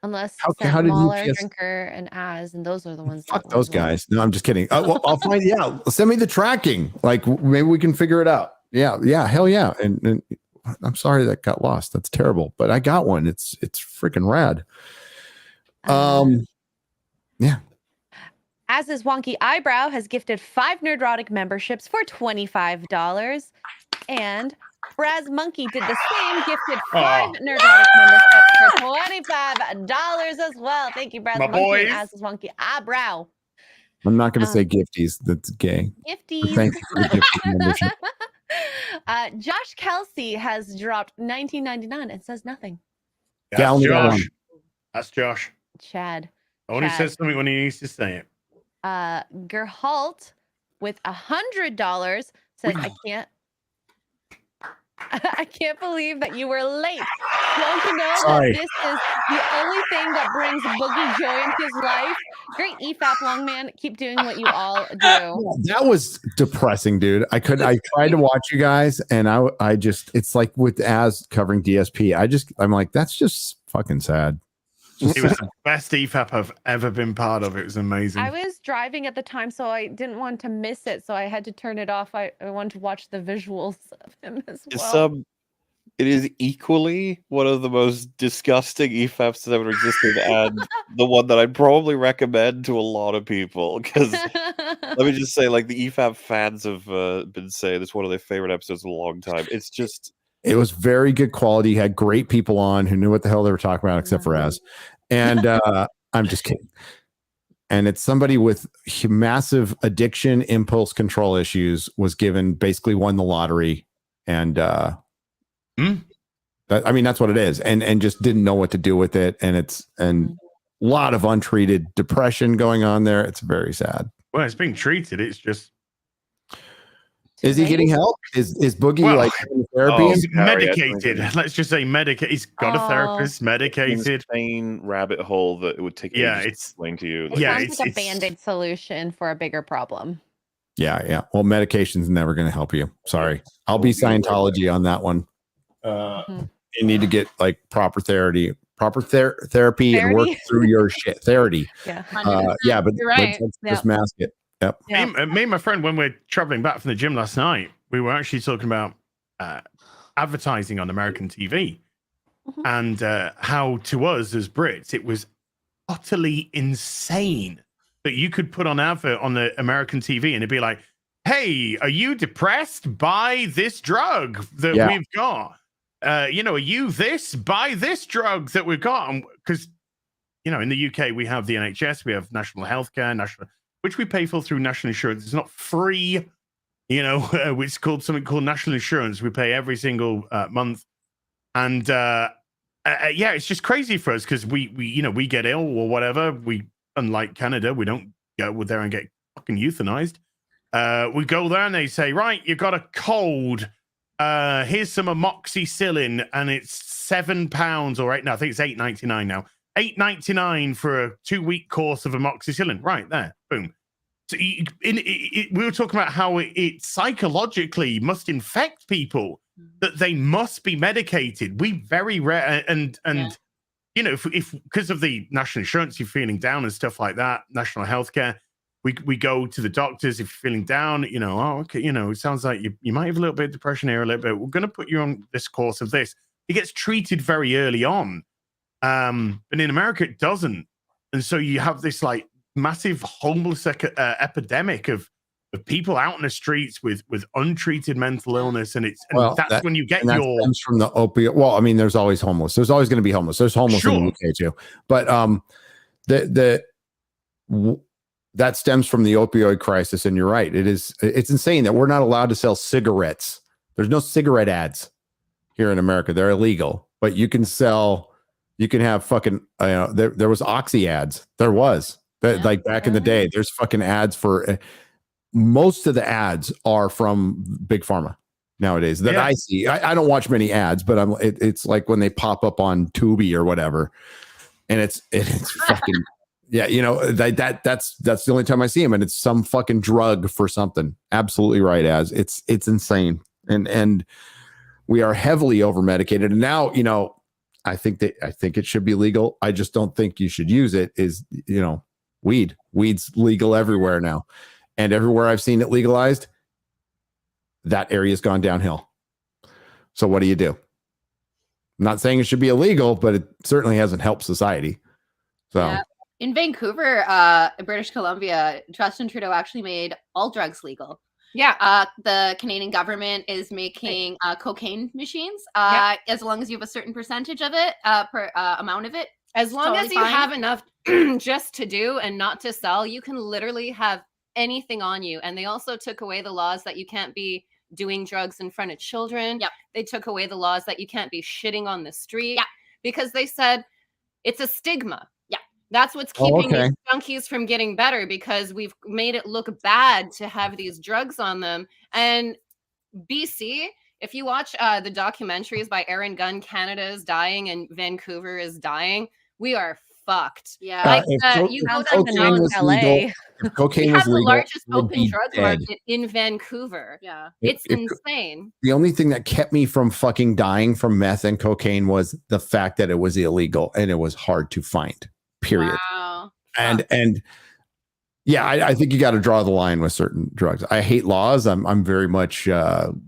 Unless how did Mahler, UPS... Drinker, and Az, and those are the ones. Fuck those guys. No, I'm just kidding. Well, I'll find. Yeah, send me the tracking. Like maybe we can figure it out. Yeah, hell yeah. And I'm sorry that got lost. That's terrible. But I got one. It's freaking rad. Yeah. Az's Wonky Eyebrow has gifted 5 Nerdrotic memberships for $25. And Braz Monkey did the same, gifted 5 Nerdrotic memberships for $25 as well. Thank you, Braz Monkey and Az's Wonky Eyebrow. I'm not going to say gifties. That's gay. Gifties. Thank you for the gifty membership. Josh Kelsey has dropped $19.99 and says nothing. That's Josh. That's Josh. Chad. Only says something when he needs to say it. Gerhalt with $100 says, I can't believe that you were late. Don't you know that this is the only thing that brings Boogie joy in his life? Great EFAP, Longman. Keep doing what you all do. That was depressing, dude. I tried to watch you guys, and I just, it's like with Az covering DSP. I'm like, that's just fucking sad. It was the best EFAP I've ever been part of. It was amazing. I was driving at the time, so I didn't want to miss it, so I had to turn it off. I wanted to watch the visuals of him as well. It is equally one of the most disgusting EFAPs that ever existed, and the one that I'd probably recommend to a lot of people. Because let me just say, like, the EFAP fans have been saying it's one of their favorite episodes in a long time. It's just. It was very good quality. Had great people on who knew what the hell they were talking about, except for Az. And I'm just kidding. And it's somebody with massive addiction, impulse control issues, basically won the lottery. And I mean, that's what it is. And just didn't know what to do with it. And a lot of untreated depression going on there. It's very sad. Well, it's being treated. It's just. Is he getting help? Is Boogie like in therapy? He's medicated. Let's just say medicated. He's got a therapist, medicated. Insane rabbit hole that it would take. Yeah, it's explain to you. It sounds like a band-aid solution for a bigger problem. Yeah. Well, medication's never going to help you. Sorry. I'll be Scientology on that one. You need to get like proper therapy and work through your shit. Therapy. Yeah. But You're right. just mask it. Yep. Me and my friend, when we're traveling back from the gym last night, we were actually talking about advertising on American TV and how to us as Brits, it was utterly insane that you could put on advert on the American TV and it'd be like, hey, are you depressed? Buy this drug that we've got. Are you this? Buy this drug that we've got. Because, in the UK, we have the NHS, we have national healthcare, which we pay for through national insurance. It's not free, it's called something called national insurance. We pay every single month. And it's just crazy for us because we get ill or whatever. We, unlike Canada, we don't go there and get fucking euthanized. We go there and they say, right, you got a cold. Here's some amoxicillin, and it's £7 or I think it's $8.99 now. $8.99 for a 2-week course of amoxicillin. Right there, boom. So we were talking about how it psychologically must infect people that they must be medicated. We very rare and if because of the national insurance, you're feeling down and stuff like that, national healthcare. We go to the doctors if you're feeling down, it sounds like you might have a little bit of depression here, a little bit. We're going to put you on this course of this. It gets treated very early on. But in America, it doesn't. And so you have this like massive homeless epidemic of people out in the streets with untreated mental illness. And that's when you get that stems from the opioid. Well, I mean, there's always homeless. There's always going to be homeless. There's homeless in the UK too. But that stems from the opioid crisis. And you're right. It's insane that we're not allowed to sell cigarettes. There's no cigarette ads here in America. They're illegal, but you can have fucking, there was Oxy ads. There was like back in the day, there's fucking ads for, most of the ads are from Big Pharma nowadays that I see. I don't watch many ads, but it's like when they pop up on Tubi or whatever. And it's fucking, that's the only time I see them. And it's some fucking drug for something. Absolutely right. It's insane. And we are heavily over medicated. And now, I think it should be legal. I just don't think you should use it weed's legal everywhere now. And everywhere I've seen it legalized, that area's gone downhill. So what do you do? I'm not saying it should be illegal, but it certainly hasn't helped society. So in Vancouver, British Columbia, Justin Trudeau actually made all drugs legal. Yeah, the Canadian government is making cocaine machines as long as you have a certain percentage of it, per amount of it. As long as you have enough just to do and not to sell, you can literally have anything on you. And they also took away the laws that you can't be doing drugs in front of children. Yep. They took away the laws that you can't be shitting on the street because they said it's a stigma. That's what's keeping these junkies from getting better because we've made it look bad to have these drugs on them. And BC, if you watch the documentaries by Aaron Gunn, Canada is dying and Vancouver is dying, we are fucked. Yeah. You go down to LA. If cocaine we was have legal, the largest open drug dead. market in Vancouver. Yeah. It's insane. The only thing that kept me from fucking dying from meth and cocaine was the fact that it was illegal and it was hard to find. Period. Wow. And I think you got to draw the line with certain drugs. I hate laws. I'm very much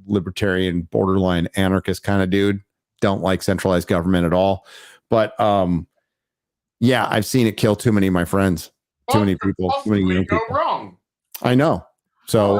libertarian, borderline anarchist kind of dude. Don't like centralized government at all. But I've seen it kill too many of my friends, too many people, too many young people. Wrong. I know. So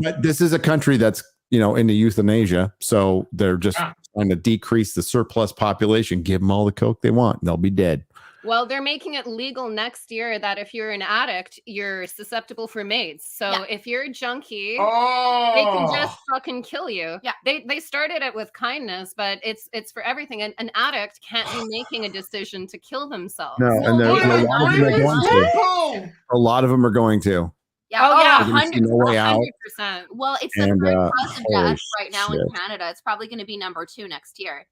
but this is a country that's into euthanasia. So they're just trying to decrease the surplus population. Give them all the coke they want, and they'll be dead. Well, they're making it legal next year that if you're an addict, you're susceptible for maids. So if you're a junkie, they can just fucking kill you. Yeah, they started it with kindness, but it's for everything. And an addict can't be making a decision to kill themselves. No, and a lot of them are going to. A lot of them are going to. Yeah, 100%. Well, it's the third cause of death right now in Canada. It's probably going to be number 2 next year.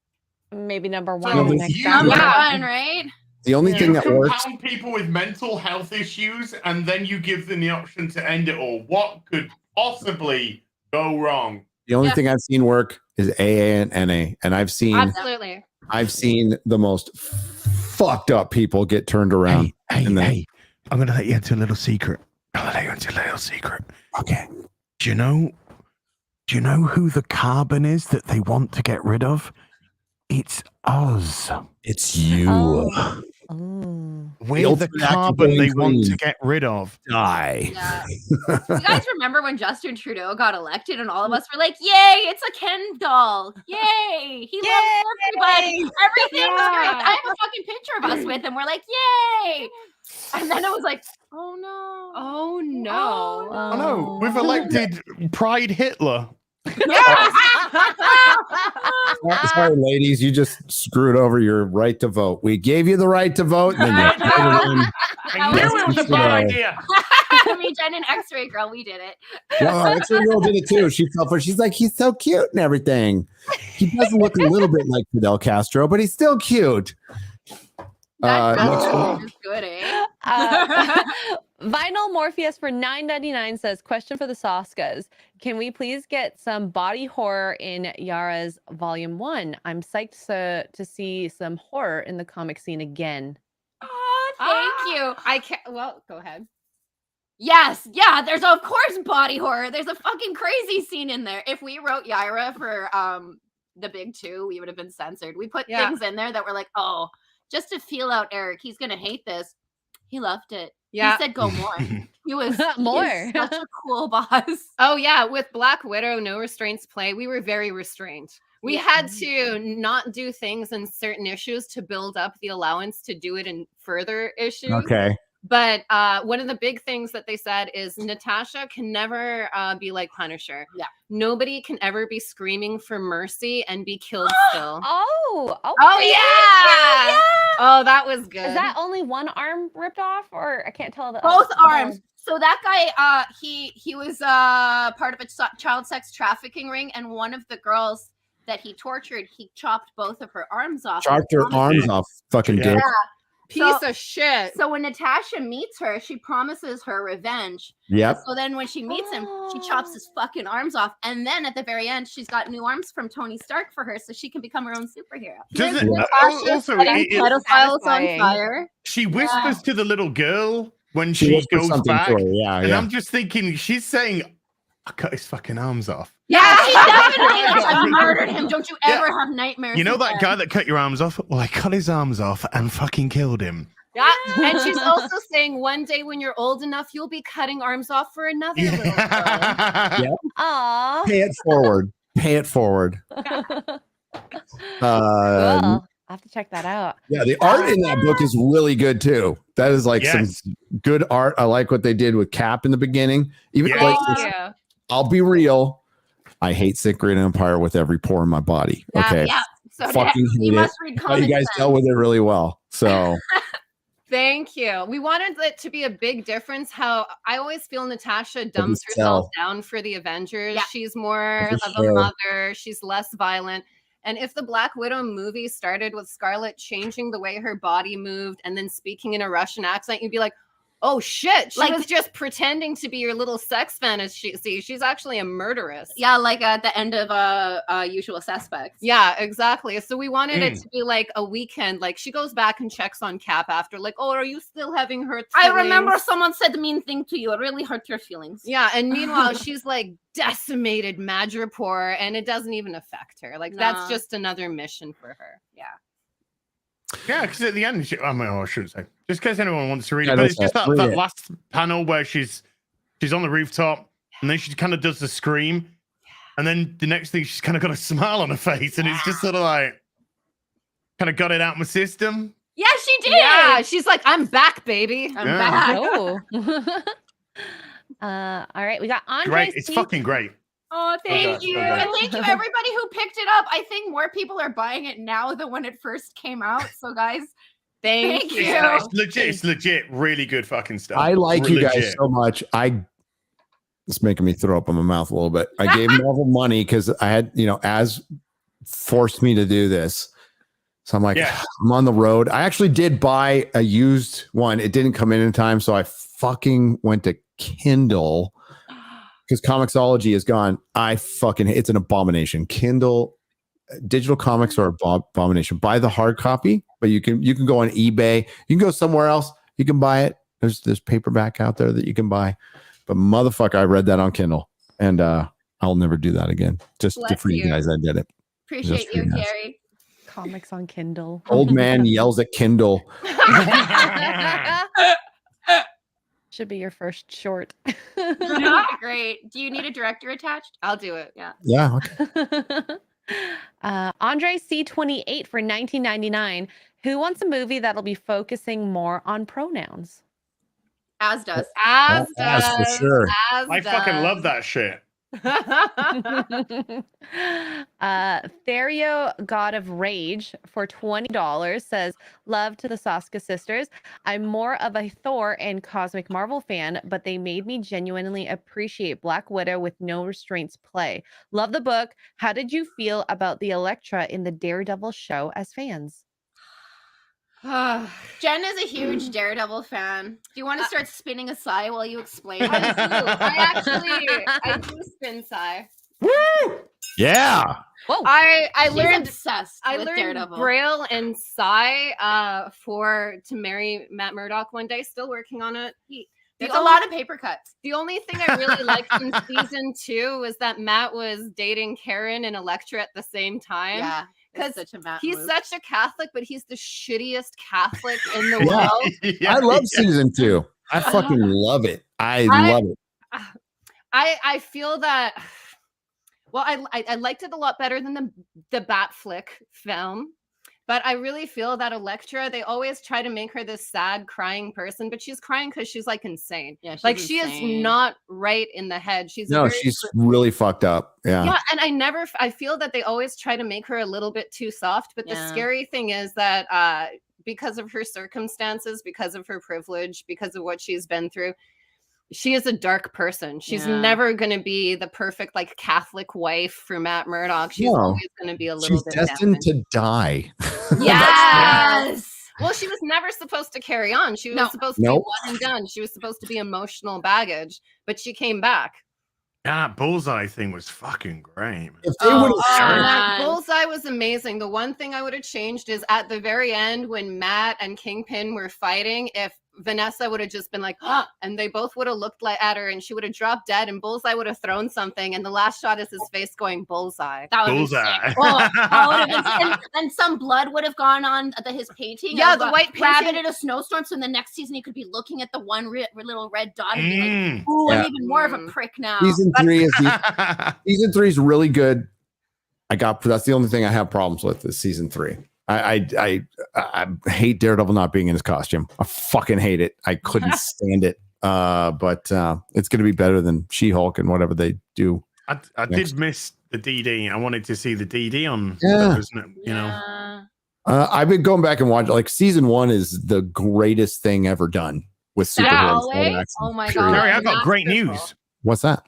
Maybe number 1 next year. Number 1, right? The only thing that works. People with mental health issues, and then you give them the option to end it all. What could possibly go wrong? The only thing I've seen work is AA and NA, and I've seen the most fucked up people get turned around. Hey, I'm gonna let you into a little secret. Okay. Do you know who the carbon is that they want to get rid of? It's us. It's you. We're the carbon they want to get rid of. Die. Yeah. You guys remember when Justin Trudeau got elected and all of us were like, yay, it's a Ken doll. Yay. He loves everybody. Everything's great. I have a fucking picture of us with him. We're like, yay. And then it was like, oh no. Oh no. Oh no. We've elected Pride Hitler. Sorry, ladies, you just screwed over your right to vote. We gave you the right to vote, and then you put it in. I knew it was a bad idea. Me, Jen, and X-Ray Girl, we did it. No, X-Ray Girl did it too. She fell for. She's like, he's so cute and everything. He does look a little bit like Fidel Castro, but he's still cute. That's good, eh? Vinyl Morpheus for $9.99 says, question for the Soskas. Can we please get some body horror in Yara's Volume 1? I'm psyched to see some horror in the comic scene again. Oh, thank you. I can't. Well, go ahead. Yes, yeah, there's of course body horror. There's a fucking crazy scene in there. If we wrote Yara for the big two, we would have been censored. We put things in there that were like, oh, just to feel out Eric, he's gonna hate this. He loved it. Yeah. He said go more. He was more. Such a cool boss. Oh yeah, with Black Widow, No Restraints Play, we were very restrained. We had to not do things in certain issues to build up the allowance to do it in further issues. Okay. But one of the big things that they said is Natasha can never be like Punisher. Yeah. Nobody can ever be screaming for mercy and be killed still. Oh, yeah. Oh, that was good. Is that only one arm ripped off, or I can't tell the Both arms. So that guy, he was part of a child sex trafficking ring, and one of the girls that he tortured, he chopped both of her arms off. Chopped her arms off, fucking dick. Yeah. Piece of shit. So when Natasha meets her, she promises her revenge. Yep. So then when she meets him, she chops his fucking arms off. And then at the very end, she's got new arms from Tony Stark for her so she can become her own superhero. Also, pedophiles on fire. She whispers to the little girl when she goes back. And I'm just thinking, she's saying, I cut his fucking arms off. Yeah, she definitely is. I murdered him. Don't you ever have nightmares? You know that guy that cut your arms off? Well, I cut his arms off and fucking killed him. Yeah, and she's also saying one day when you're old enough, you'll be cutting arms off for another little girl. Yeah. Aww. Pay it forward. Pay it forward. Cool. I'll have to check that out. Yeah, the art in that book is really good too. That is like some good art. I like what they did with Cap in the beginning. Even I'll be real. I hate Secret Empire with every pore in my body. Okay. Yeah. So fucking hate it. You guys dealt with it really well. So thank you. We wanted it to be a big difference. How I always feel Natasha dumbs herself down for the Avengers. Yeah. She's more of a mother. She's less violent. And if the Black Widow movie started with Scarlet changing the way her body moved and then speaking in a Russian accent, you'd be like, oh shit, she was just pretending to be your little sex fantasy. She's actually a murderess. Yeah, like at the end of Usual Suspects. Yeah, exactly. So we wanted it to be like a weekend. Like she goes back and checks on Cap after, like, oh, are you still having hurt feelings? I remember someone said the mean thing to you. It really hurt your feelings. Yeah, and meanwhile, she's like decimated Madripoor, and it doesn't even affect her. Like that's just another mission for her. Yeah. Yeah, because at the end, I shouldn't say, just in case anyone wants to read it, but it's just that last panel where she's on the rooftop, and then she kind of does the scream, and then the next thing she's kind of got a smile on her face, and it's just sort of like, kind of got it out of my system. Yeah, she did. Yeah, she's like, I'm back, baby. I'm back. Oh. All right, we got Andre. Great, it's fucking great. Oh, thank you. And thank you, everybody who picked it up. I think more people are buying it now than when it first came out. So, guys, thank you. It's legit, really good fucking stuff. I like you guys so much. It's making me throw up in my mouth a little bit. I gave Marvel money because I had, as forced me to do this. So I'm like, I'm on the road. I actually did buy a used one. It didn't come in time. So I fucking went to Kindle because Comixology is gone. It's an abomination. Kindle digital comics are abomination. Buy the hard copy, but you can go on eBay. You can go somewhere else. You can buy it. There's paperback out there that you can buy. But motherfucker, I read that on Kindle, and I'll never do that again. Just for you guys, I did it. Appreciate you, Gary. Comics on Kindle. Old man yells at Kindle. Should be your first short. Great. Do you need a director attached? I'll do it. Yeah. Yeah. Okay. Andre C28 for $19.99. Who wants a movie that'll be focusing more on pronouns? As does. As for sure. I fucking love that shit. Therio God of Rage for $20 says, love to the Soska Sisters. I'm more of a Thor and Cosmic Marvel fan, but they made me genuinely appreciate Black Widow with no restraints play. Love the book. How did you feel about the Elektra in the Daredevil show as fans? Jen is a huge Daredevil fan. Do you want to start spinning a sigh while you explain it? I do spin sigh. Woo! Yeah. Whoa. I She's learned obsessed I with learned Daredevil. Braille and sigh to marry Matt Murdock one day. Still working on it. There's a lot of paper cuts. The only thing I really liked in season 2 was that Matt was dating Karen and Elektra at the same time. Yeah. Because such a Matt he's move. such a Catholic, but he's the shittiest Catholic in the world. I love season 2. I fucking love it. I love it. I feel that. Well, I liked it a lot better than the Batflick film, but I really feel that Elektra, they always try to make her this sad, crying person, but she's crying because she's like insane. Yeah, she's she insane. is not right in the head. She's She's really fucked up. Yeah. Yeah, and I feel that they always try to make her a little bit too soft. But the scary thing is that because of her circumstances, because of her privilege, because of what she's been through, she is a dark person. She's never going to be the perfect like Catholic wife for Matt Murdock. She's always going to be a little bit destined to die. Yes. Well, she was never supposed to carry on. She was supposed to be one and done. She was supposed to be emotional baggage, but she came back. That Bullseye thing was fucking great. If they Bullseye was amazing. The one thing I would have changed is at the very end when Matt and Kingpin were fighting, if Vanessa would have just been like, and they both would have looked at her and she would have dropped dead and Bullseye would have thrown something and the last shot is his face going bullseye. That would Bullseye. And some blood would have gone on his painting. Yeah, the white rabbit painting. in a snowstorm. So in the next season, he could be looking at the one little red dot and be like, "Ooh, I'm even more of a prick now." Season 3 is really good. That's the only thing I have problems with is season 3. I hate Daredevil not being in his costume. I fucking hate it. I couldn't stand it. But it's going to be better than She-Hulk and whatever they do. I did miss the DD. I wanted to see the DD on. Yeah. You know. I've been going back and watching. Like season 1 is the greatest thing ever done with superheroes. Oh my god! Harry, I've got great news. What's that?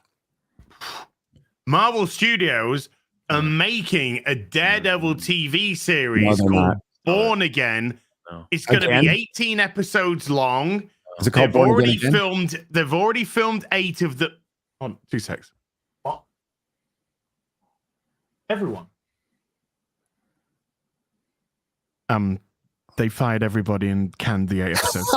Marvel Studios are making a Daredevil TV series they're called not. Born Again. No. It's going to Again? be 18 episodes long. Is it called They've Born already Again? filmed. They've already filmed 8 of the. On 2 seconds. What? Everyone. They fired everybody and canned the 8 episodes.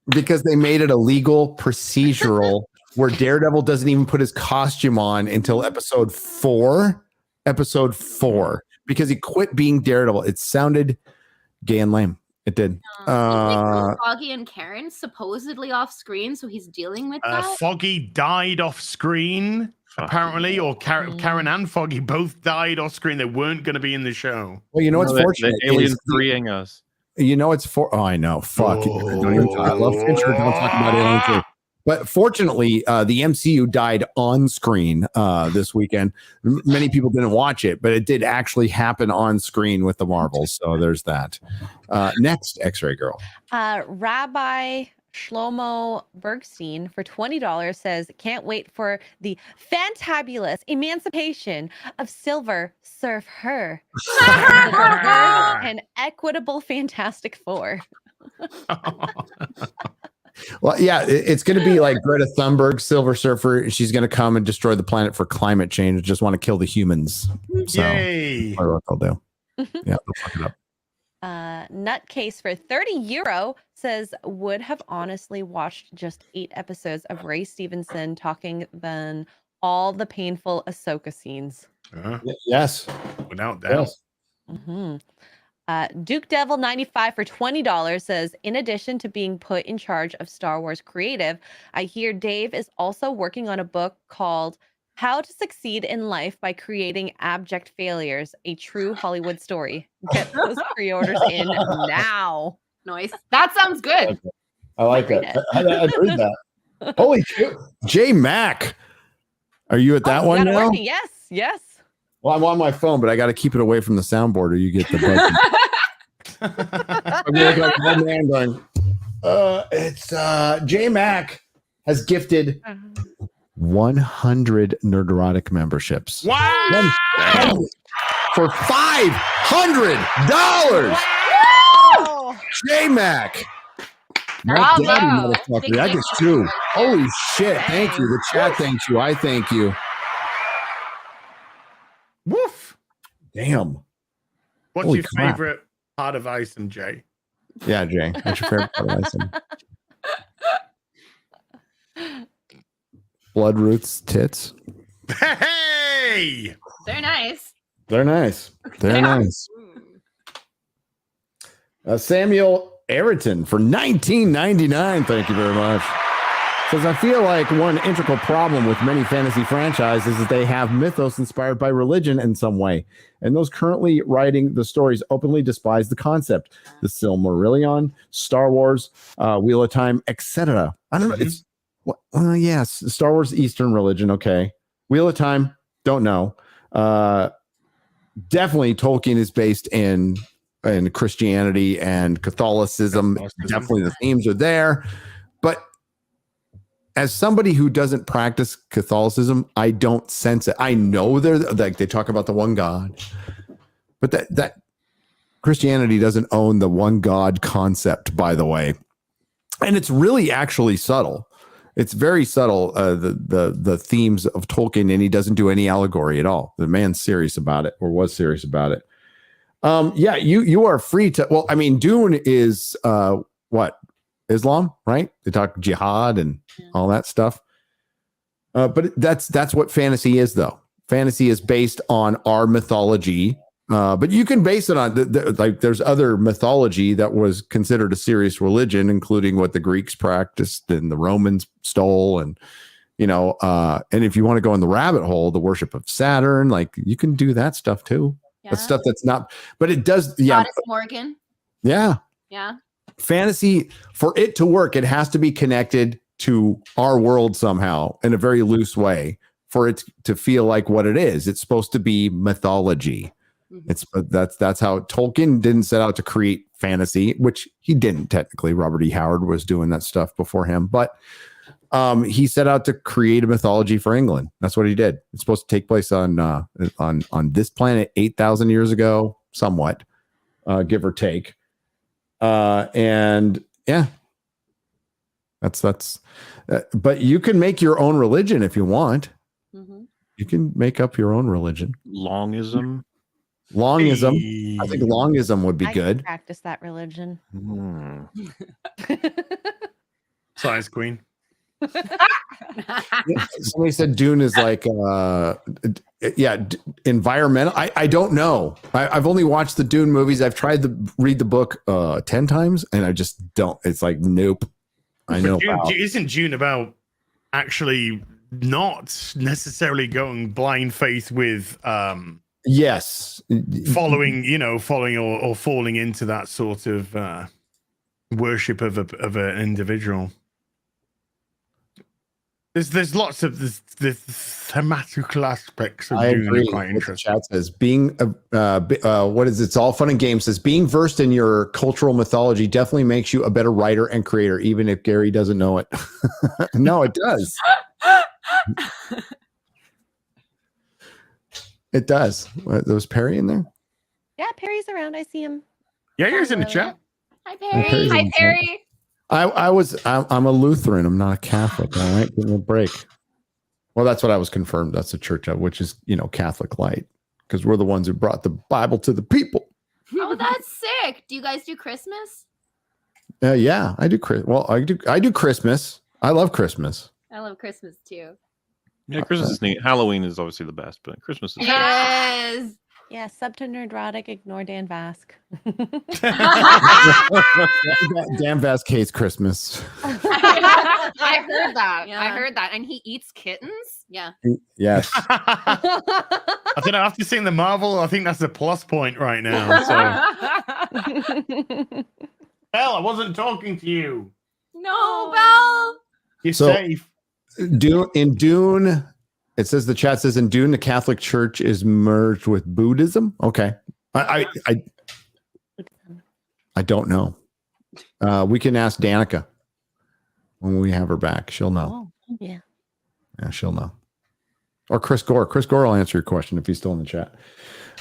Because they made it a legal procedural where Daredevil doesn't even put his costume on until episode 4. Episode 4. Because he quit being Daredevil. It sounded gay and lame. It did. Foggy and Karen supposedly off screen, so he's dealing with that. Foggy died off screen, apparently, or Karen and Foggy both died off screen. They weren't going to be in the show. Well, you know what's fortunate? The aliens freeing us. You know it's for. Oh, I know. Fuck. Don't even talk. I love Fincher. Don't talk about Alien 3. But fortunately, the MCU died on screen this weekend. Many people didn't watch it, but it did actually happen on screen with the Marvels. So there's that. Next, X-Ray Girl. Rabbi Shlomo Bergstein for $20 says, can't wait for the fantabulous emancipation of Silver SurfHER. An equitable Fantastic Four. Well, yeah, it's going to be like Greta Thunberg, Silver Surfer. She's going to come and destroy the planet for climate change. Just want to kill the humans. So, Yay! that's what they'll do. Yeah, they'll fuck it up. Nutcase for €30 says, would have honestly watched just 8 episodes of Ray Stevenson talking than all the painful Ahsoka scenes. Yes, without doubt. Yes. Duke Devil 95 for $20 says, in addition to being put in charge of Star Wars creative, I hear Dave is also working on a book called How to Succeed in Life by Creating Abject Failures, a True Hollywood Story. Get those pre-orders in now. Nice. That sounds good. I like it. I read that. Holy shit. J Mac. Are you at that one now? Working. Yes, yes. Well, I'm on my phone, but I got to keep it away from the soundboard or you get the button. I'm looking like one man going, it's J Mac has gifted 100 Nerdrotic memberships. Wow! For $500. Wow! J Mac. Bravo. Motherfucker. That gets 2. Holy shit. Thank you. The chat thanks you. I thank you. Woof. Damn. What's Holy your crap. favorite part of Ison, Jay? Yeah, Jay. What's your favorite part of Ison? Blood Ruth's tits. Hey! They're nice. They're nice. They're nice. Samuel Ayrton for $19.99. Thank you very much. Says, I feel like one integral problem with many fantasy franchises is that they have mythos inspired by religion in some way. And those currently writing the stories openly despise the concept. The Silmarillion, Star Wars, Wheel of Time, etc. I don't know. It's yes, Star Wars Eastern religion. Okay. Wheel of Time, don't know. Definitely Tolkien is based in Christianity and Catholicism. Definitely the themes are there. But as somebody who doesn't practice Catholicism, I don't sense it. I know they're like they talk about the one God, but that Christianity doesn't own the one God concept, by the way. And it's really actually subtle. It's very subtle, the themes of Tolkien, and he doesn't do any allegory at all. The man's serious about it, or was serious about it. Yeah, you are free to. Well, I mean, Dune is what? Islam, right? They talk jihad and all that stuff. But that's what fantasy is, though. Fantasy is based on our mythology, but you can base it on like there's other mythology that was considered a serious religion, including what the Greeks practiced and the Romans stole, and and if you want to go in the rabbit hole, the worship of Saturn, like you can do that stuff too. Yeah. That's stuff that's not, but it does. Yeah, Goddess Morgan. Yeah. Yeah. Fantasy, for it to work, it has to be connected to our world somehow in a very loose way for it to feel like what it is. It's supposed to be mythology. Mm-hmm. That's how Tolkien didn't set out to create fantasy, which he didn't technically. Robert E. Howard was doing that stuff before him, but he set out to create a mythology for England. That's what he did. It's supposed to take place on this planet 8,000 years ago, somewhat, give or take. And yeah, that's but you can make your own religion if you want. Mm-hmm. You can make up your own religion. Longism. Hey. I think longism would be good. Practice that religion. Science queen. Somebody said Dune is like environmental. I don't know. I've only watched the Dune movies. I've tried to read the book 10 times and I just don't. It's like nope. I know. Isn't Dune about actually not necessarily going blind faith with yes, following or falling into that sort of worship of an individual? There's lots of the thematical aspects of Dune quite interesting. Chat says being what is it's all fun and games. Says being versed in your cultural mythology definitely makes you a better writer and creator, even if Gary doesn't know it. No, it does. It does. There was Perry in there? Yeah, Perry's around. I see him. Yeah, he's in the chat. Hi, Perry. Hi, Perry. I'm a Lutheran. I'm not a Catholic. All right, give me a break. Well, that's what I was confirmed. That's the church of, which is Catholic light, because we're the ones who brought the Bible to the people. Oh, that's sick. Do you guys do Christmas? Yeah, I do. Well, I do Christmas. I love Christmas. I love Christmas too. Yeah, Christmas is neat. Halloween is obviously the best, but Christmas is. It is. Yeah, sub to Nerdrotic, ignore Dan Vask. Dan Vask hates Christmas. I heard that. Yeah. I heard that. And he eats kittens? Yeah. Yes. I don't know. After seeing the Marvel, I think that's a plus point right now. So. Belle, I wasn't talking to you. No, Belle. You're So- safe. In Dune, it says the chat says in Dune the Catholic Church is merged with Buddhism. Okay, I don't know. We can ask Danica when we have her back. She'll know. Oh, yeah. Yeah, she'll know. Or Chris Gore. Chris Gore will answer your question if he's still in the chat.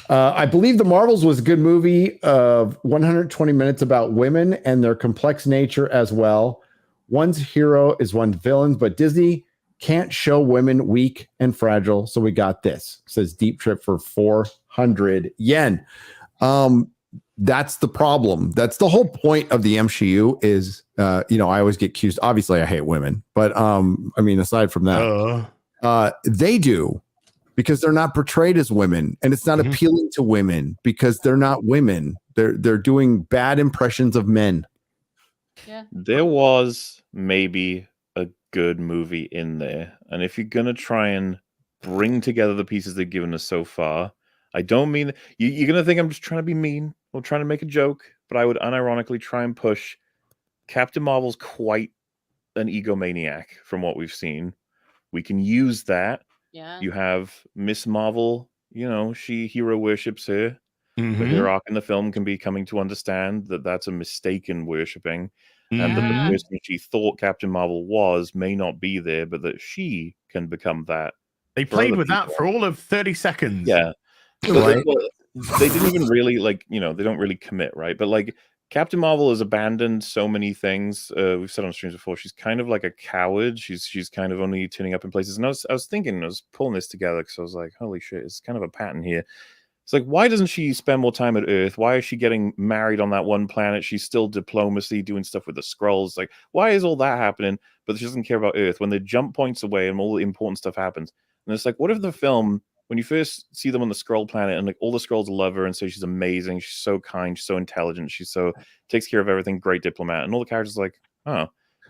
I believe The Marvels was a good movie of 120 minutes about women and their complex nature as well. One's hero is one's villains, but Disney can't show women weak and fragile. So we got this. Says Deep Trip for 400 yen. That's the problem. That's the whole point of the MCU is, I always get accused. Obviously, I hate women, but aside from that, they do because they're not portrayed as women, and it's not appealing to women because they're not women. They're doing bad impressions of men. Yeah. There was maybe a good movie in there, and if you're gonna try and bring together the pieces they've given us so far, I don't mean you're gonna think I'm just trying to be mean or trying to make a joke, but I would unironically try and push Captain Marvel's quite an egomaniac from what we've seen. We can use that. Yeah. You have Miss Marvel, she hero worships her. But her arc in the film can be coming to understand that that's a mistaken worshipping, and that the person she thought Captain Marvel was may not be there, but that she can become that. They played with that for all of 30 seconds. Yeah. Right. They didn't even really they don't really commit, right? But Captain Marvel has abandoned so many things. We've said on streams before, she's kind of like a coward. She's kind of only turning up in places. And I was thinking, I was pulling this together because I was like, holy shit, it's kind of a pattern here. It's like, why doesn't she spend more time at Earth? Why is she getting married on that one planet? She's still diplomacy, doing stuff with the Skrulls. Like, why is all that happening? But she doesn't care about Earth when the jump points away and all the important stuff happens. And it's like, what if the film, when you first see them on the Skrull planet and all the Skrulls love her and say she's amazing, she's so kind, she's so intelligent, takes care of everything, great diplomat, and all the characters are like, oh,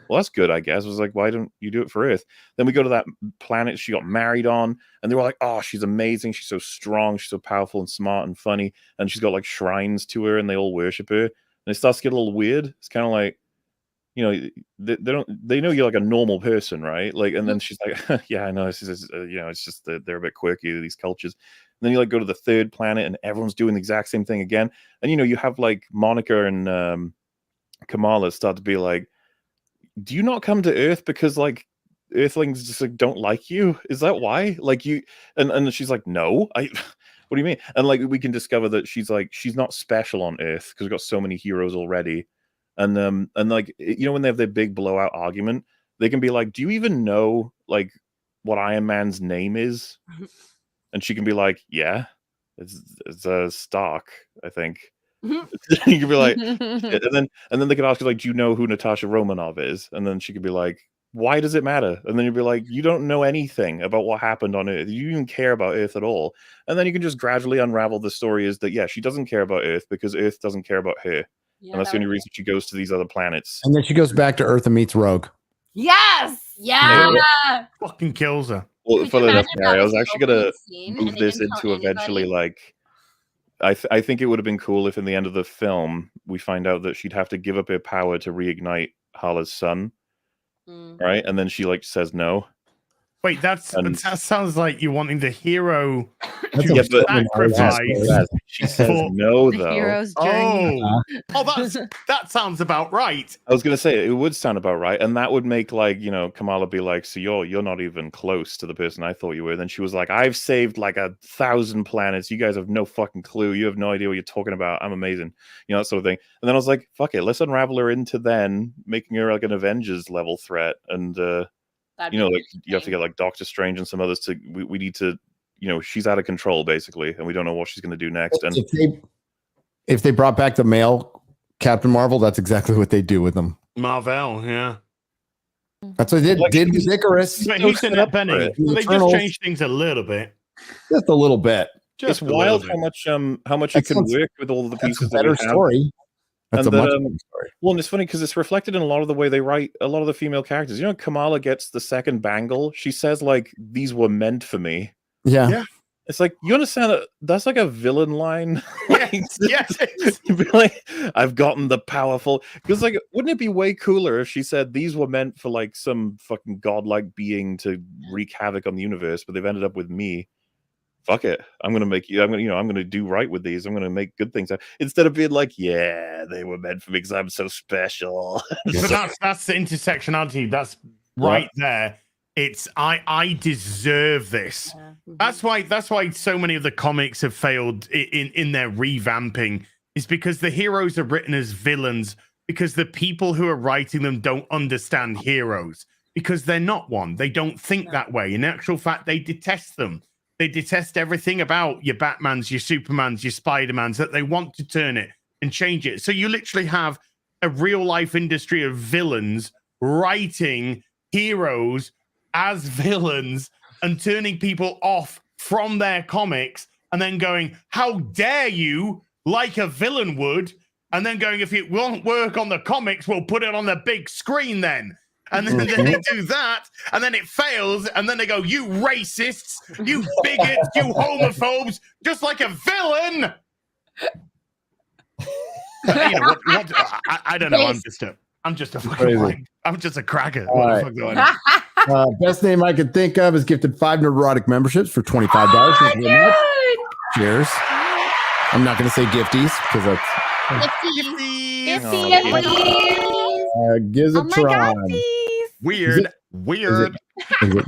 well, that's good, I guess. I was like, why don't you do it for Earth? Then we go to that planet she got married on, and they were like, oh, she's amazing. She's so strong. She's so powerful and smart and funny. And she's got shrines to her, and they all worship her. And it starts to get a little weird. It's kind of like, they know you're like a normal person, right? And then she's like, yeah, I know. It's just, it's just that they're a bit quirky, these cultures. And then you go to the third planet, and everyone's doing the exact same thing again. And, you have Monica and Kamala start to be like, do you not come to Earth because Earthlings just don't like you? Is that why? You and she's like, no, what do you mean? And we can discover that she's not special on Earth because we've got so many heroes already. And when they have their big blowout argument, they can be like, do you even know what Iron Man's name is? And she can be like, yeah, it's Stark, I think. You could be like, and then they could ask you do you know who Natasha Romanoff is? And then she could be like, why does it matter? And then you'd be like, you don't know anything about what happened on Earth. You even care about Earth at all. And then you can just gradually unravel the story is that she doesn't care about Earth because Earth doesn't care about her. Yeah, and that's the only reason she goes to these other planets. And then she goes back to Earth and meets Rogue. Yes. Yeah. Fucking kills her. Well, funny enough, Mary, I was actually gonna move this into eventually I think it would have been cool if in the end of the film we find out that she'd have to give up her power to reignite Hala's son, right? And then she says no. Wait, that sounds like you're wanting the hero to Yeah, but sacrifice. she says for no, The though. hero's journey. That sounds about right. I was gonna say it would sound about right, and that would make Kamala be like, "So you're not even close to the person I thought you were." Then she was like, "I've saved like 1,000 planets. You guys have no fucking clue. You have no idea what you're talking about. I'm amazing." That sort of thing. And then I was like, "Fuck it, let's unravel her into then making her like an Avengers level threat." And you have to get like Doctor Strange and some others to. We need to. She's out of control basically, and we don't know what she's gonna do next. And if they brought back the male Captain Marvel, that's exactly what they do with them. Marvel, yeah. That's what they did with Icarus. But he's in that Benny. They just changed things a little bit. Just a little bit. It's wild how much it can work with all of the pieces. Better story. That's a much better story. Well, and it's funny because it's reflected in a lot of the way they write a lot of the female characters. Kamala gets the second bangle. She says like, "These were meant for me." Yeah. It's like, you understand that that's like a villain line. Yes. You'd be like, "I've gotten the powerful." Because like, wouldn't it be way cooler if she said these were meant for like some fucking godlike being to wreak havoc on the universe, but they've ended up with me. Fuck it. I'm gonna do right with these. I'm gonna make good things. Instead of being like, "Yeah, they were meant for me because I'm so special." But that's the intersectionality. That's right there. It's I deserve this. That's why so many of the comics have failed in their revamping, is because the heroes are written as villains because the people who are writing them don't understand heroes because they're not one. They don't think that way. In actual fact, they detest them. They detest everything about your Batmans, your Supermans, your Spider-Mans, that they want to turn it and change it. So you literally have a real life industry of villains writing heroes as villains and turning people off from their comics and then going, "How dare you," like a villain would, and then going, "If it won't work on the comics, we'll put it on the big screen then." And then they do that, and then it fails, and then they go, "You racists, you bigots, you homophobes," just like a villain. I don't know. I'm just a cracker. What the fuck do I know? Best name I could think of is gifted 5 Nerdrotic memberships for $25. Thank you very much. Cheers. I'm not going to say gifties because that's Gizatron. Weird. Is it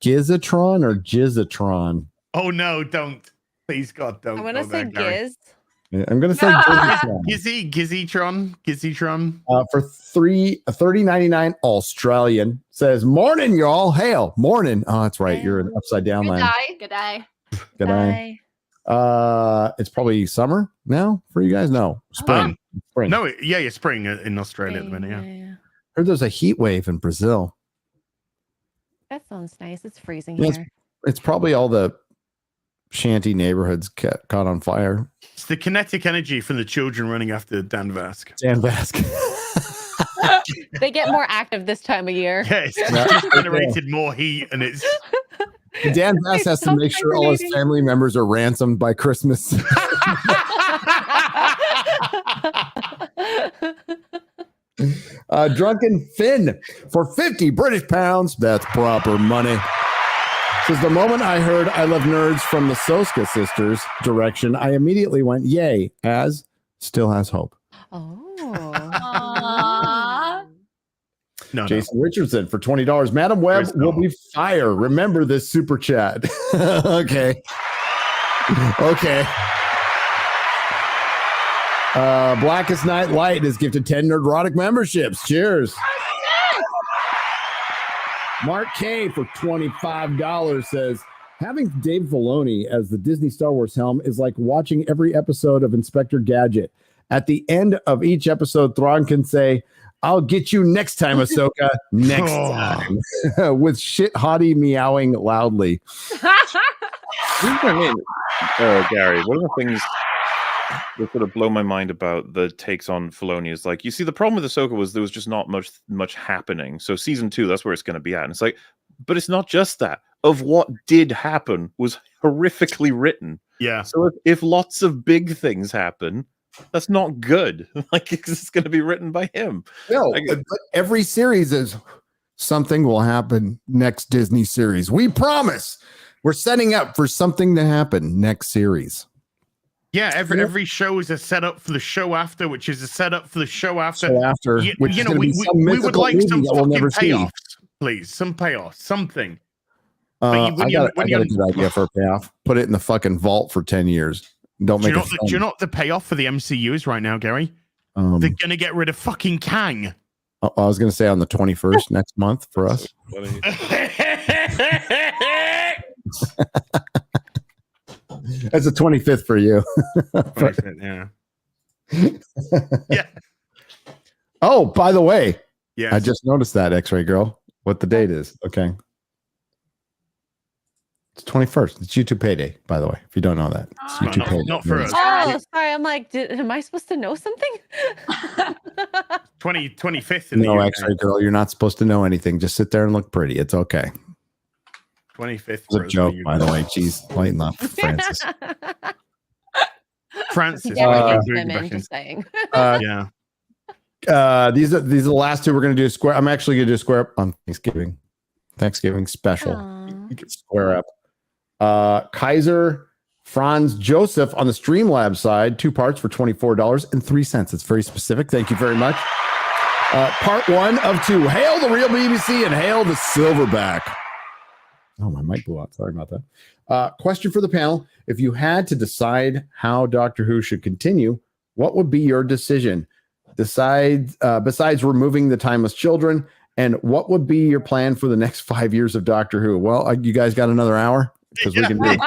Gizatron or Jizzatron? Oh no! Don't, please God, don't. I'm gonna say Giz. I'm gonna say Gizzytron. For $30.99 Australian. Says, "Morning, y'all. Hail, morning." Oh, that's right. You're an upside down land. Good day. Good day. It's probably summer now for you guys. No, spring. Spring. No, yeah, spring in Australia at the minute. Yeah. Heard there's a heat wave in Brazil. That sounds nice. It's freezing Yeah, here. It's probably all the shanty neighborhoods caught on fire. It's the kinetic energy from the children running after Dan Vask. They get more active this time of year. Yeah, it's generated more heat, and it's. Dan Vass has to make sure all his family members are ransomed by Christmas. Drunken Finn for 50 British pounds. That's proper money. Says, "The moment I heard I Love Nerds from the Soska Sisters direction, I immediately went, yay, as still has hope." Aww. Jason Richardson for $20. Madam Web will be fire. Remember this super chat. Okay. Blackest Night Light is gifted 10 Nerdrotic memberships. Cheers. Mark K for $25 says, "Having Dave Filoni as the Disney Star Wars helm is like watching every episode of Inspector Gadget. At the end of each episode, Thrawn can say, 'I'll get you next time, Ahsoka.' Next time." With shit hottie meowing loudly. I mean, Gary, one of the things that sort of blow my mind about the takes on Filoni is like, you see, the problem with Ahsoka was there was just not much happening. So season 2, that's where it's going to be at. And it's like, but it's not just that. Of what did happen was horrifically written. Yeah. So if lots of big things happen, that's not good. Like, it's going to be written by him. No, but every series is something will happen next Disney series. We promise. We're setting up for something to happen next series. Yeah, every show is a setup for the show after, which is a setup for the show after. So after, which is we would like some fucking payoffs, please. Some payoffs, something. I got a good idea for a payoff. Put it in the fucking vault for 10 years. Don't make it. Do you know what the payoff for the MCU is right now, Gary? They're gonna get rid of fucking Kang. I was gonna say on the 21st next month for us. That's the 25th for you. 25th, yeah. Oh, by the way, yes. I just noticed that X-Ray Girl. What the date is? Okay. It's 21st. It's YouTube payday, by the way. If you don't know that, it's YouTube payday. Not for us. Oh, sorry. I'm like, am I supposed to know something? 25th. No, X-Ray Girl, you're not supposed to know anything. Just sit there and look pretty. It's okay. 25th. It's a joke, by the way. Jeez, lighten up, Francis. Francis. Women, just saying. Yeah. These are the last two we're going to do. Square. I'm actually going to do square up on Thanksgiving special. You can square up. Kaiser Franz Joseph on the Streamlabs side, 2 parts for $24.03. It's very specific. Thank you very much. Part 1 of 2. Hail the real BBC and hail the Silverback. Oh, my mic blew out. Sorry about that. Question for the panel. If you had to decide how Doctor Who should continue, what would be your decision? Besides removing the Timeless Children, and what would be your plan for the next 5 years of Doctor Who? Well, you guys got another hour? Because we can do it.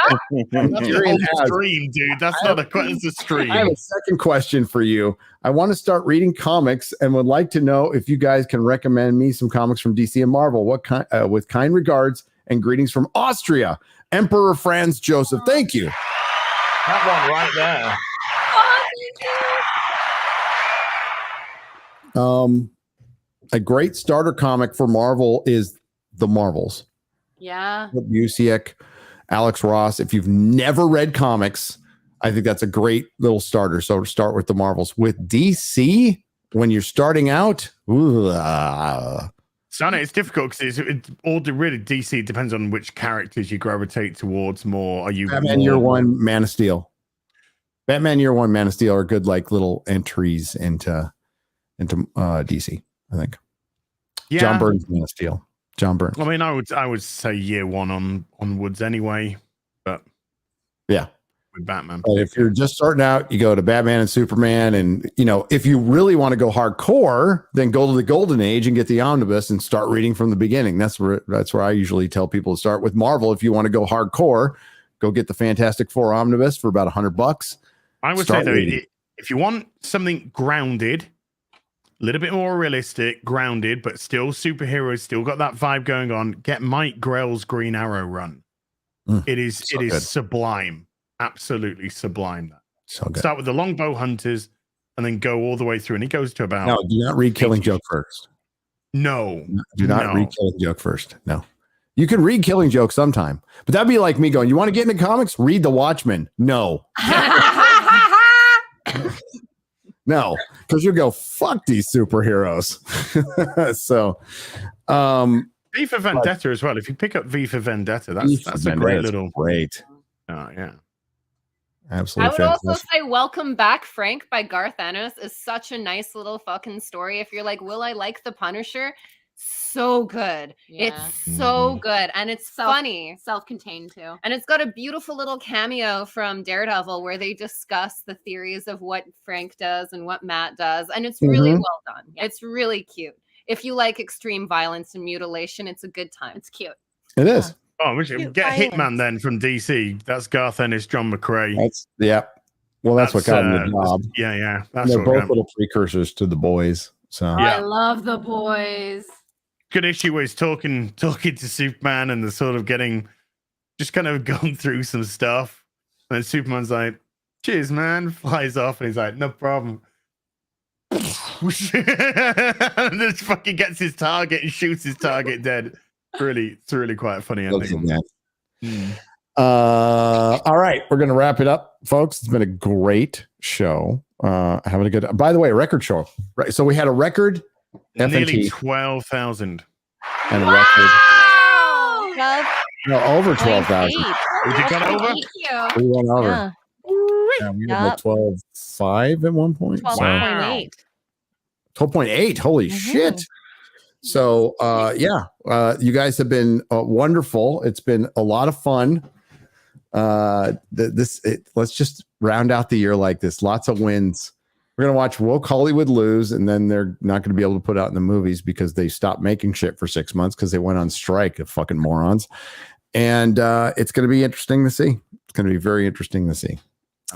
That's a stream, dude. That's not a question. It's a stream. I have a second question for you. I want to start reading comics and would like to know if you guys can recommend me some comics from DC and Marvel. What kind? With kind regards and greetings from Austria, Emperor Franz Joseph. Thank you. That one right there. A great starter comic for Marvel is The Marvels. Yeah. Busiek, Alex Ross. If you've never read comics, I think that's a great little starter. So to start with The Marvels. With DC, when you're starting out, it's difficult because it's all really DC. It depends on which characters you gravitate towards more. Are you Batman Year One, Man of Steel? Batman Year One, Man of Steel are good, like little entries into DC. I think. Yeah. John Byrne's Man of Steel. John Byrne. I mean, I would say Year One onwards anyway, but yeah, with Batman. But if you're just starting out, you go to Batman and Superman, and if you really want to go hardcore, then go to the Golden Age and get the omnibus and start reading from the beginning. That's where I usually tell people to start with Marvel. If you want to go hardcore, go get the Fantastic Four omnibus for about $100. I would say though, if you want something grounded, a little bit more realistic, grounded, but still superheroes, still got that vibe going on, get Mike Grell's Green Arrow run. It is sublime. Absolutely sublime. So good. Start with the Longbow Hunters and then go all the way through. And he goes to about... No, do not read Killing Joke first. No. Do not read Killing Joke first. No. You can read Killing Joke sometime, but that'd be like me going, you want to get into comics? Read The Watchmen. No. No, because you'll go, fuck these superheroes. So, V for Vendetta as well. If you pick up V for Vendetta, that's a great little. Great. Oh, yeah. Absolutely. I would also say Welcome Back, Frank by Garth Ennis is such a nice little fucking story. If you're like, will I like The Punisher? So good. Yeah. It's so good. And it's funny. Self-contained too. And it's got a beautiful little cameo from Daredevil where they discuss the theories of what Frank does and what Matt does. And it's really well done. Yeah. It's really cute. If you like extreme violence and mutilation, it's a good time. It's cute. It is. Oh, we should get Hitman then from DC. That's Garth Ennis, John McCrae. Well, that's what got him the job. Yeah. They're both little precursors to The Boys. So I love The Boys. Good issue where he's talking to Superman and they're sort of just kind of going through some stuff. And then Superman's like, cheers, man. Flies off and he's like, no problem. And then fucking gets his target and shoots his target dead. It's really quite a funny ending. All right, we're gonna wrap it up, folks. It's been a great show. Having a good. By the way, record show. Right, so we had a record. Nearly 12,000. and a record. Well, No, over 12,000. You got over? Thank you. We went over. yeah, Yeah, we had like 12.5 at one point. 12.8. 12.8. Holy shit. So, you guys have been wonderful. It's been a lot of fun. Let's just round out the year like this. Lots of wins. We're going to watch Woke Hollywood lose, and then they're not going to be able to put out in the movies because they stopped making shit for 6 months because they went on strike, of fucking morons. And it's going to be interesting to see. It's going to be very interesting to see.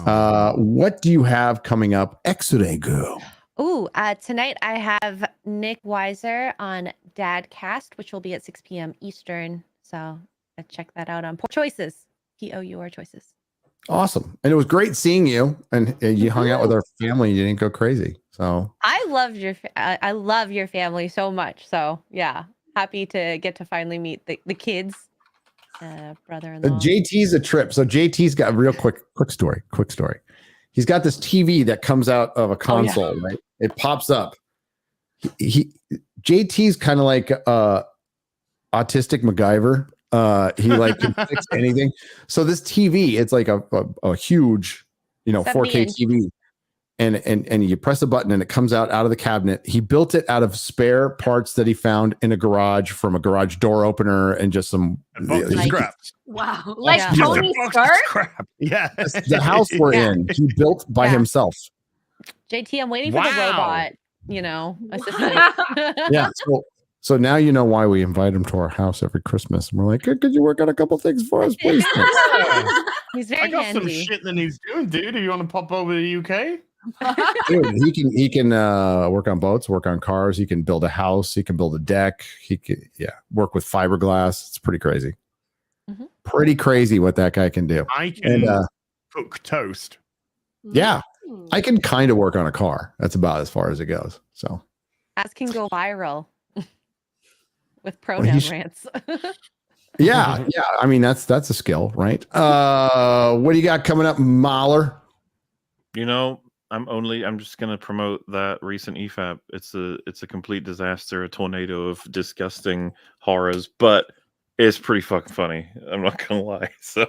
What do you have coming up? X-Ray Girl. Ooh, tonight I have Nick Weiser on Dadcast, which will be at 6 p.m. Eastern. So check that out on Poor Choices. POUR Choices. Awesome. And it was great seeing you, and you hung out with our family and you didn't go crazy. So I love your family so much. So yeah, happy to get to finally meet the kids, brother-in-law. JT's a trip. So JT's got a real quick story. He's got this TV that comes out of a console, right? It pops up. JT's kind of like autistic MacGyver. He like can fix anything. So this TV, it's like a huge, 4K TV, and you press a button and it comes out of the cabinet. He built it out of spare parts that he found in a garage from a garage door opener and just some scraps. Wow, like Tony Stark. Yeah, the house we're in, he built by himself. JT, I'm waiting for the robot. Assistant. Yeah. So now you know why we invite him to our house every Christmas. And we're like, could you work on a couple things for us, please? He's very I got handy. some shit that he's doing, dude. Do you want to pop over to the UK? Dude, he can work on boats, work on cars. He can build a house. He can build a deck. He can work with fiberglass. It's pretty crazy. Mm-hmm. Pretty crazy what that guy can do. I can cook toast. Yeah, I can kind of work on a car. That's about as far as it goes. So As can go viral with pronoun rants. yeah. I mean, that's a skill, right? What do you got coming up, Mahler? I'm just gonna promote that recent EFAP. It's a complete disaster, a tornado of disgusting horrors, but it's pretty fucking funny. I'm not gonna lie. So,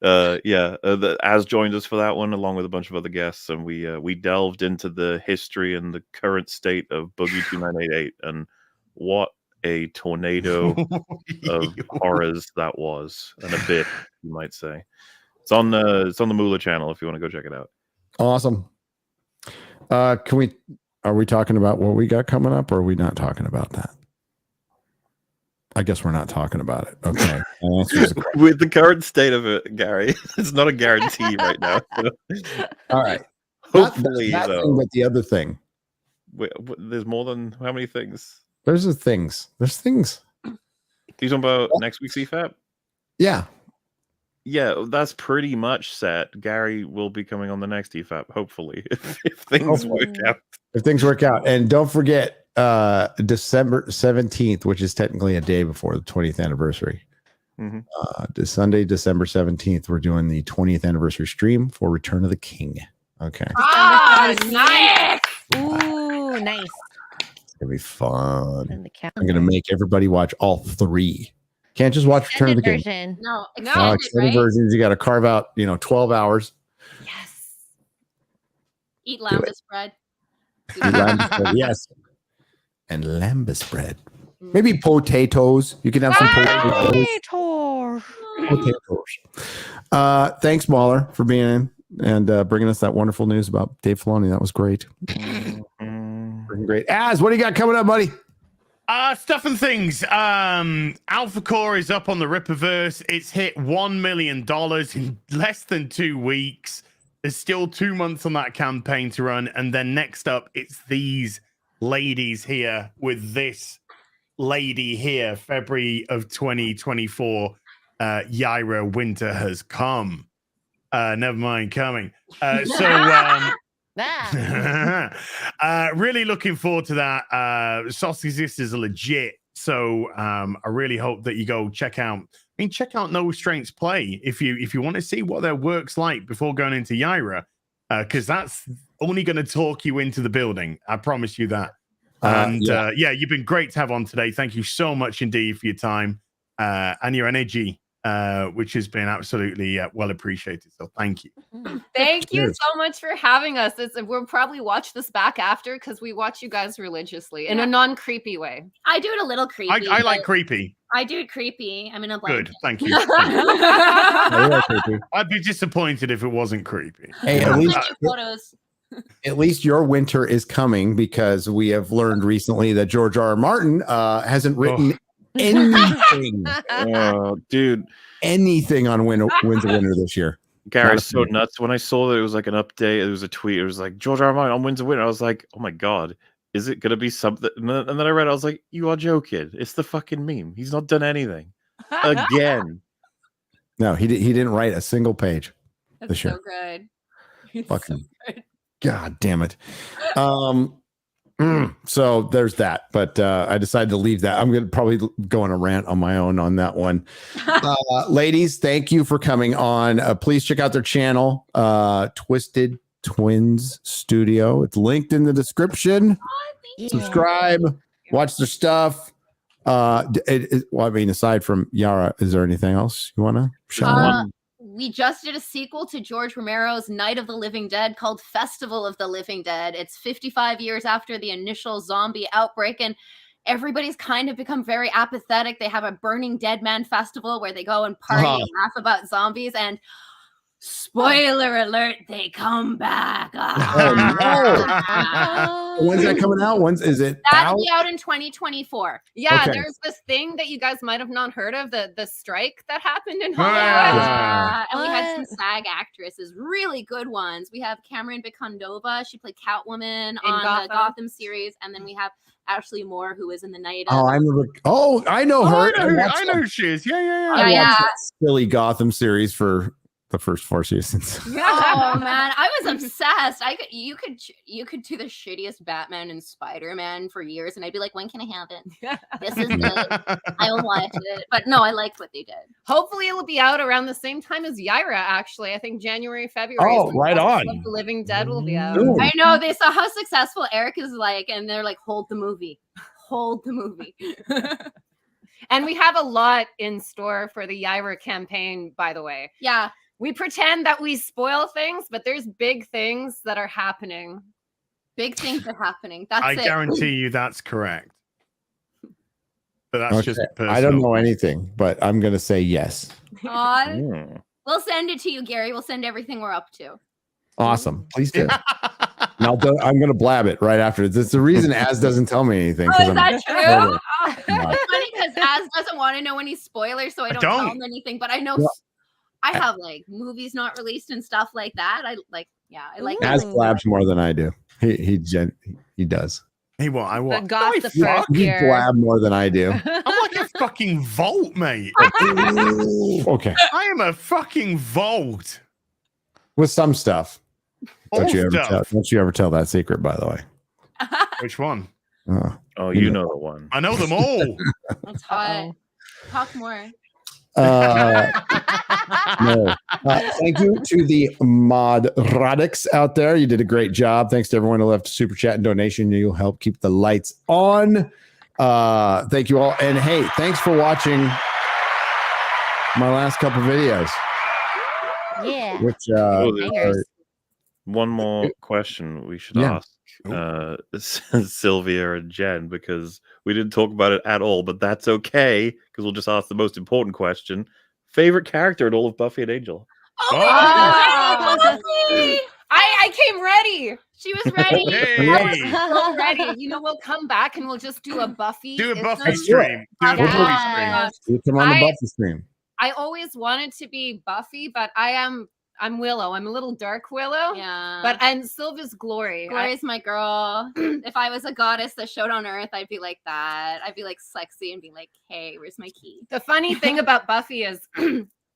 Az joined us for that one along with a bunch of other guests, and we delved into the history and the current state of Boogie 2988, and what a tornado of horrors that was, and a bit, you might say. It's on the Moolah channel if you want to go check it out. Awesome. Are we talking about what we got coming up, or are we not talking about that? I guess we're not talking about it. Okay. With the current state of it, Gary, it's not a guarantee right now. So. All right. Hopefully, that thing, but the other thing. Wait, there's more than how many things? There's things. There's things. You talking about next week's EFAP? Yeah. Yeah, that's pretty much set. Gary will be coming on the next EFAP, hopefully, if things work out. If things work out. And don't forget, December 17th, which is technically a day before the 20th anniversary. Mm-hmm. Sunday, December 17th, we're doing the 20th anniversary stream for Return of the King. Okay. Oh, nice. Ooh, nice. It's going to be fun. I'm going to make everybody watch all three. Can't just watch Return of the King. No, extended versions. You got to carve out, 12 hours. Yes. Eat lambus bread. Eat lambus bread, yes. And lambus bread. Maybe potatoes. You can have some potatoes. Thanks, Mahler, for being in and bringing us that wonderful news about Dave Filoni. That was great. Great. Az, what do you got coming up, buddy? Stuff and things. Alpha Core is up on the Rippaverse. It's hit $1 million in less than 2 weeks. There's still 2 months on that campaign to run. And then next up, it's these ladies here with this lady here, February of 2024. Yaira Winter has come. Never mind coming. Really looking forward to that. Soska Sisters are legit, so I really hope that you go check out No Restraints play if you want to see what their work's like before going into Yaira, because that's only going to talk you into the building. I promise you that. And you've been great to have on today. Thank you so much indeed for your time and your energy, which has been absolutely well appreciated. So thank you. Thank you so much for having us. We'll probably watch this back after because we watch you guys religiously in a non-creepy way. I do it a little creepy. I like creepy. I do it creepy. I'm in a blanket. Good, thank you. I'd be disappointed if it wasn't creepy. Hey, at least your winter is coming, because we have learned recently that George R.R. Martin hasn't written anything, dude, anything on Winter this year. Gary's so nuts. When I saw that it was like an update, it was a tweet. It was like George R. R. Martin on Winter Winter. I was like, oh my god, is it gonna be something? And then I read, I was like, you are joking. It's the fucking meme. He's not done anything again. No, he didn't write a single page this year. So good. Fucking so good. God damn it. So there's that, but I decided to leave that. I'm gonna probably go on a rant on my own on that one. Ladies, thank you for coming on. Please check out their channel, Twisted Twins Studio. It's linked in the description. Subscribe, watch their stuff. Well, I mean, aside from Yara, is there anything else you want to shout? We just did a sequel to George Romero's Night of the Living Dead called Festival of the Living Dead. It's 55 years after the initial zombie outbreak, and everybody's kind of become very apathetic. They have a Burning Dead Man festival where they go and party and laugh about zombies, and spoiler alert, they come back. When's that coming out? Is it That'll be out in 2024. Yeah, Okay. there's this thing that you guys might have not heard of, the strike that happened in Hollywood. And we had some SAG actresses, really good ones. We have Cameron Bikondova. She played Catwoman on the Gotham series. And then we have Ashley Moore, who is in the Night of... I know her. I know who she is. Yeah. I watched that silly Gotham series for the first 4 seasons. Oh man, I was obsessed. You could do the shittiest Batman and Spider-Man for years, and I'd be like, when can I have it? This is good. I will watch it. But no, I liked what they did. Hopefully it'll be out around the same time as Yaira, actually. I think January, February. Oh, right on. The Living Dead will be out. Ooh. I know, they saw how successful Eric is like, and they're like, hold the movie. Hold the movie. And we have a lot in store for the Yaira campaign, by the way. Yeah. We pretend that we spoil things, but there's big things that are happening. Big things are happening. That's I it. guarantee you that's correct. But that's just personal. I don't know anything, but I'm going to say yes. We'll send it to you, Gary. We'll send everything we're up to. Awesome. Please do. And I'm going to blab it right after. It's the reason Az doesn't tell me anything. Oh, is that true? It's It's funny because Az doesn't want to know any spoilers, so I don't tell him anything. But I know I have like movies not released and stuff like that. I like Az blabs more than I do. He does. He what? I what? He blab more than I do. I'm like a fucking vault, mate. Okay. I am a fucking vault. With some stuff. Don't you stuff. ever tell that secret, by the way. Which one? Oh, you know the one. I know them all. That's hot. Talk more. No. Thank you to the Nerdrotics out there. You did a great job. Thanks to everyone who left a super chat and donation. You'll help keep the lights on. Thank you all. And hey, thanks for watching my last couple videos. Yeah. Which one more question we should ask Sylvia and Jen, because we didn't talk about it at all, but that's okay because we'll just ask the most important question. Favorite character in all of Buffy and Angel? Buffy! I came ready. She was ready. Hey. I was so ready. You know, we'll come back and we'll just do a Buffy. Do a Buffy stream. You come on the Buffy stream. I always wanted to be Buffy, but I'm Willow. I'm a little dark Willow. Yeah. And Sylvia's Glory. Glory's my girl. If I was a goddess that showed on Earth, I'd be like that. I'd be like sexy and be like, hey, where's my key? The funny thing about Buffy is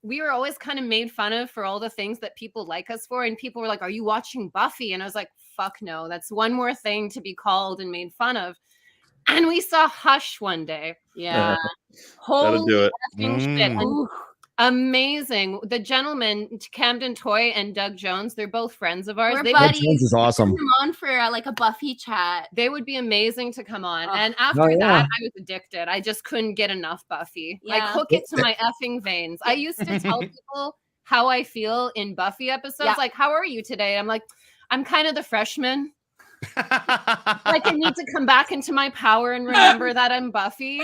we were always kind of made fun of for all the things that people like us for. And people were like, are you watching Buffy? And I was like, fuck no. That's one more thing to be called and made fun of. And we saw Hush one day. Yeah. That'll do it. Shit. And Amazing. The gentleman, Camden Toy and Doug Jones, they're both friends of ours. We're They Doug buddies. Jones is awesome. Come on for like a Buffy chat. They would be amazing to come on. Oh. And after Oh, yeah. that, I was addicted. I just couldn't get enough Buffy. Like, Yeah. hook it to my effing veins. I used to tell people how I feel in Buffy episodes. Yeah. Like, how are you today? I'm like, I'm kind of the freshman. Like, I need to come back into my power and remember that I'm Buffy.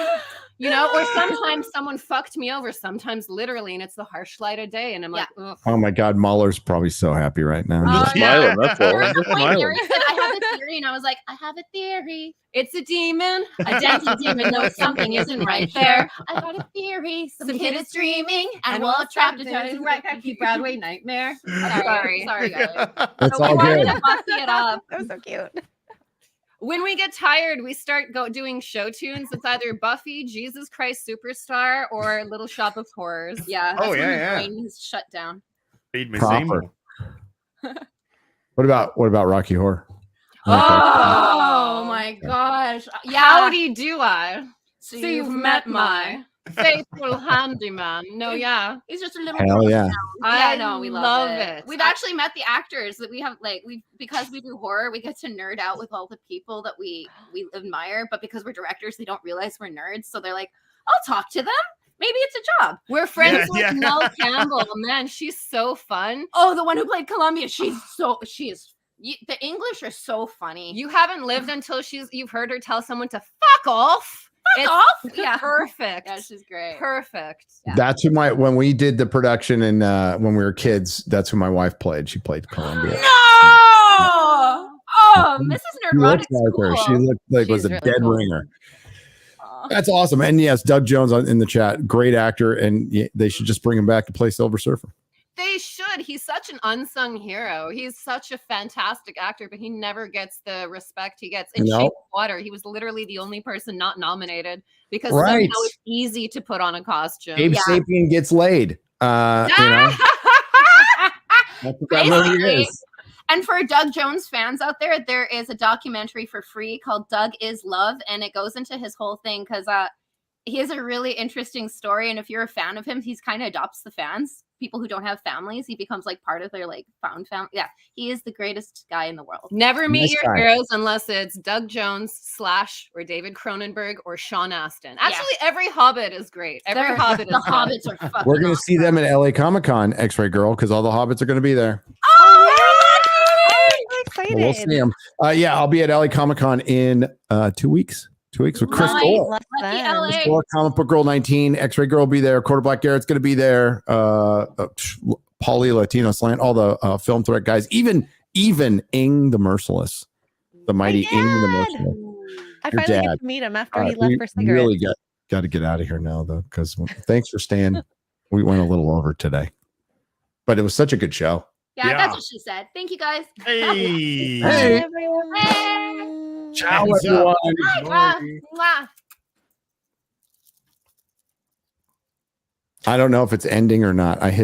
You know, or sometimes someone fucked me over, sometimes literally, and it's the harsh light of day. And I'm like, ugh. Oh my God, Mahler's probably so happy right now. I'm just smiling. That's all. I'm just Point smiling. Gary said, I have a theory, and I was like, I have a theory. It's a demon. A dancing demon knows something isn't right there. I got a theory. Some kid is dreaming, and we'll trap to turn right back to Broadway nightmare. Sorry, guys. That's So all we wanted good. to Buffy it up. That was so cute. When we get tired, we start doing show tunes. It's either Buffy, Jesus Christ Superstar, or Little Shop of Horrors. Yeah. Oh, That's when yeah, the yeah. brain is shut down. Feed me Proper. Seymour. What about Rocky Horror? Oh my gosh. Yeah. Howdy do I? So So you've met my faithful handyman. No, yeah. He's just a little. Hell yeah. I know we love it. it. We've actually met the actors that we have, like because we do horror, we get to nerd out with all the people that we admire. But because we're directors, they don't realize we're nerds, so they're like, "I'll talk to them. Maybe it's a job." We're friends Yeah, with yeah. Mel Campbell. Man, she's so fun. Oh, the one who played Columbia. She is. The English are so funny. You haven't lived until you've heard her tell someone to fuck off. Fuck off. Yeah. Perfect. Yeah, she's great. Perfect. Yeah. That's who when we did the production and when we were kids, that's who my wife played. She played Columbia. No. Oh, Mrs. She Nerdrotic. looked like her. She looked like was She's a really dead cool. ringer. That's awesome. And yes, Doug Jones in the chat, great actor, and they should just bring him back to play Silver Surfer. They should. He's such an unsung hero. He's such a fantastic actor, but he never gets the respect he gets. In No. Shape of Water, he was literally the only person not nominated because Right. somehow it's easy to put on a costume. Abe Sapien gets laid. You know, that's what that movie Basically. is. And for Doug Jones fans out there, there is a documentary for free called Doug is Love, and it goes into his whole thing because he has a really interesting story. And if you're a fan of him, he's kind of adopts the fans, people who don't have families. He becomes like part of their like found family. Yeah, he is the greatest guy in the world. Never meet Nice your guy. heroes unless it's Doug Jones / or David Cronenberg or Sean Astin. Actually, every Hobbit is great. Every Hobbit is the good. Hobbits are fucking. We're going to see them at LA Comic Con, X-Ray Girl, because all the Hobbits are going to be there. I'm excited. We'll see them. Yeah, I'll be at LA Comic Con in 2 weeks. 2 weeks with Chris Nice. Gore. Less Lucky than. LA. Gore, Comic Book Girl 19, X-Ray Girl will be there. Quarter Black Garrett's going to be there. Paulie Latino Slant, all the Film Threat guys, even Ing the Merciless, the mighty Ing the Merciless. I Your finally dad. get to meet him after he We left for cigarettes. really got to get out of here now, though, because thanks for staying. We went a little over today, but it was such a good show. Yeah, Yeah. that's what she said. Thank you guys. Hey. Hey. Everyone. Hey. Ciao, Hands up. everyone. Mwah, mwah. I don't know if it's ending or not. I hit